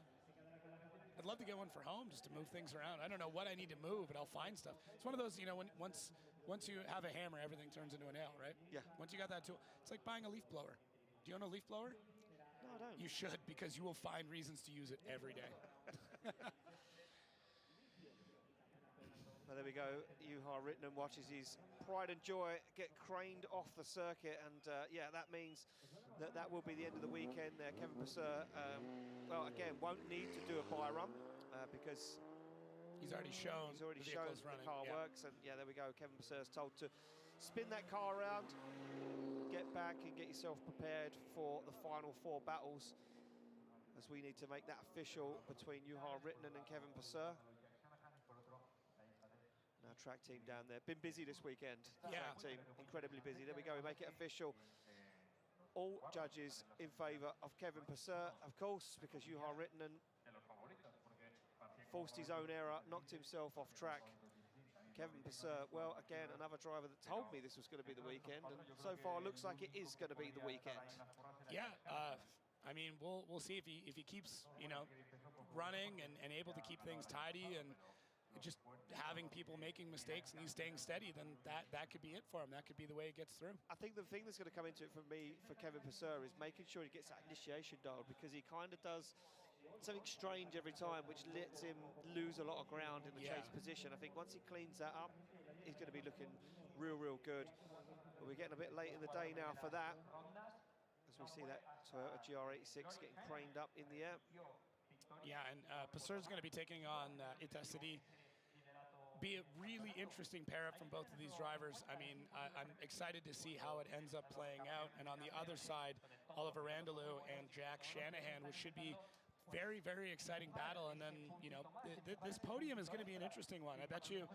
I'd love to get one for home just to move things around. I don't know what I need to move, but I'll find stuff. It's one of those, once you have a hammer, everything turns into a nail, right? Yeah. Once you got that tool, it's like buying a leaf blower. Do you own a leaf blower? No, I don't. You should, because you will find reasons to use it every day. Well, there we go. Juha Rintanen watches his pride and joy get craned off the circuit, and yeah, that means that will be the end of the weekend. Kevin Passeur, well, again, won't need to do a buy run because he's already shown the car works, and yeah, there we go. Kevin Passeur's told to spin that car around, get back, and get yourself prepared for the final 4 battles, as we need to make that official between Juha Rintanen and Kevin Passeur. Our track team down there, been busy this weekend. Track team, incredibly busy. There we go, we make it official. All judges in favour of Kevin Passeur, of course, because Juha Rintanen forced his own error, knocked himself off track. Kevin Passeur, well, again, another driver that told me this was going to be the weekend, and so far looks like it is going to be the weekend. Yeah, I mean, we'll see if he keeps, you know, running and able to keep things tidy and just having people making mistakes and he's staying steady, then that could be it for him. That could be the way it gets through. I think the thing that's going to come into it for me, for Kevin Passeur, is making sure he gets that initiation dialed, because he kind of does something strange every time, which lets him lose a lot of ground in the chase position. I think once he cleans that up, he's going to be looking real good. But we're getting a bit late in the day now for that, as we see that Toyota GR86 getting craned up in the air. Yeah, and Passeur's going to be taking on Itasidi. Be a really interesting pair-up from both of these drivers. I mean, I'm excited to see how it ends up playing out. And on the other side, Oliver Randalou and Jack Shanahan, which should be very, very exciting battle. And then, you know, this podium is going to be an interesting one. I bet you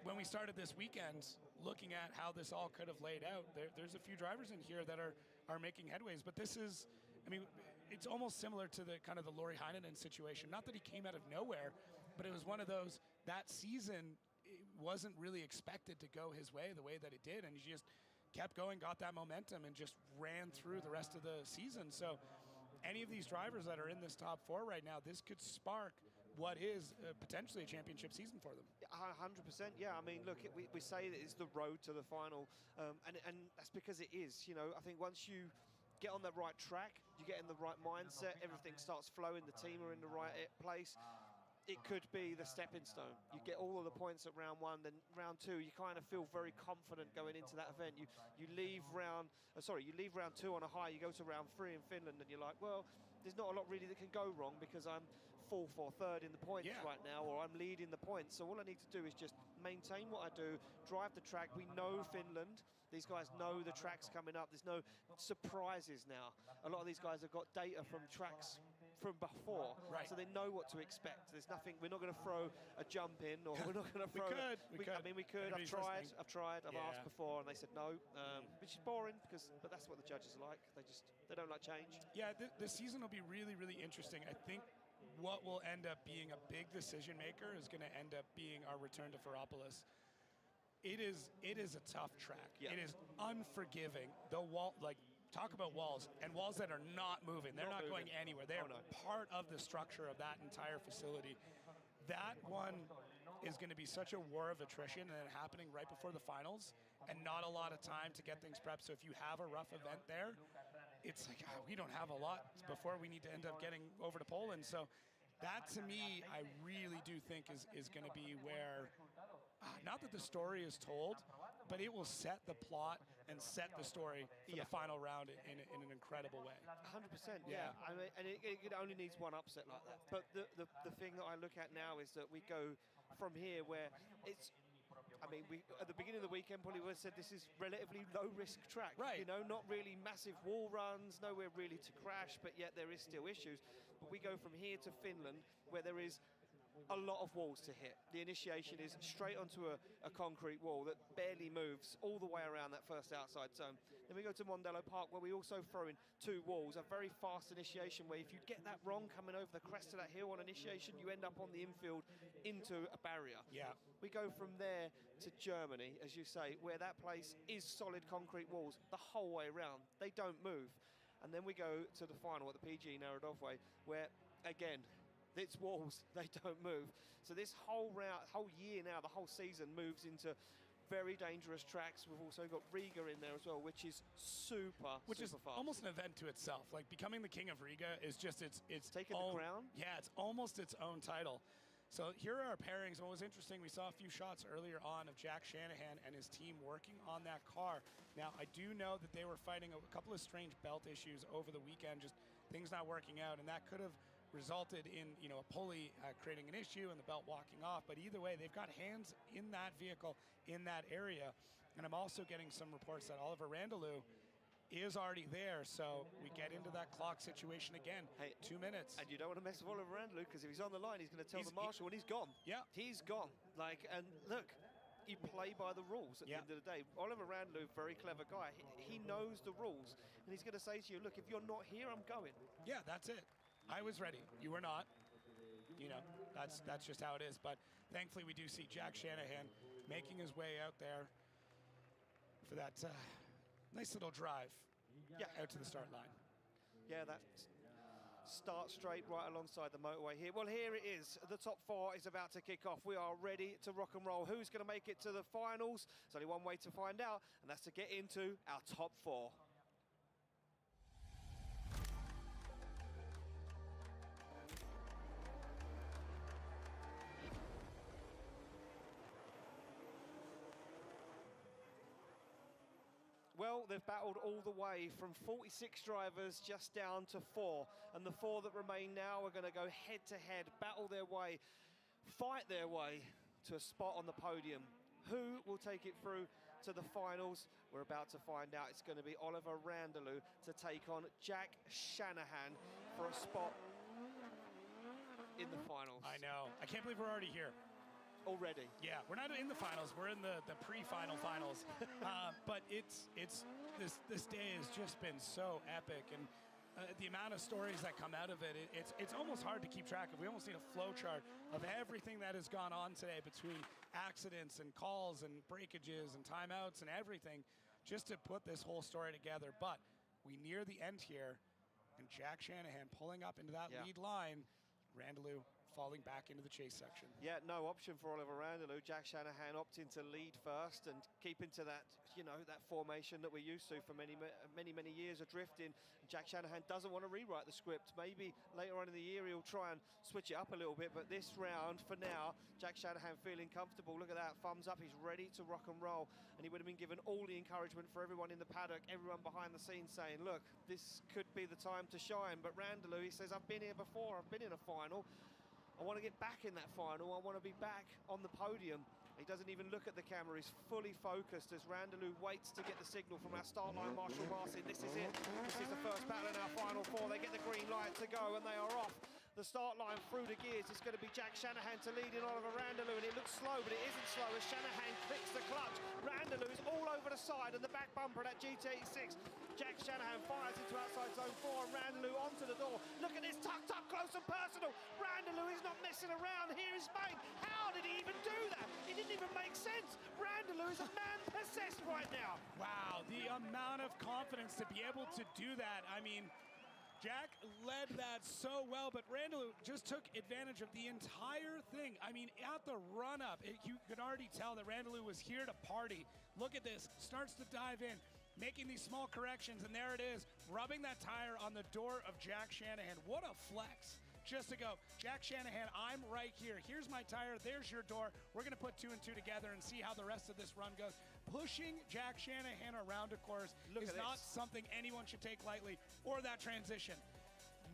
when we started this weekend, looking at how this all could have laid out, there's a few drivers in here that are making headways. But this is, I mean, it's almost similar to the kind of the Laurie Heinonen situation. Not that he came out of nowhere, but it was one of those, that season it wasn't really expected to go his way the way that it did, and he just kept going, got that momentum, and just ran through the rest of the season. So any of these drivers that are in this top four right now, this could spark what is potentially a championship season for them. 100%, yeah. I mean, look, we say that it's the road to the final, and that's because it is. You know, I think once you get on the right track, you get in the right mindset, everything starts flowing, the team are in the right place. It could be the stepping stone. You get all of the points at round one, then round two, you kind of feel very confident going into that event. You leave round two on a high, you go to round three in Finland, and you're like, well, there's not a lot really that can go wrong because I'm fourth or third in the points right now, or I'm leading the points. So all I need to do is just maintain what I do, drive the track. We know Finland. These guys know the track's coming up. There's no surprises now. A lot of these guys have got data from tracks from before, so they know what to expect. There's nothing. We're not going to throw a jump in, or we're not going to throw. We could. I mean, we could. I've tried. I've asked before, and they said no, which is boring but that's what the judges are like. They don't like change. Yeah, the season will be really, really interesting. I think what will end up being a big decision maker is going to end up being our return to Ferropolis. It is a tough track. It is unforgiving. The wall, like, talk about walls, and walls that are not moving. They're not going anywhere. They are part of the structure of that entire facility. That one is going to be such a war of attrition, and happening right before the finals, and not a lot of time to get things prepped. So if you have a rough event there, it's like, we don't have a lot before we need to end up getting over to Poland. So that, to me, I really do think is going to be where, not that the story is told, but it will set the plot and set the story for the final round in an incredible way. 100%, yeah. I mean, and it only needs one upset like that. But the thing that I look at now is that we go from here where it's, I mean, we at the beginning of the weekend probably would have said this is relatively low-risk track. Right. You know, not really massive wall runs, nowhere really to crash, but yet there is still issues. But we go from here to Finland where there is a lot of walls to hit. The initiation is straight onto a concrete wall that barely moves all the way around that first outside zone. Then we go to Mondello Park where we also throw in two walls, a very fast initiation where if you get that wrong coming over the crest of that hill on initiation, you end up on the infield into a barrier. Yeah. We go from there to Germany, as you say, where that place is solid concrete walls the whole way around. They don't move. And then we go to the final at the PG Narodovway where, again, it's walls, they don't move. So this whole year now, the whole season moves into very dangerous tracks. We've also got Riga in there as well, which is super is fast. Almost an event to itself. Like, becoming the king of Riga is just it's taking the crown. Yeah, it's almost its own title. So here are our pairings. What was interesting, we saw a few shots earlier on of Jack Shanahan and his team working on that car. Now, I do know that they were fighting a couple of strange belt issues over the weekend, just things not working out, and that could have resulted in, you know, a pulley creating an issue and the belt walking off. But either way, they've got hands in that vehicle, in that area. And I'm also getting some reports that Oliver Randalou is already there. So we get into that clock situation again. Hey, 2 minutes. And you don't want to mess with Oliver Randalou, because if he's on the line, he's going to tell the marshal, and he's gone. Yeah. He's gone. Like, and look, you play by the rules at the end of the day. Oliver Randalou, very clever guy. He knows the rules. And he's going to say to you, look, if you're not here, I'm going. Yeah, that's it. I was ready. You were not. You know, That's just how it is. But thankfully, we do see Jack Shanahan making his way out there for that nice little drive out to the start line. Yeah, that start straight right alongside the motorway here. Well, here it is. The top 4 is about to kick off. We are ready to rock and roll. Who's going to make it to the finals? There's only one way to find out, and that's to get into our top 4. Well, they've battled all the way from 46 drivers just down to 4. And the 4 that remain now are going to go head-to-head, battle their way, fight their way to a spot on the podium. Who will take it through to the finals? We're about to find out. It's going to be Oliver Randalou to take on Jack Shanahan for a spot in the finals. I know. I can't believe we're already here. Already? Yeah, we're not in the finals. We're in the pre-final finals. But this day has just been so epic, and the amount of stories that come out of it, it's almost hard to keep track of. We almost need a flow chart of everything that has gone on today between accidents and calls and breakages and timeouts and everything, just to put this whole story together. But we near the end here, and Jack Shanahan pulling up into that lead line. Randalou falling back into the chase section. Yeah, no option for Oliver Randalou. Jack Shanahan opting to lead first and keep into that, that formation that we're used to for many years of drifting. Jack Shanahan doesn't want to rewrite the script. Maybe later on in the year he'll try and switch it up a little bit, but this round, for now, Jack Shanahan feeling comfortable. Look at that, thumbs up, he's ready to rock and roll, and he would have been given all the encouragement for everyone in the paddock, everyone behind the scenes saying, look, this could be the time to shine. But Randalou, he says, I've been here before, I've been in a final. I want to get back in that final. I want to be back on the podium. He doesn't even look at the camera. He's fully focused as Randalou waits to get the signal from our start line marshal passing. This is it. This is the first battle in our final 4. They get the green light to go, and they are off the start line through the gears. It's going to be Jack Shanahan to lead in Oliver Randalou, and it looks slow, but it isn't slow as Shanahan clicks the clutch. Randalou is all over the side and the back bumper of that GT86. Jack Shanahan fires into outside zone 4, and Randalou onto the door. Look at this, tucked up close and personal. Randalou is not messing around. Here is Spain. How did he even do that? It didn't even make sense. Randalou is a man possessed right now. Wow, the amount of confidence to be able to do that. I mean, Jack led that so well, but Randalou just took advantage of the entire thing. I mean, at the run-up, you could already tell that Randalou was here to party. Look at this, starts to dive in, making these small corrections, and there it is, rubbing that tire on the door of Jack Shanahan. What a flex. Just to go, Jack Shanahan, I'm right here. Here's my tire, there's your door. We're gonna put 2 and 2 together and see how the rest of this run goes. Pushing Jack Shanahan around a course is not something anyone should take lightly, or that transition.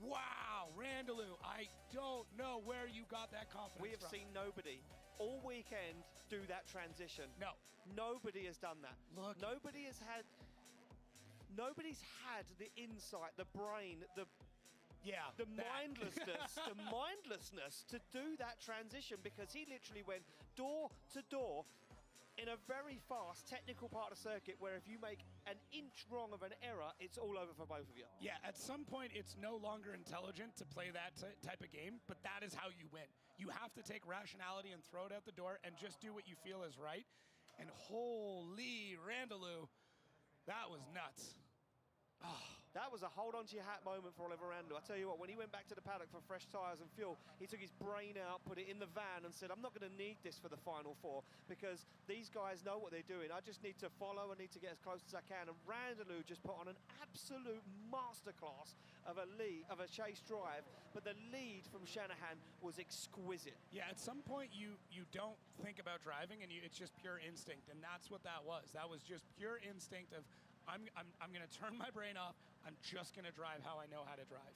Wow, Randalou, I don't know where you got that confidence We have seen nobody all weekend do that transition. No. Nobody has done that. Look. Nobody's had the insight, the brain, the mindlessness to do that transition, because he literally went door to door in a very fast technical part of the circuit where if you make an inch wrong of an error, it's all over for both of you. Yeah, at some point it's no longer intelligent to play that type of game, but that is how you win. You have to take rationality and throw it out the door and just do what you feel is right. And holy Randalou, that was nuts. That was a hold-on-to-your-hat moment for Oliver Randalou. I tell you what, when he went back to the paddock for fresh tyres and fuel, he took his brain out, put it in the van and said, I'm not going to need this for the Final Four because these guys know what they're doing. I just need to follow, I need to get as close as I can. And Randalou just put on an absolute masterclass of a chase drive, but the lead from Shanahan was exquisite. Yeah, at some point you don't think about driving, and it's just pure instinct, and that's what that was. That was just pure instinct of, I'm going to turn my brain off. I'm just going to drive how I know how to drive.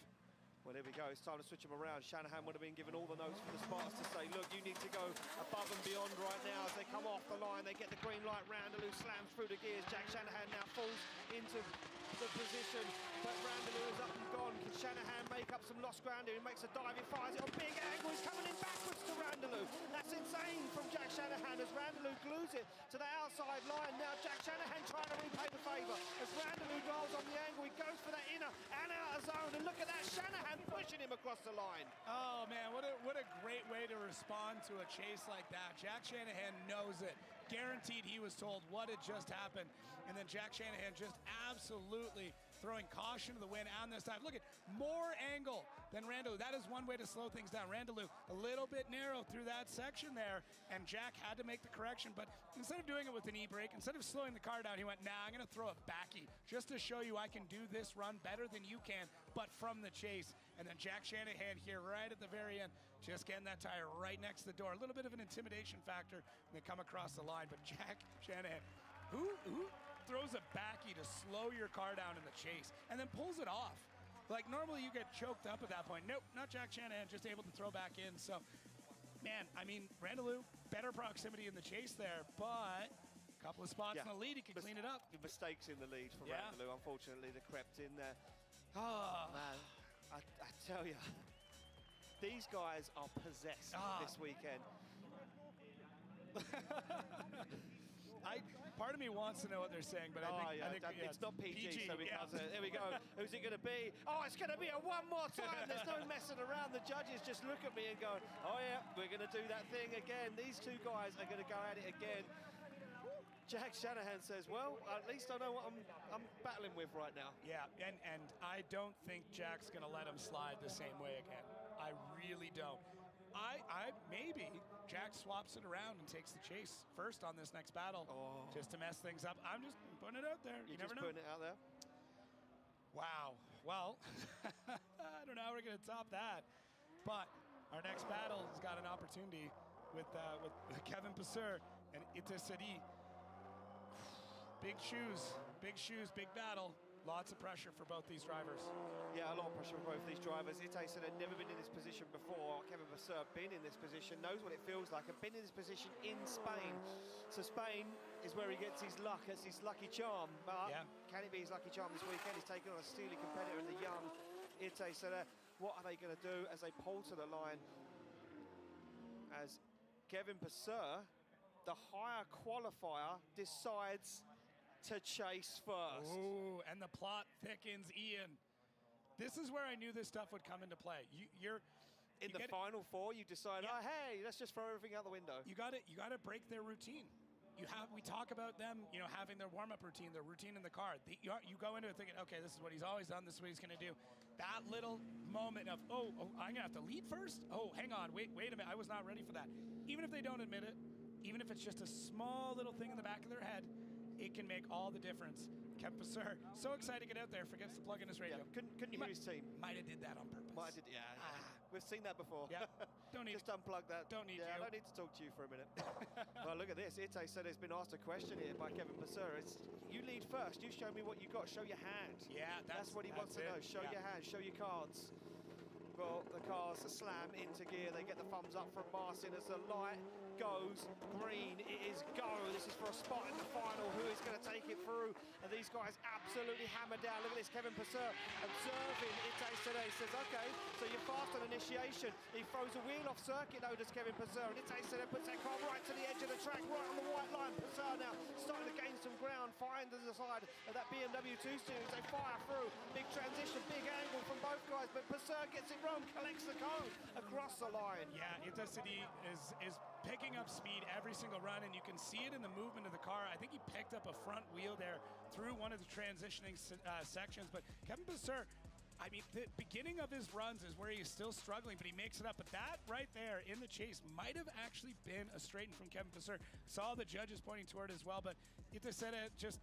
Well, there we go. It's time to switch them around. Shanahan would have been given all the notes from the spotters to say, look, you need to go above and beyond right now. As they come off the line, they get the green light. Randalou slams through the gears. Jack Shanahan now falls into the position, but Randalou is up and gone. Can Shanahan make up some lost ground here? He makes a dive, he fires it on big angle. He's coming in backwards to Randalou. That's insane from Jack Shanahan as Randalou glues it to the outside line. Now Jack Shanahan trying to repay the favour. As Randalou rolls on the angle, he goes for that inner and outer zone. And look at that, Shanahan pushing him across the line. Oh, man, what a great way to respond to a chase like that. Jack Shanahan knows it. Guaranteed he was told what had just happened. And then Jack Shanahan just absolutely throwing caution to the wind on this time. Look at more angle than Randalou. That is one way to slow things down. Randalou a little bit narrow through that section there, and Jack had to make the correction. But instead of doing it with an e-brake, instead of slowing the car down, he went, nah, I'm going to throw a backy just to show you I can do this run better than you can, but from the chase. And then Jack Shanahan here right at the very end, just getting that tire right next to the door. A little bit of an intimidation factor when they come across the line, but Jack Shanahan, who throws a backy to slow your car down in the chase and then pulls it off? Like, normally you get choked up at that point. Nope, not Jack Shanahan, just able to throw back in. So, man, I mean, Randalou, better proximity in the chase there, but a couple of spots in the lead, he can clean it up. Mistakes in the lead for Randalou, unfortunately, that crept in there. Oh, man, I tell you, these guys are possessed this weekend. Part of me wants to know what they're saying, but I think it's not PG, so we can't say it. Here we go. Who's it going to be? Oh, it's going to be a one more time. There's no messing around. The judges just look at me and go, oh, yeah, we're going to do that thing again. These two guys are going to go at it again. Jack Shanahan says, well, at least I know what I'm battling with right now. Yeah, and I don't think Jack's going to let him slide the same way again. I really don't. Maybe Jack swaps it around and takes the chase first on this next battle just to mess things up. I'm just putting it out there. You never know. Putting it out there. Wow. Well, I don't know how we're going to top that. But our next battle has got an opportunity with Kevin Passeur and Ita Sadi. Big shoes, big battle. Lots of pressure for both these drivers. Yeah, a lot of pressure for both these drivers. Ita said had never been in this position before. Kevin Passeur been in this position, knows what it feels like, and been in this position in Spain. So Spain is where he gets his luck. It's his lucky charm. But can it be his lucky charm this weekend? He's taking on a steely competitor in the young Ita said, what are they going to do as they pull to the line? As Kevin Passeur, the higher qualifier, decides to chase first. Ooh, and the plot thickens, Ian. This is where I knew this stuff would come into play. You're in the final four. You decide, oh hey, let's just throw everything out the window. You got to break their routine. We talk about them, having their warm-up routine, their routine in the car. You go into it thinking, okay, this is what he's always done. This is what he's going to do. That little moment of, I'm going to have to lead first. Oh, hang on, wait a minute. I was not ready for that. Even if they don't admit it, even if it's just a small little thing in the back of their head, it can make all the difference. Kevin Passeur, so excited to get out there, forgets to plug in his radio. Yeah, couldn't hear his team. Might have did that on purpose. We've seen that before. Yeah, don't need. Just unplug that. Don't need you. I don't need to talk to you for a minute. Well, look at this. Ita said has been asked a question here by Kevin Passeur. It's, you lead first. You show me what you got. Show your hand. Yeah, that's what he wants to know. Show your hand. Show your cards. Well, the cars slam into gear. They get the thumbs up from Marcin as the light goes green. It is go. This is for a spot in the final. Who is going to take it through? And these guys absolutely hammered down. Look at this. Kevin Passeur observing Ita today. Says, okay, so you're fast on initiation. He throws a wheel off circuit, though, does Kevin Passeur. And Ita today puts that car right to the edge of the track, right on the white line. Passeur now starting to gain some ground. Finds the side of that BMW 2 Series. They fire through. Big transition, big angle from both guys. But Passeur gets it wrong, collects the cone across the line. Yeah, Ita Sadi is picking up speed every single run, and you can see it in the movement of the car. I think he picked up a front wheel there through one of the transitioning sections, but Kevin Passeur, I mean, the beginning of his runs is where he's still struggling, but he makes it up. But that right there in the chase might have actually been a straighten from Kevin Passeur. Saw the judges pointing toward it as well, but Ita said it just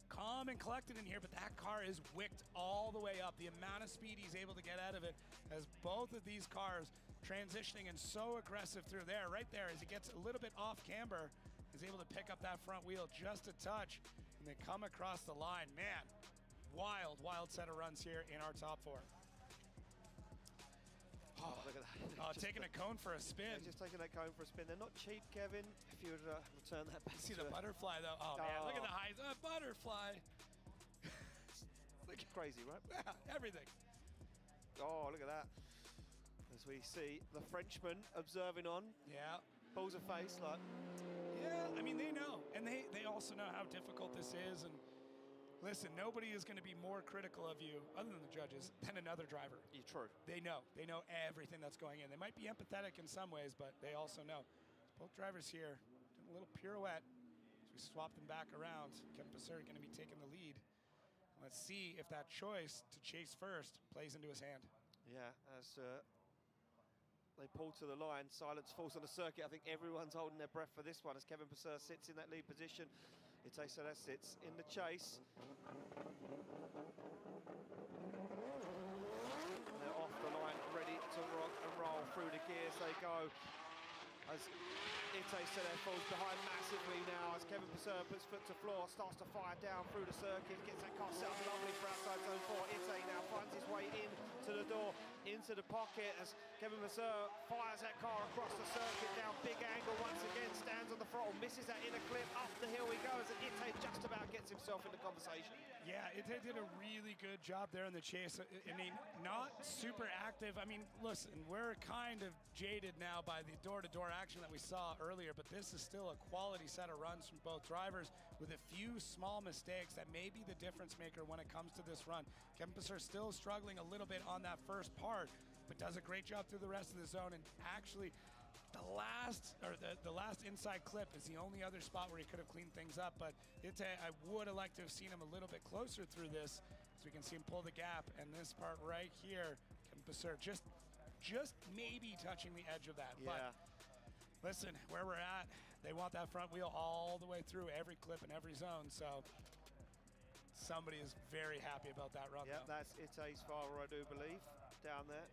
calm and collected in here, but that car is wicked all the way up. The amount of speed he's able to get out of it as both of these cars transitioning and so aggressive through there, right there, as he gets a little bit off camber, is able to pick up that front wheel just a touch, and they come across the line. Man, wild set of runs here in our top four. Oh, look at that. Taking a cone for a spin. Just taking that cone for a spin. They're not cheap, Kevin, if you would return that back. See the butterfly, though. Oh, man, look at the highs. Butterfly. Crazy, right? Yeah, everything. Oh, look at that. As we see the Frenchman observing on. Yeah. Pulls a face like, Yeah, I mean, they know. And they also know how difficult this is. And listen, nobody is going to be more critical of you, other than the judges, than another driver. Yeah, true. They know. They know everything that's going in. They might be empathetic in some ways, but they also know. Both drivers here doing a little pirouette. So we swap them back around. Kevin Passert going to be taking the lead. Let's see if that choice to chase first plays into his hand. Yeah, as they pull to the line, silence falls on the circuit. I think everyone's holding their breath for this one as Kevin Passert sits in that lead position. Itay Sada sits in the chase. They're off the line, ready to rock and roll through the gears they go. As Itay Sada falls behind massively now as Kevin Passert puts foot to floor, starts to fire down through the circuit, gets that car set up lovely for outside zone 4. Itay now finds his way in to the door, into the pocket as Kevin Passert fires that car across the circuit down big angle once again, stands on the throttle, misses that inner clip, up the hill he goes, and Itay just about gets himself in the conversation. Yeah, Itay did a really good job there in the chase. I mean, not super active. I mean, listen, we're kind of jaded now by the door-to-door action that we saw earlier, but this is still a quality set of runs from both drivers with a few small mistakes that may be the difference maker when it comes to this run. Kevin Passert still struggling a little bit on that first part, but does a great job through the rest of the zone. And actually, the last inside clip is the only other spot where he could have cleaned things up. But I would have liked to have seen him a little bit closer through this, so we can see him pull the gap. And this part right here, Kevin Passert just maybe touching the edge of that. Yeah. But listen, where we're at, they want that front wheel all the way through every clip and every zone. So somebody is very happy about that run. Yeah, that's Itay's father, I do believe, down there.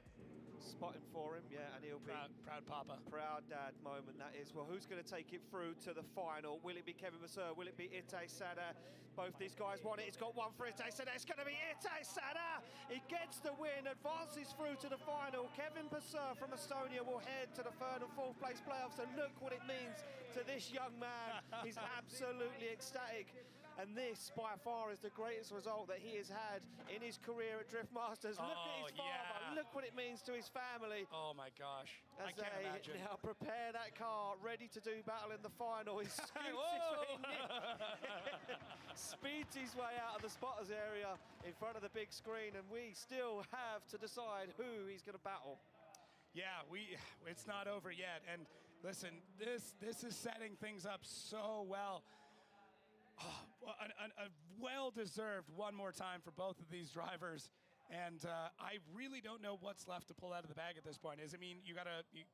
Spotting for him, yeah, and he'll be proud papa. Proud dad moment, that is. Well, who's going to take it through to the final? Will it be Kevin Passert? Will it be Itay Sada? Both these guys want it. It's got one for Itay Sada. It's going to be Itay Sada. He gets the win, advances through to the final. Kevin Passert from Estonia will head to the third and fourth place playoffs, and look what it means to this young man. He's absolutely ecstatic. And this, by far, is the greatest result that he has had in his career at Drift Masters. Look at his father. Yeah. Look what it means to his family. Oh, my gosh. As I can't they imagine. now prepare that car, ready to do battle in the final. He speeds his way out of the spotters area in front of the big screen, and we still have to decide who he's going to battle. Yeah, it's not over yet. And listen, this is setting things up so well. Oh, a well-deserved one more time for both of these drivers. And I really don't know what's left to pull out of the bag at this point. I mean, you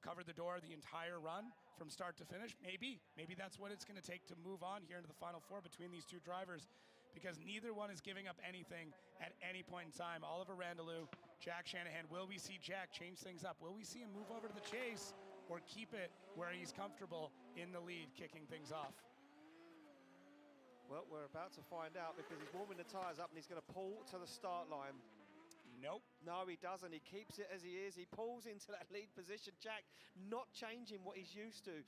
cover the door the entire run from start to finish? Maybe that's what it's going to take to move on here into the Final Four between these two drivers, because neither one is giving up anything at any point in time. Oliver Randalou, Jack Shanahan. Will we see Jack change things up? Will we see him move over to the chase or keep it where he's comfortable in the lead, kicking things off? Well, we're about to find out, because he's warming the tyres up and he's going to pull to the start line. Nope. No, he doesn't. He keeps it as he is. He pulls into that lead position. Jack not changing what he's used to.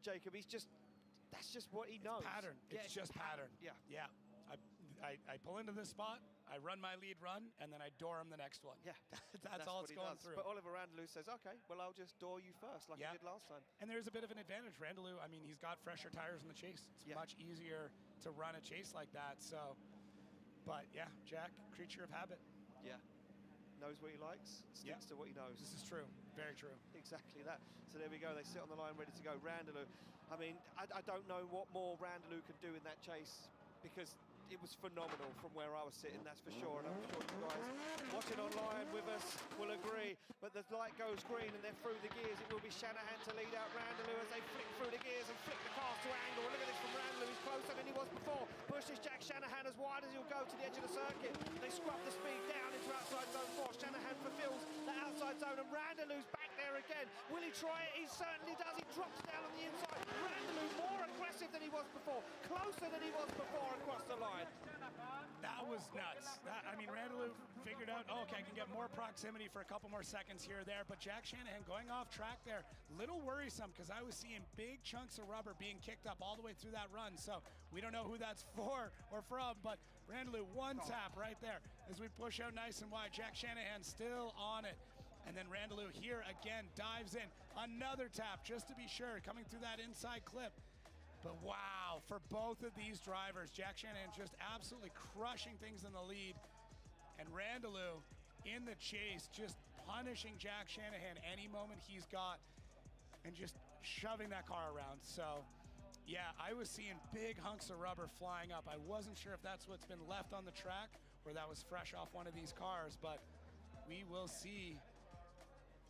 Jacob, that's just what he knows. Pattern. It's just pattern. Yeah. Yeah. I pull into this spot, I run my lead run, and then I door him the next one. Yeah. That's all it's going through. But Oliver Randalou says, okay, well, I'll just door you first, like I did last time. And there's a bit of an advantage. Randalou, I mean, he's got fresher tires in the chase. It's much easier to run a chase like that. So, but yeah, Jack, creature of habit. Yeah. Knows what he likes, sticks to what he knows. This is true. Very true. Exactly that. So there we go. They sit on the line ready to go. Randalou, I mean, I don't know what more Randalou could do in that chase, because it was phenomenal from where I was sitting, that's for sure. And I'm sure you guys watching online with us will agree. But the light goes green and they're through the gears. It will be Shanahan to lead out Randalou as they flick through the gears and flick the cars to angle. Look at this from Randalou. He's closer than he was before. Pushes Jack Shanahan as wide as he'll go to the edge of the circuit. They scrub the speed down into outside zone 4. Shanahan fulfills the outside zone, and Randalou's back there again. Will he try it? He certainly does. He drops down on the inside. Randalou more aggressive than he was before. Closer than he was before across the line. That was nuts. I mean, Randalou figured out, okay, I can get more proximity for a couple more seconds here or there, but Jack Shanahan going off track there, little worrisome, because I was seeing big chunks of rubber being kicked up all the way through that run, so we don't know who that's for or from, but Randalou, one tap right there as we push out nice and wide. Jack Shanahan still on it. And then Randalou here again dives in. Another tap just to be sure, coming through that inside clip. But wow, for both of these drivers, Jack Shanahan just absolutely crushing things in the lead, and Randalou in the chase, just punishing Jack Shanahan any moment he's got and just shoving that car around. So yeah, I was seeing big hunks of rubber flying up. I wasn't sure if that's what's been left on the track or that was fresh off one of these cars, but we will see.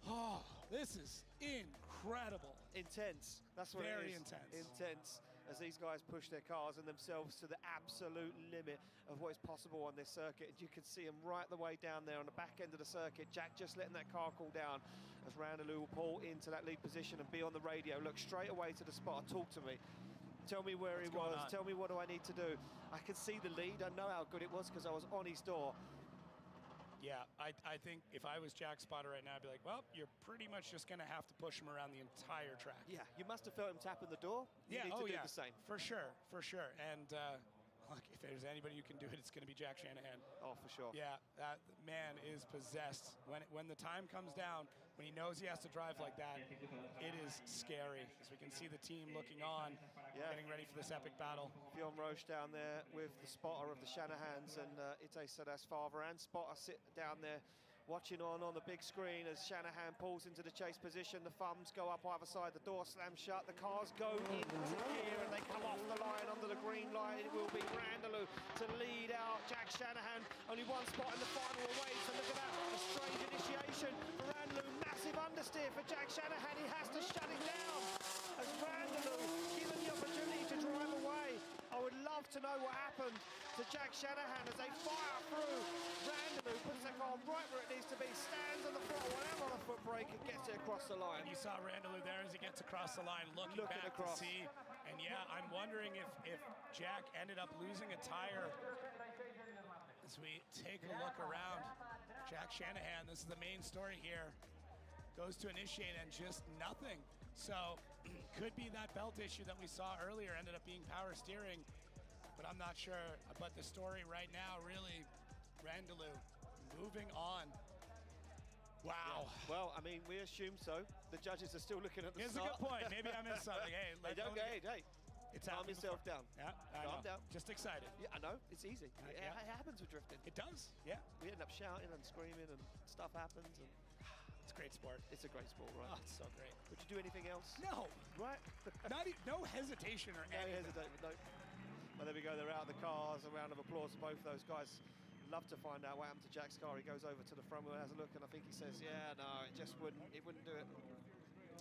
Oh, this is incredible. Intense. That's what Very it is. intense. Intense as these guys push their cars and themselves to the absolute limit of what is possible on this circuit. You can see them right the way down there on the back end of the circuit. Jack just letting that car cool down as Randalou will pull into that lead position and be on the radio. Look straight away to the spotter. Talk to me. Tell me where he was. Tell me what do I need to do. I can see the lead. I know how good it was because I was on his door. Yeah, I think if I was Jack Spotter right now, I'd be like, well, you're pretty much just going to have to push him around the entire track. Yeah, you must have felt him tapping the door. You need to do the same. For sure, for sure. And look, if there's anybody who can do it, it's going to be Jack Shanahan. Oh, for sure. Yeah, that man is possessed. When the time comes down, when he knows he has to drive like that, it is scary. As we can see the team looking on, getting ready for this epic battle. Fionn Roche down there with the spotter of the Shanahans and Ite Sadas father and spotter sit down there watching on the big screen as Shanahan pulls into the chase position. The thumbs go up either side, the door slams shut, the cars go into gear and they come off the line under the green light. It will be Randalou to lead out Jack Shanahan. Only one spot in the final away, so look at that, a strange initiation for Randalou. Massive understeer for Jack Shanahan. He has to shut it down as Randalou given the opportunity to drive away. I would love to know what happened to Jack Shanahan as they fire through. Randalou puts that car right where it needs to be, stands on the throttle, whatever on the foot brake, and gets it across the line. And you saw Randalou there as he gets across the line, looking back across to see. And yeah, I'm wondering if Jack ended up losing a tire. As we take a look around, Jack Shanahan, this is the main story here, goes to initiate and just nothing. So could be that belt issue that we saw earlier ended up being power steering, but I'm not sure. But the story right now, really, Randalou moving on. Wow. Yeah. Well, I mean, we assume so. The judges are still looking at the Here's a good point. Maybe I missed something. Hey, hey, it's calm yourself down. Yeah, calm down. Just excited. Yeah, I know. It's easy. It happens with drifting. It does. Yeah. We end up shouting and screaming and stuff happens. And it's a great sport. It's a great sport, right? Oh, it's so great. Would you do anything else? No. Right? No hesitation or anything. No hesitation. No. Well, there we go. They're out of the cars. A round of applause for both those guys. Love to find out what happened to Jack's car. He goes over to the front wheel, has a look, and I think he says, yeah, no, it wouldn't do it.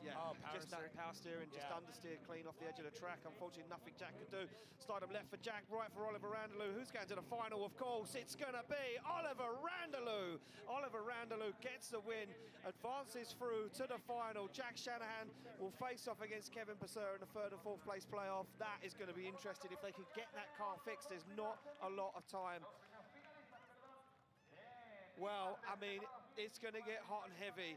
Yeah, just that power steering, just understeer clean off the edge of the track. Unfortunately, nothing Jack could do. Stardom left for Jack, right for Oliver Randalou. Who's going to the final? Of course, it's going to be Oliver Randalou. Oliver Randalou gets the win, advances through to the final. Jack Shanahan will face off against Kevin Purser in the third and fourth place playoff. That is going to be interesting if they can get that car fixed. There's not a lot of time. Well, I mean, it's going to get hot and heavy.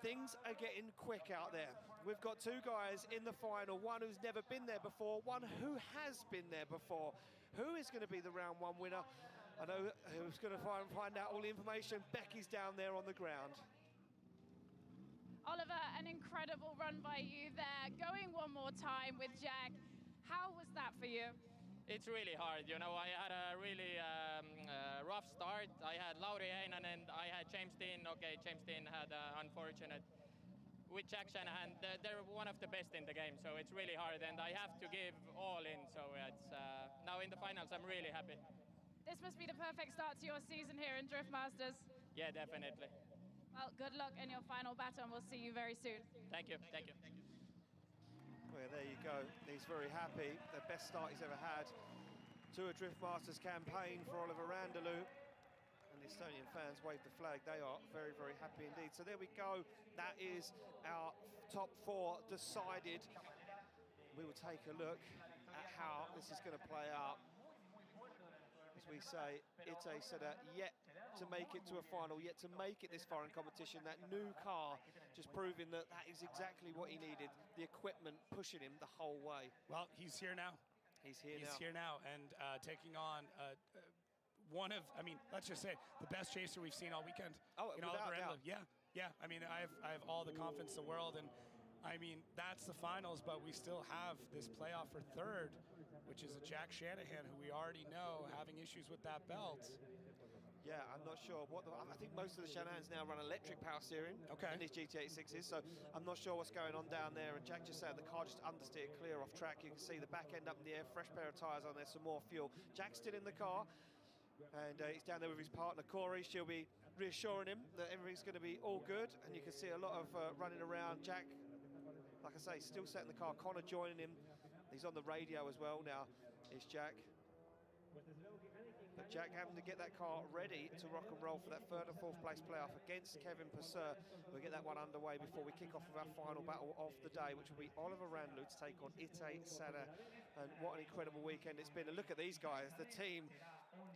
Things are getting quick out there. We've got two guys in the final, one who's never been there before, one who has been there before. Who is going to be the round one winner? I know who's going to find out all the information. Becky's down there on the ground. Oliver, an incredible run by you there. Going one more time with Jack. How was that for you? It's really hard. You know, I had a really rough start. I had Lauri Heinonen and I had James Dean. Okay, James Dean had unfortunate. With Jack Shanahan, they're one of the best in the game, so it's really hard, and I have to give all in. So it's now in the finals, I'm really happy. This must be the perfect start to your season here in Drift Masters. Yeah, definitely. Well, good luck in your final battle, and we'll see you very soon. Thank you. Thank you. Well, there you go. He's very happy. The best start he's ever had to a Drift Masters campaign for Oliver Randalou. And the Estonian fans wave the flag. They are very, very happy indeed. So there we go. That is our top four decided. We will take a look at how this is going to play out. As we say, Ite Sada yet to make it to a final, yet to make it this far in competition. That new car just proving that that is exactly what he needed. The equipment pushing him the whole way. Well, he's here now. He's here now and taking on one of, I mean, let's just say the best chaser we've seen all weekend. Oh, without doubt. Yeah. I mean, I have all the confidence in the world, and I mean, that's the finals, but we still have this playoff for third, which is a Jack Shanahan, who we already know having issues with that belt. Yeah, I'm not sure. I think most of the Shanahans now run electric power steering in these GT86s, so I'm not sure what's going on down there. And Jack just said the car just understeered clear off track. You can see the back end up in the air, fresh pair of tyres on there, some more fuel. Jack's still in the car, and he's down there with his partner, Corey. She'll be reassuring him that everything's going to be all good, and you can see a lot of running around. Jack, like I say, still setting the car. Connor joining him. He's on the radio as well now, is Jack. But Jack having to get that car ready to rock and roll for that third and fourth place playoff against Kevin Purser. We'll get that one underway before we kick off with our final battle of the day, which will be Oliver Randlew to take on Ite Sada. And what an incredible weekend it's been. And look at these guys, the team,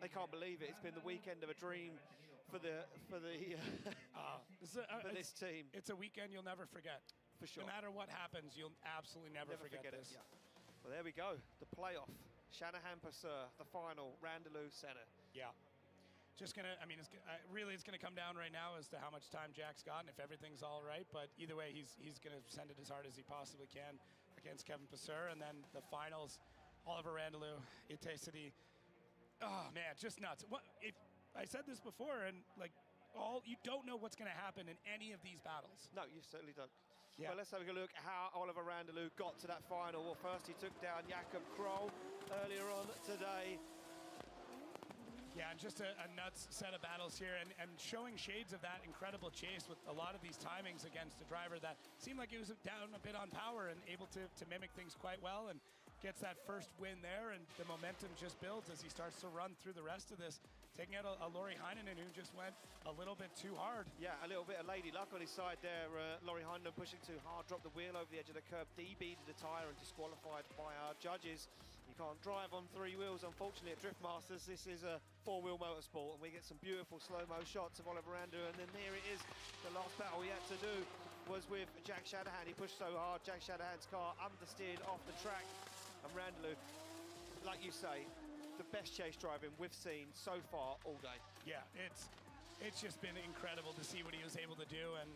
they can't believe it. It's been the weekend of a dream for this team. It's a weekend you'll never forget. For sure. No matter what happens, you'll absolutely never forget this. Yeah. Well, there we go, the playoff. Shanahan Purser, the final, Randlew Senna. Yeah. Just gonna, I mean, it's gonna come down right now as to how much time Jack's got and if everything's all right. But either way, he's gonna send it as hard as he possibly can against Kevin Purser. And then the finals, Oliver Randlew, Ite City. Oh man, just nuts. What if I said this before? And like, you don't know what's gonna happen in any of these battles. No, you certainly don't. Yeah. Well, let's have a look at how Oliver Randlew got to that final. Well, first he took down Jakob Kroll earlier on today. Yeah, just a nuts set of battles here, and showing shades of that incredible chase with a lot of these timings against a driver that seemed like he was down a bit on power and able to mimic things quite well, and gets that first win there, and the momentum just builds as he starts to run through the rest of this, taking out a Laurie Heinonen who just went a little bit too hard. Yeah, a little bit of lady luck on his side there. Laurie Heinonen pushing too hard, dropped the wheel over the edge of the curb, DB'd the tyre and disqualified by our judges. You can't drive on three wheels, unfortunately, at Drift Masters. This is a four-wheel motorsport, and we get some beautiful slow-mo shots of Oliver Randlew, and then there it is. The last battle he had to do was with Jack Shanahan. He pushed so hard, Jack Shanahan's car understeered off the track, and Randlew, like you say, the best chase driving we've seen so far all day. Yeah, it's just been incredible to see what he was able to do, and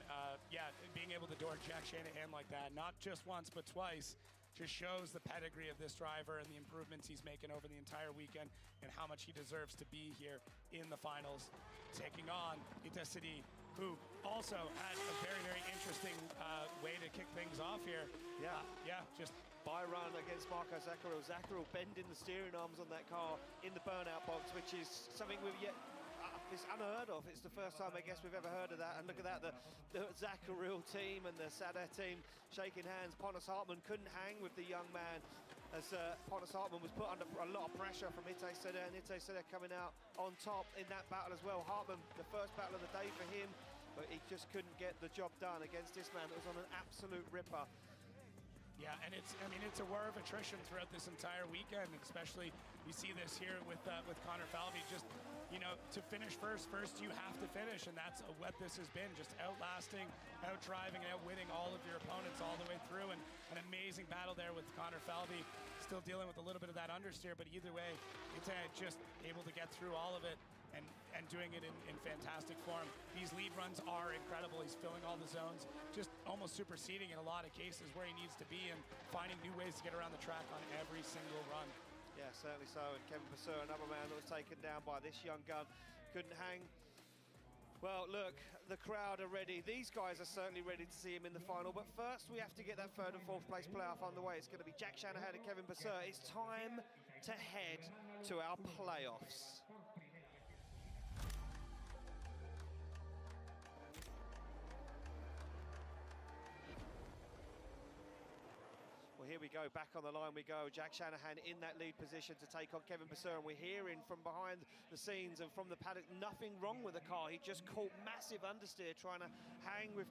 yeah, being able to door Jack Shanahan like that, not just once but twice, just shows the pedigree of this driver and the improvements he's making over the entire weekend and how much he deserves to be here in the finals, taking on Ite City, who also had a very, very interesting way to kick things off here. Yeah. Yeah, just by run against Marco Zaccaril. Zaccaril bending the steering arms on that car in the burnout box, which is something we've yet... it's unheard of. It's the first time I guess we've ever heard of that. And look at that, the Zaccaril team and the Sada team shaking hands. Pontus Hartman couldn't hang with the young man as Pontus Hartman was put under a lot of pressure from Ite Sada, and Ite Sada coming out on top in that battle as well. Hartman, the first battle of the day for him, but he just couldn't get the job done against this man that was on an absolute ripper. Yeah, and it's a war of attrition throughout this entire weekend, especially you see this here with Connor Falvey. Just, to finish first you have to finish, and that's what this has been, just outlasting, out-driving, and outwitting all of your opponents all the way through, and an amazing battle there with Connor Falvey, still dealing with a little bit of that understeer, but either way, it's just able to get through all of it, and doing it in fantastic form. These lead runs are incredible. He's filling all the zones, just almost superseding in a lot of cases where he needs to be and finding new ways to get around the track on every single run. Yeah, certainly so. And Kevin Purser, another man that was taken down by this young gun, couldn't hang. Well, look, the crowd are ready. These guys are certainly ready to see him in the final. But first, we have to get that third and fourth place playoff underway. It's going to be Jack Shanahan and Kevin Purser. It's time to head to our playoffs. Well, here we go, back on the line we go. Jack Shanahan in that lead position to take on Kevin Purser, and we're hearing from behind the scenes and from the paddock, nothing wrong with the car. He just caught massive understeer trying to hang with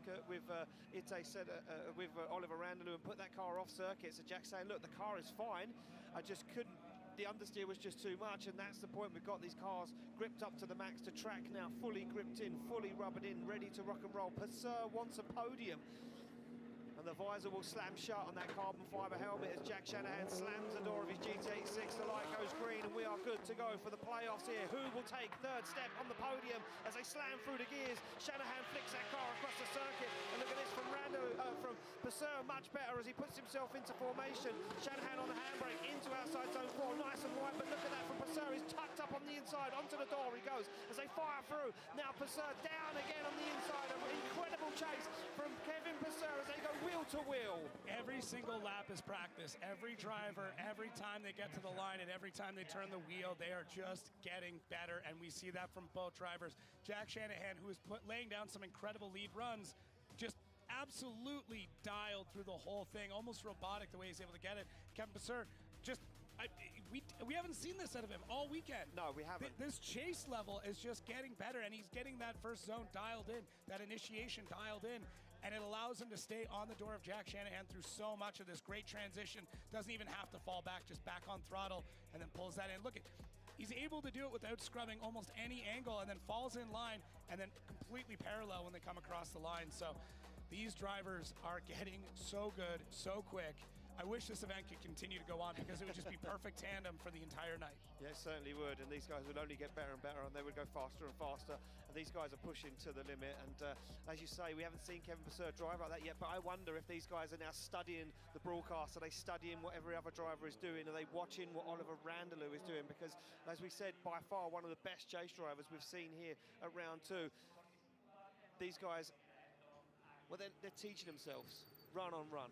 Oliver Randlew and put that car off circuit. So Jack's saying, look, the car is fine. I just couldn't, the understeer was just too much, and that's the point. We've got these cars gripped up to the max. The track now fully gripped in, fully rubbered in, ready to rock and roll. Purser wants a podium. and the visor will slam shut on that carbon fibre helmet as Jack Shanahan slams the door of his GT86. The light goes green, and we are good to go for the playoffs here. Who will take third step on the podium as they slam through the gears? Shanahan flicks that car across the circuit, and look at this from from Passeur, much better as he puts himself into formation. Shanahan on the handbrake into outside zone 4, nice and wide, but look at that from Passeur. He's tucked up on the inside, onto the door he goes as they fire through. Now Passeur down again on the inside. An incredible chase from Kevin Passeur as they go wheel to wheel. Every single lap is practice. Every driver, every time they get to the line and every time they turn the wheel, they are just getting better, and we see that from both drivers. Jack Shanahan, who is laying down some incredible lead runs, just absolutely dialed through the whole thing, almost robotic the way he's able to get it. Kevin Passeur, just we haven't seen this out of him all weekend. No, we haven't. This chase level is just getting better, and he's getting that first zone dialed in, that initiation dialed in, and it allows him to stay on the door of Jack Shanahan through so much of this great transition. Doesn't even have to fall back, just back on throttle, and then pulls that in. Look at, he's able to do it without scrubbing almost any angle, and then falls in line, and then completely parallel when they come across the line. So these drivers are getting so good, so quick. I wish this event could continue to go on because it would just be perfect tandem for the entire night. Yeah, it certainly would, and these guys would only get better and better, and they would go faster and faster, and these guys are pushing to the limit. And as you say, we haven't seen Kevin Passeur drive like that yet, but I wonder if these guys are now studying the broadcast. Are they studying what every other driver is doing? Are they watching what Oliver Randalou is doing? Because, as we said, by far one of the best chase drivers we've seen here at round 2. These guys, well, they're teaching themselves run on run.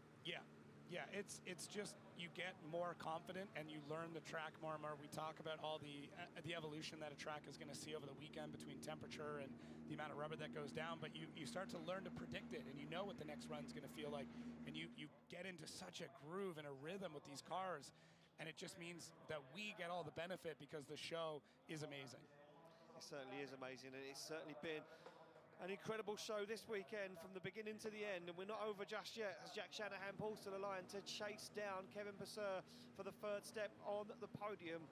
Yeah, it's just you get more confident and you learn the track more and more. We talk about all the evolution that a track is going to see over the weekend between temperature and the amount of rubber that goes down, but you start to learn to predict it, and you know what the next run's going to feel like, and you get into such a groove and a rhythm with these cars, and it just means that we get all the benefit because the show is amazing. It certainly is amazing, and it's certainly been an incredible show this weekend from the beginning to the end, and we're not over just yet as Jack Shanahan pulls to the line to chase down Kevin Passeur for the third step on the podium.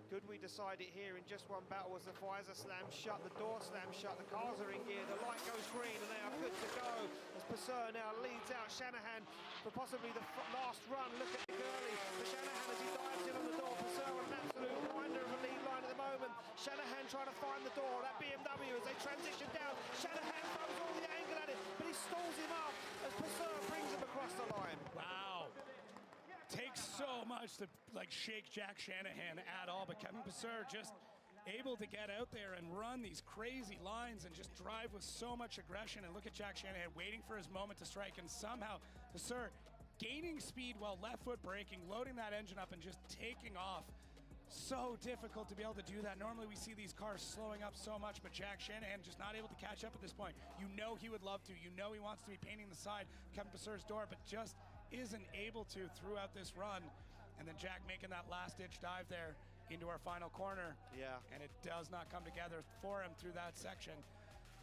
Could we decide it here in just one battle as the visor slams shut, the door slams shut, the cars are in gear, the light goes green, and they are good to go as Passeur now leads out Shanahan for possibly the last run. Look at Gurley for Shanahan as he dives in on the door. Passeur on an absolute winder of a lead line at the moment. Shanahan trying to find the door, that BMW as they transition down. Shanahan throws all the angle at it, but he stalls him up as Passeur brings him across the line. Wow. Takes so much to shake Jack Shanahan at all, but Kevin Passeur just able to get out there and run these crazy lines and just drive with so much aggression. And look at Jack Shanahan waiting for his moment to strike, and somehow Passeur gaining speed while left foot braking, loading that engine up and just taking off. So difficult to be able to do that. Normally we see these cars slowing up so much, but Jack Shanahan just not able to catch up at this point. You know he would love to. You know he wants to be painting the side Kevin Passeur's door, but just isn't able to throughout this run. And then Jack making that last-ditch dive there into our final corner. Yeah. And it does not come together for him through that section.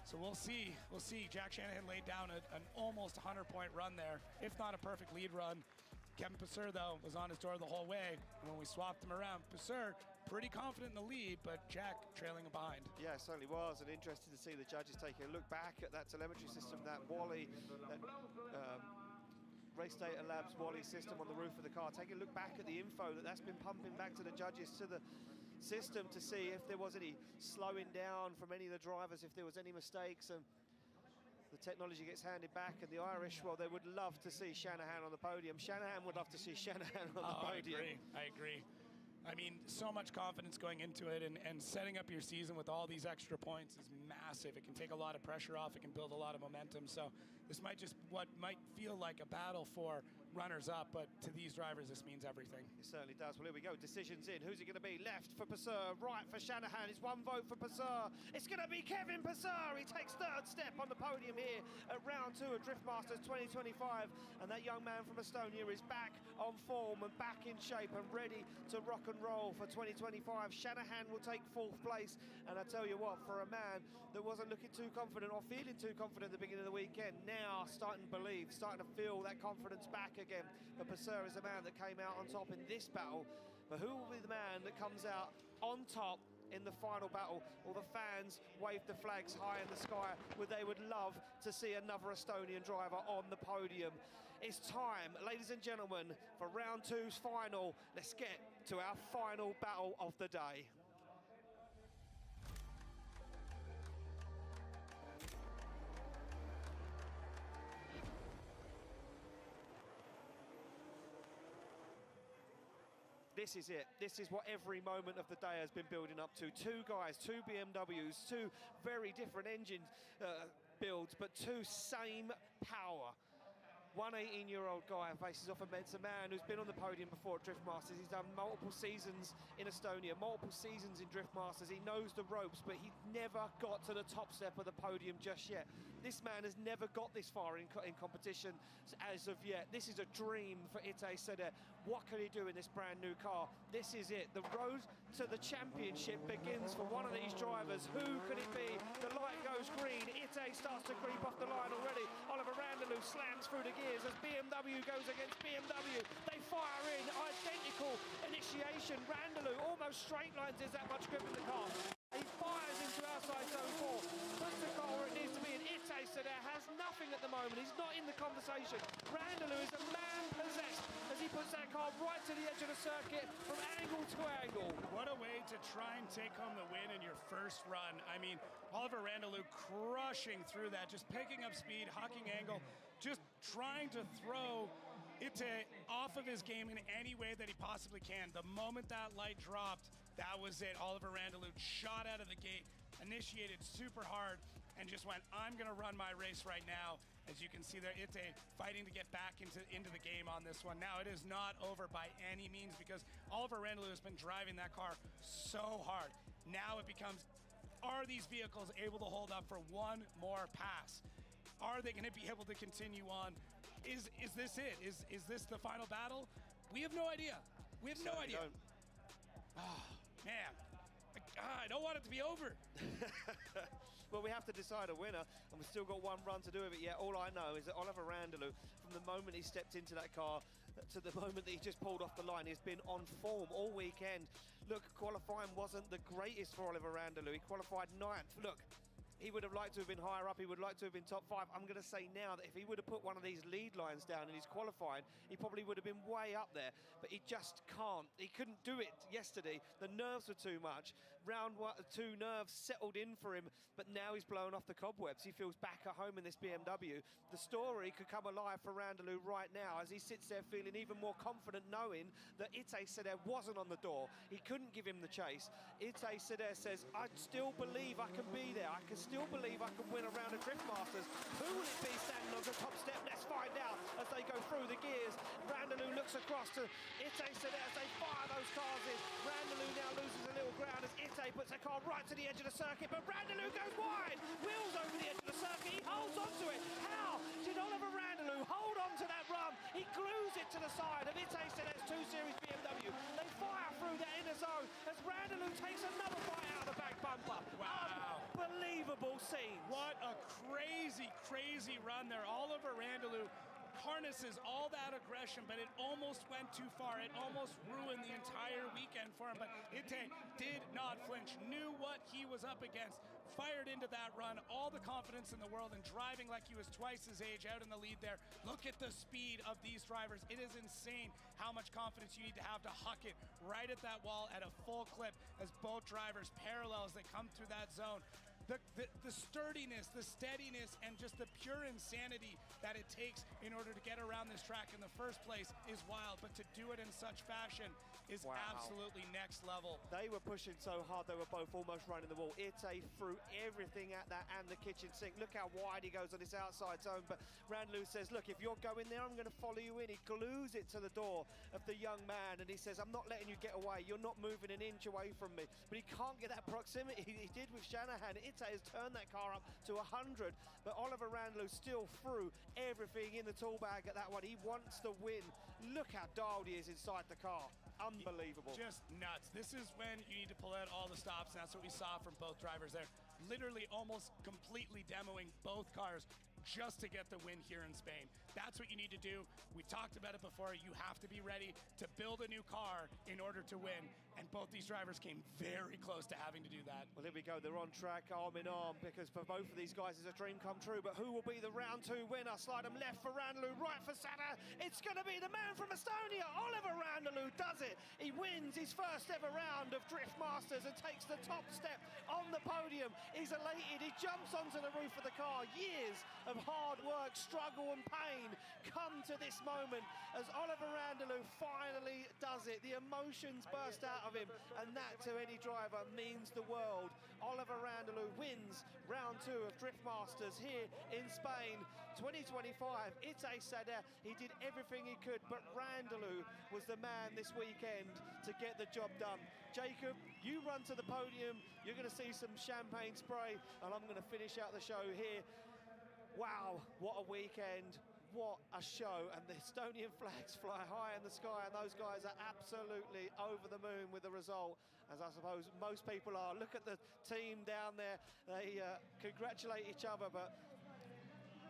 So we'll see. We'll see. Jack Shanahan laid down an almost 100-point run there, if not a perfect lead run. Kevin Passeur, though, was on his door the whole way. And when we swapped him around, Passeur pretty confident in the lead, but Jack trailing him behind. Yeah, it certainly was, and interesting to see the judges taking a look back at that telemetry system, that Wally, that Race Data Labs Wally system on the roof of the car. Take a look back at the info that's been pumping back to the judges, to the system, to see if there was any slowing down from any of the drivers, if there was any mistakes, and the technology gets handed back, and the Irish, well, they would love to see Shanahan on the podium. Shanahan would love to see Shanahan on the podium. I agree. I mean, so much confidence going into it, and setting up your season with all these extra points is massive. It can take a lot of pressure off. It can build a lot of momentum. So this might just what might feel like a battle for runners up, but to these drivers, this means everything. It certainly does. Well, here we go. Decisions in. Who's it going to be? Left for Passeur, right for Shanahan. It's one vote for Passeur. It's going to be Kevin Passeur. He takes third step on the podium here at round 2 of Drift Masters 2025. And that young man from Estonia is back on form and back in shape and ready to rock and roll for 2025. Shanahan will take 4th place. And I tell you what, for a man that wasn't looking too confident or feeling too confident at the beginning of the weekend, now starting to believe, starting to feel that confidence back again. But Passeur is the man that came out on top in this battle. But who will be the man that comes out on top in the final battle? Well, the fans wave the flags high in the sky, where they would love to see another Estonian driver on the podium. It's time, ladies and gentlemen, for round two's final. Let's get to our final battle of the day. This is it. This is what every moment of the day has been building up to. Two guys, two BMWs, two very different engine builds, but two same power. One 18-year-old guy faces off against a man who's been on the podium before at Drift Masters. He's done multiple seasons in Estonia, multiple seasons in Drift Masters. He knows the ropes, but he never got to the top step of the podium just yet. This man has never got this far in competition as of yet. This is a dream for Ite Seder. What can he do in this brand new car? This is it. The road to the championship begins for one of these drivers. Who could it be? The light goes green. Ite starts to creep off the line already. Oliver Randalou slams through the gears as BMW goes against BMW. They fire in. Identical initiation. Randalou almost straight lines. There's that much grip in the car. He fires into outside zone 4. Puts the car where it needs to be. And Ite Seder has nothing at the moment. He's not in the conversation. Randalou is a man possessed as he puts that car right to the edge of the circuit from angle to angle. What a way to try and take home the win in your first run. I mean, Oliver Randalou crushing through that, just picking up speed, hucking angle, just trying to throw Ite off of his game in any way that he possibly can. The moment that light dropped, that was it. Oliver Randalou shot out of the gate, initiated super hard, and just went, I'm going to run my race right now. As you can see there, Ite fighting to get back into the game on this one. Now, it is not over by any means because Oliver Randalou has been driving that car so hard. Now it becomes, are these vehicles able to hold up for one more pass? Are they going to be able to continue on? Is this it? Is this the final battle? We have no idea. We have no idea. Oh, man. I don't want it to be over. Well, we have to decide a winner, and we've still got one run to do with it yet. All I know is that Oliver Randalou, from the moment he stepped into that car to the moment that he just pulled off the line, he's been on form all weekend. Look, qualifying wasn't the greatest for Oliver Randalou. He qualified 9th. Look, he would have liked to have been higher up. He would like to have been top 5. I'm going to say now that if he would have put one of these lead lines down in his qualifying, he probably would have been way up there. But he just can't. He couldn't do it yesterday. The nerves were too much. Round 2 nerves settled in for him, but now he's blown off the cobwebs. He feels back at home in this BMW. The story could come alive for Randalou right now as he sits there feeling even more confident, knowing that Ite Seder wasn't on the door. He couldn't give him the chase. Ite Seder says, I still believe I can be there. I can still believe I can win a round of Drift Masters. Who will it be standing on the top step? Let's find out as they go through the gears. Randalou looks across to Ite Seder as they fire those cars in. Randalou now loses a little ground as Ite puts the car right to the edge of the circuit, but Randalou goes wide. Wheels over the edge of the circuit. He holds on to it. How did Oliver Randalou hold on to that run? He glues it to the side of Ite Seder's 2 Series BMW. They fire through that inner zone as Randalou takes another bite out of the back bumper. Wow. Unbelievable scene. What a crazy, crazy run there. Oliver Randalou harnesses all that aggression, but it almost went too far. It almost ruined the entire weekend for him, but Ite did not flinch, knew what he was up against, fired into that run, all the confidence in the world, and driving like he was twice his age out in the lead there. Look at the speed of these drivers. It is insane how much confidence you need to have to huck it right at that wall at a full clip as both drivers parallel as they come through that zone. The sturdiness, the steadiness, and just the pure insanity that it takes in order to get around this track in the first place is wild, but to do it in such fashion is absolutely next level. They were pushing so hard, they were both almost running the wall. Ite threw everything at that and the kitchen sink. Look how wide he goes on this outside zone, but Randalou says, look, if you're going there, I'm going to follow you in. He glues it to the door of the young man, and he says, I'm not letting you get away. You're not moving an inch away from me. But he can't get that proximity he did with Shanahan. Ite has turned that car up to 100, but Oliver Randalou still threw everything in the tool bag at that one. He wants to win. Look how dialed he is inside the car. Unbelievable. Just nuts. This is when you need to pull out all the stops, and that's what we saw from both drivers there. Literally almost completely demoing both cars. just to get the win here in Spain. That's what you need to do. We've talked about it before. You have to be ready to build a new car in order to win. And both these drivers came very close to having to do that. Well, here we go. They're on track, arm in arm, because for both of these guys, it's a dream come true. But who will be the round 2 winner? Slide them left for Randalou, right for Sada. It's going to be the man from Estonia. Oliver Randalou does it. He wins his first ever round of Drift Masters and takes the top step on the podium. He's elated. He jumps onto the roof of the car. Years of hard work, struggle and pain come to this moment as Oliver Randalou finally does it. The emotions burst out of him, and that to any driver means the world. Oliver Randalou wins round 2 of Drift Masters here in Spain 2025. Itay Sada, he did everything he could, but Randalou was the man this weekend to get the job done. Jacob, you run to the podium, you're going to see some champagne spray, and I'm going to finish out the show here. Wow, what a weekend. What a show, and the Estonian flags fly high in the sky, and those guys are absolutely over the moon with the result, as I suppose most people are. Look at the team down there. They congratulate each other, but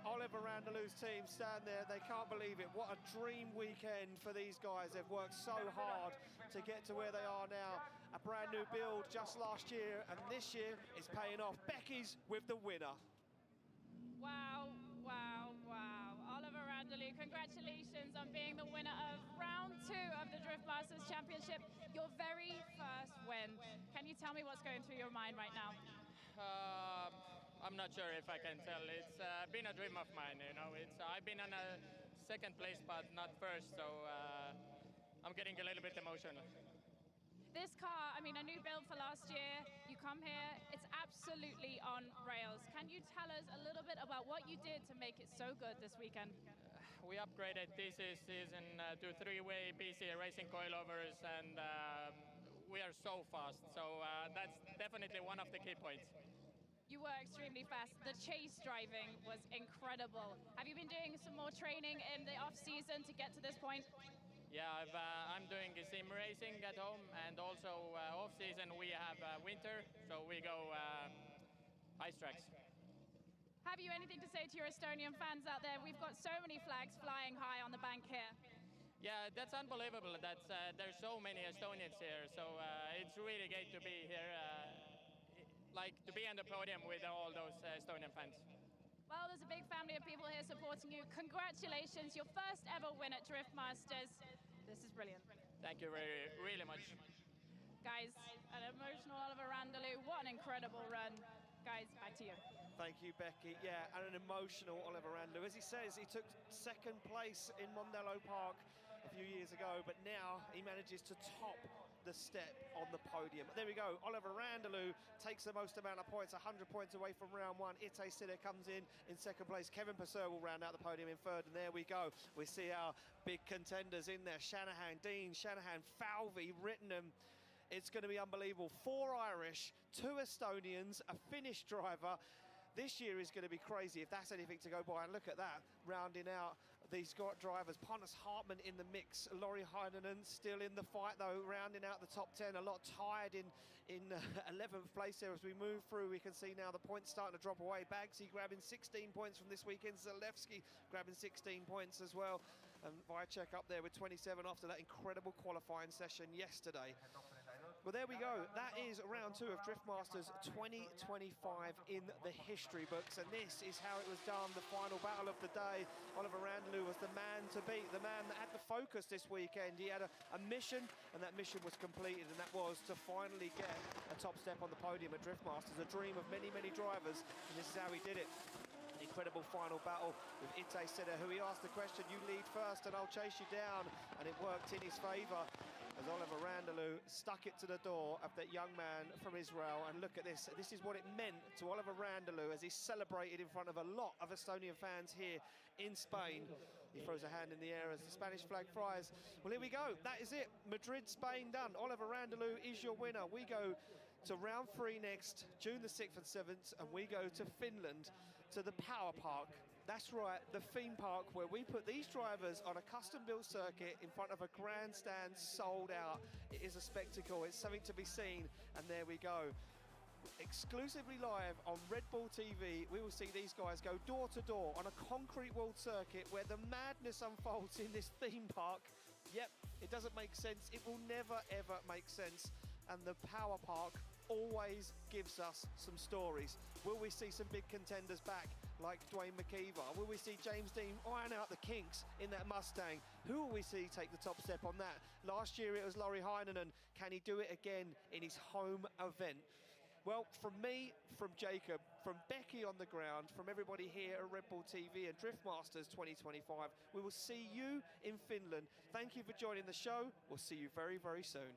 Oliver Randalou's team stand there. They can't believe it. What a dream weekend for these guys. They've worked so hard to get to where they are now. A brand new build just last year, and this year is paying off. Becky's with the winner. Wow, wow, wow. Oliver Randalou, congratulations on being the winner of round 2 of the Drift Masters Championship. Your very first win. Can you tell me what's going through your mind right now? I'm not sure if I can tell. It's been a dream of mine, you know. I've been on a second place, but not first, so I'm getting a little bit emotional. This car, I mean, a new build for last year. You come here, it's absolutely on rails. Can you tell us a little bit about what you did to make it so good this weekend? We upgraded this season to 3-way BC racing coilovers, and we are so fast. So that's definitely one of the key points. You were extremely fast. The chase driving was incredible. Have you been doing some more training in the off-season to get to this point? Yeah, I'm doing sim racing at home, and also off-season we have winter, so we go ice tracks. Have you anything to say to your Estonian fans out there? We've got so many flags flying high on the bank here. Yeah, that's unbelievable. There's so many Estonians here, so it's really great to be here, like to be on the podium with all those Estonian fans. Well, there's a big family of people here supporting you. Congratulations, your first ever win at Drift Masters. This is brilliant. Thank you really much. Guys, an emotional Oliver Randalou. What an incredible run. Guys, back to you. Thank you, Becky. Yeah, and an emotional Oliver Randalou. As he says, he took second place in Mondello Park a few years ago, but now he manages to top the step on the podium. There we go. Oliver Randalou takes the most amount of points, 100 points away from round 1. Itay Sada comes in second place. Kevin Purser will round out the podium in third, and there we go. We see our big contenders in there. Shanahan, Dean, Shanahan, Falvey, Rittenham. It's going to be unbelievable. 4 Irish, 2 Estonians, a Finnish driver. This year is going to be crazy if that's anything to go by. And look at that, rounding out these drivers. Pontus Hartman in the mix. Laurie Heinonen still in the fight, though, rounding out the top 10. A lot tired in 11th place there. As we move through, we can see now the points starting to drop away. Bagsy grabbing 16 points from this weekend. Zalewski grabbing 16 points as well. And Vychek up there with 27 after that incredible qualifying session yesterday. Well, there we go. That is round 2 of Drift Masters 2025 in the history books, and this is how it was done. The final battle of the day. Oliver Randalou was the man to beat, the man that had the focus this weekend. He had a mission, and that mission was completed, and that was to finally get a top step on the podium at Drift Masters, a dream of many, many drivers, and this is how he did it. Incredible final battle with Itay Sada, who he asked the question, you lead first and I'll chase you down, and it worked in his favour as Oliver Randalou stuck it to the door of that young man from Israel. And look at this. This is what it meant to Oliver Randalou as he celebrated in front of a lot of Estonian fans here in Spain. He throws a hand in the air as the Spanish flag flies. Well, here we go. That is it. Madrid, Spain done. Oliver Randalou is your winner. We go to round 3 next, June the 6th and 7th, and we go to Finland, to the Power Park. That's right, the theme park where we put these drivers on a custom-built circuit in front of a grandstand sold out. It is a spectacle, it's something to be seen, and there we go. Exclusively live on Red Bull TV, we will see these guys go door to door on a concrete walled circuit where the madness unfolds in this theme park. Yep, it doesn't make sense. It will never ever make sense. And the Power Park always gives us some stories. Will we see some big contenders back like Dwayne McKeever? Will we see James Dean iron out the kinks in that Mustang? Who will we see take the top step on that? Last year it was Laurie Heinonen. Can he do it again in his home event? Well, from me, from Jacob, from Becky on the ground, from everybody here at Red Bull TV and Drift Masters 2025, we will see you in Finland. Thank you for joining the show. We'll see you very, very soon.